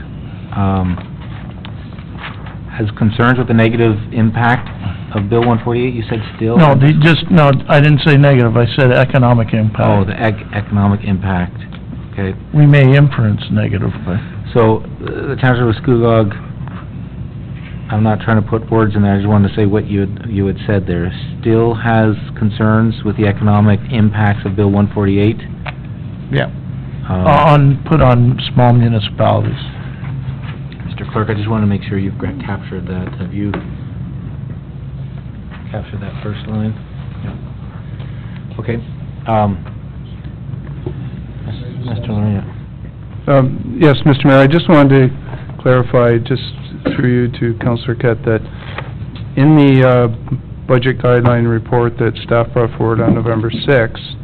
has concerns with the negative impact of Bill 148, you said still? No, I didn't say negative, I said economic impact. Oh, the economic impact, okay. We may inference negative, but... So, the Township of Scugog, I'm not trying to put words in there, I just wanted to say what you had said there, still has concerns with the economic impacts of Bill 148? Yeah. Put on small municipalities. Mr. Clerk, I just want to make sure you've captured that. Have you captured that first line? Yeah. Okay. Mr. Lorena. Yes, Mr. Mayor, I just wanted to clarify, just through you to Councillor Kett, that in the budget guideline report that staff brought forward on November 6th,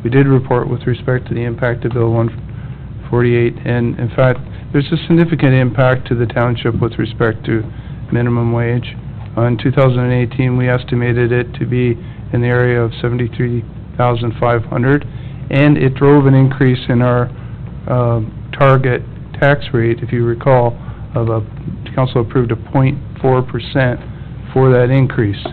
we did report with respect to the impact of Bill 148, and in fact, there's a significant impact to the township with respect to minimum wage. In 2018, we estimated it to be in the area of $73,500, and it drove an increase in our target tax rate, if you recall, council approved a 0.4% for that increase.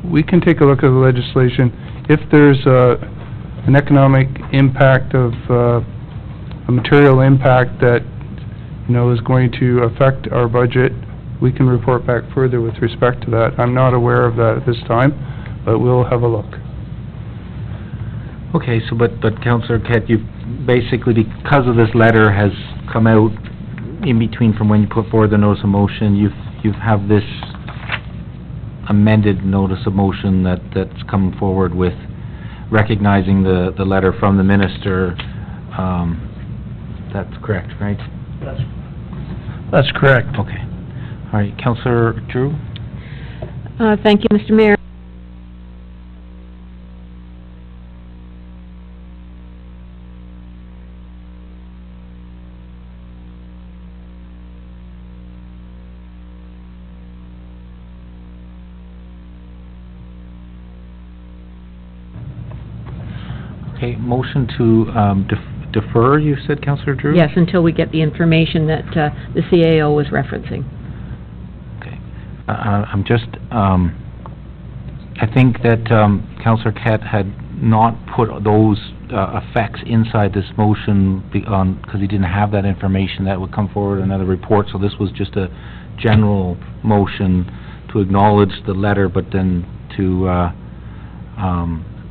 We can take a look at the legislation. If there's an economic impact of a material impact that is going to affect our budget, we can report back further with respect to that. I'm not aware of that at this time, but we'll have a look. Okay, so but Councillor Kett, you basically, because of this letter has come out in between from when you put forward the notice of motion, you have this amended notice of motion that's come forward with recognizing the letter from the minister. That's correct, right? That's correct. Okay. All right, Councillor Drew? Thank you, Mr. Mayor. Okay, motion to defer, you said, Councillor Drew? Yes, until we get the information that the CAO was referencing. Okay. I'm just, I think that Councillor Kett had not put those effects inside this motion because he didn't have that information that would come forward in another report, so this was just a general motion to acknowledge the letter, but then to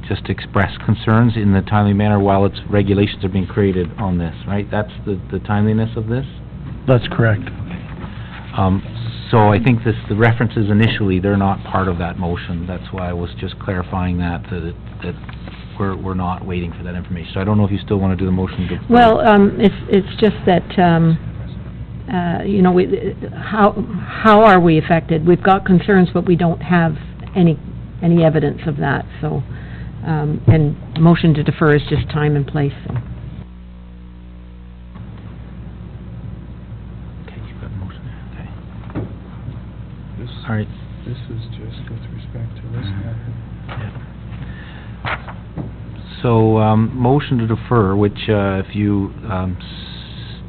just express concerns in the timely manner while its regulations are being created on this, right? That's the timeliness of this? That's correct. So I think the references initially, they're not part of that motion. That's why I was just clarifying that we're not waiting for that information. So I don't know if you still want to do the motion. Well, it's just that, you know, how are we affected? We've got concerns, but we don't have any evidence of that, so, and motion to defer is just time and place, so. Okay, you've got a motion, okay. All right. This is just with respect to this matter. So, motion to defer, which, if you,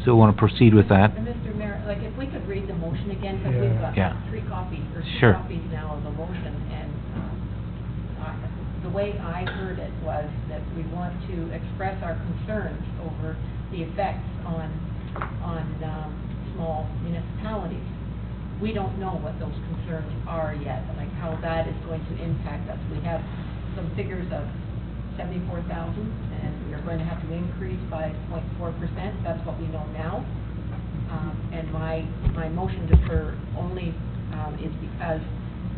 still want to proceed with that. And Mr. Mayor, like, if we could read the motion again, because we've got three copies, or two Sure. copies now of the motion, and, the way I heard it was that we want to express our concerns over the effects on small municipalities. We don't know what those concerns are yet, like how that is going to impact us. We have some figures of 74,000, and we are going to have to increase by 0.4%. That's what we know now. And my motion to defer only is because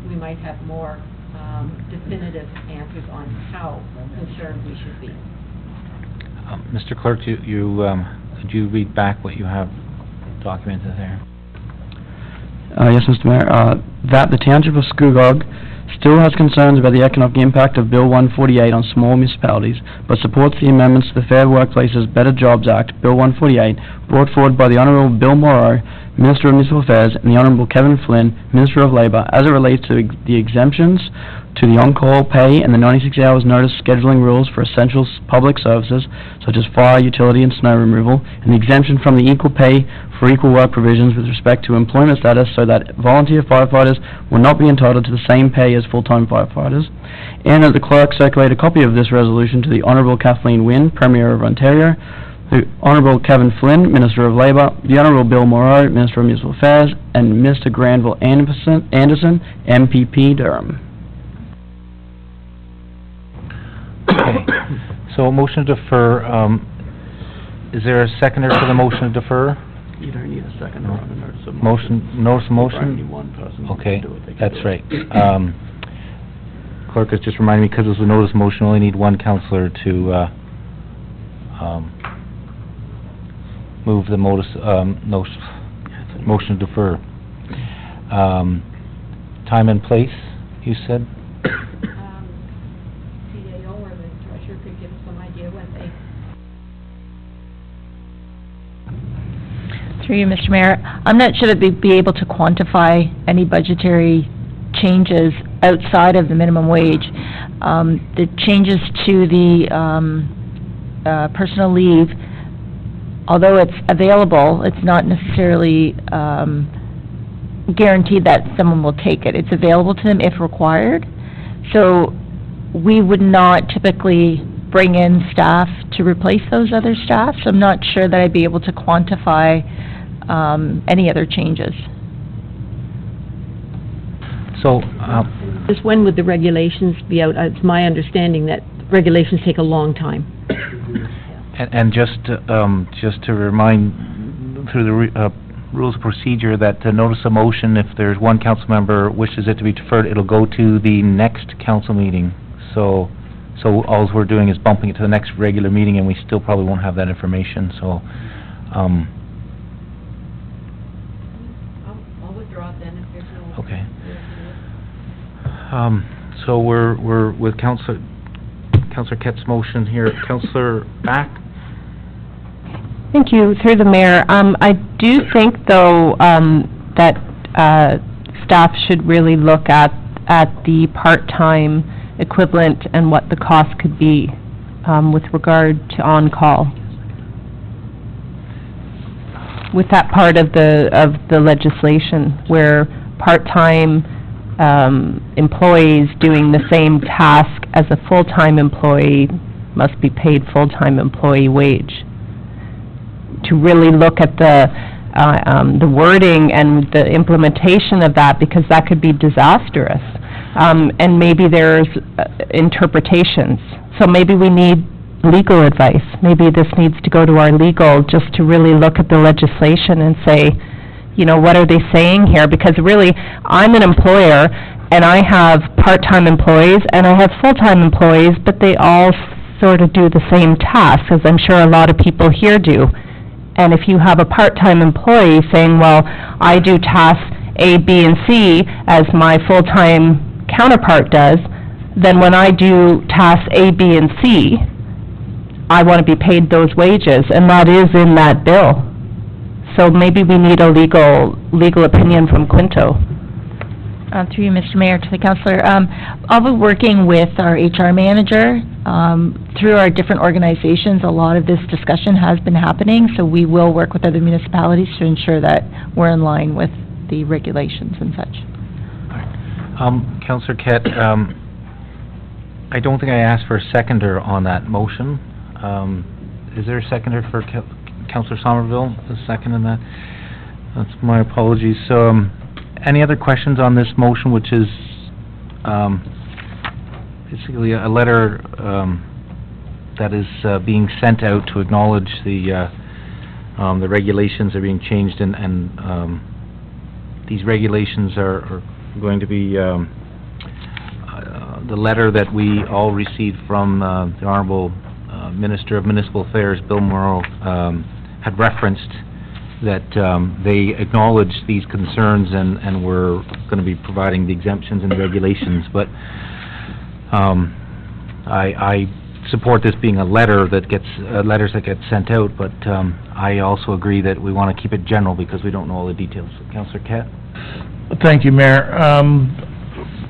we might have more definitive answers on how concerned we should be. Mr. Clerk, could you read back what you have documented there? Yes, Mr. Mayor. That the Township of Scugog still has concerns about the economic impact of Bill 148 on small municipalities, but supports the amendments to the Fair Workplaces, Better Jobs Act, Bill 148, brought forward by the Honourable Bill Morrow, Minister of Municipal Affairs, and the Honourable Kevin Flynn, Minister of Labour, as it relates to the exemptions to the on-call pay and the 96 hours notice scheduling rules for essential public services, such as fire, utility, and snow removal, and the exemption from the equal pay for equal work provisions with respect to employment status so that volunteer firefighters will not be entitled to the same pay as full-time firefighters, and that the clerk circulate a copy of this resolution to the Honourable Kathleen Wynne, Premier of Ontario, the Honourable Kevin Flynn, Minister of Labour, the Honourable Bill Morrow, Minister of Municipal Affairs, and Mr. Granville Anderson, MPP, Durham. Okay. So motion to defer, is there a seconder for the motion to defer? You don't need a second or a notice of Notice of motion? Only one person Okay, can do it. They can that's do it. right. Clerk has just reminded me, because it was a notice of motion, we only need one councillor to, move the motion to defer. Time and place, you said? CAO or the treasurer could give us some idea when they... Through you, Mr. Mayor, I'm not sure that they'd be able to quantify any budgetary changes outside of the minimum wage. The changes to the personal leave, although it's available, it's not necessarily guaranteed that someone will take it. It's available to them if required. So we would not typically bring in staff to replace those other staff, so I'm not sure that I'd be able to quantify any other changes. So, Just when would the regulations be out? It's my understanding that regulations take a long time. and just to remind, through the rules of procedure that to notice a motion, if there's one council member wishes it to be deferred, it'll go to the next council meeting. So alls we're doing is bumping it to the next regular meeting, and we still probably won't have that information, so, I'll withdraw it then if there's no... okay. So we're with Councillor Kett's motion here. Councillor Back? Thank you, through the mayor. I do think, though, that staff should really look at the part-time equivalent and what the cost could be with regard to on-call. With that part of the legislation, where part-time employees doing the same task as a full-time employee must be paid full-time employee wage. To really look at the wording and the implementation of that, because that could be disastrous. And maybe there's interpretations. So maybe we need legal advice. Maybe this needs to go to our legal, just to really look at the legislation and say, you know, what are they saying here? Because really, I'm an employer, and I have part-time employees, and I have full-time employees, but they all sort of do the same tasks, as I'm sure a lot of people here do. And if you have a part-time employee saying, well, I do tasks A, B, and C as my full-time counterpart does, then when I do tasks A, B, and C, I want to be paid those wages, and that is in that bill. So maybe we need a legal opinion from Quinto. Through you, Mr. Mayor, to the councillor. I'll be working with our HR manager. Through our different organizations, a lot of this discussion has been happening, so we will work with other municipalities to ensure that we're in line with the regulations and such. Councillor Kett, I don't think I asked for a seconder on that motion. Is there a seconder for Councillor Somerville, a second in that? That's my apologies. So, any other questions on this motion, which is basically a letter that is being sent out to acknowledge the regulations are being changed, and these regulations are going to be the letter that we all received from the Honourable Minister of Municipal Affairs, Bill Morrow, had referenced that they acknowledged these concerns and were going to be providing the exemptions and regulations, but I support this being a letter that gets, letters that get sent out, but I also agree that we want to keep it general because we don't know all the details. Councillor Kett? Thank you, Mayor.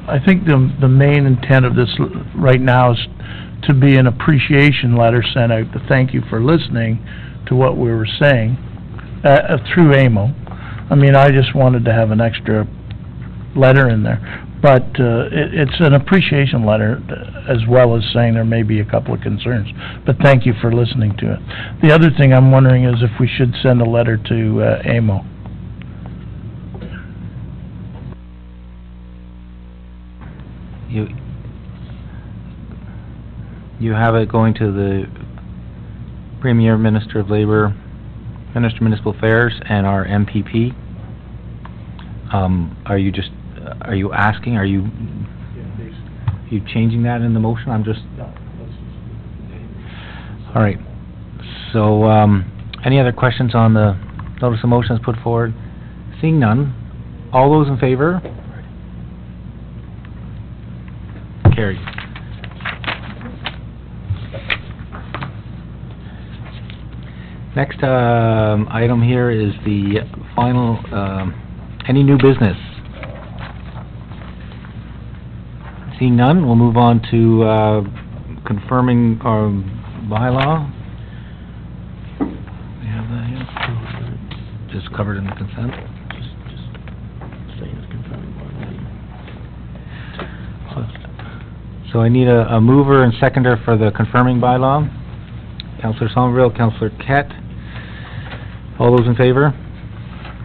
I think the main intent of this right now is to be an appreciation letter sent out to thank you for listening to what we were saying through AMO. I mean, I just wanted to have an extra letter in there, but it's an appreciation letter as well as saying there may be a couple of concerns, but thank you for listening to it. The other thing I'm wondering is if we should send a letter to AMO. You have it going to the Premier, Minister of Labour, Minister of Municipal Affairs, and our MPP. Are you asking, are you changing that in the motion? I'm just... All right. So, any other questions on the notice of motion that's put forward? Seeing none, all those in favor? Carried. Next item here is the final, any new business? Seeing none, we'll move on to confirming our bylaw. We have that here. Just covered in the consent. Just saying it's confirming bylaw. So I need a mover and seconder for the confirming bylaw. Councillor Somerville, Councillor Kett. All those in favor?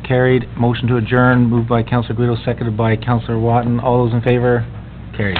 Carried. Motion to adjourn, moved by Councillor Guido, seconded by Councillor Watton. All those in favor? Carried.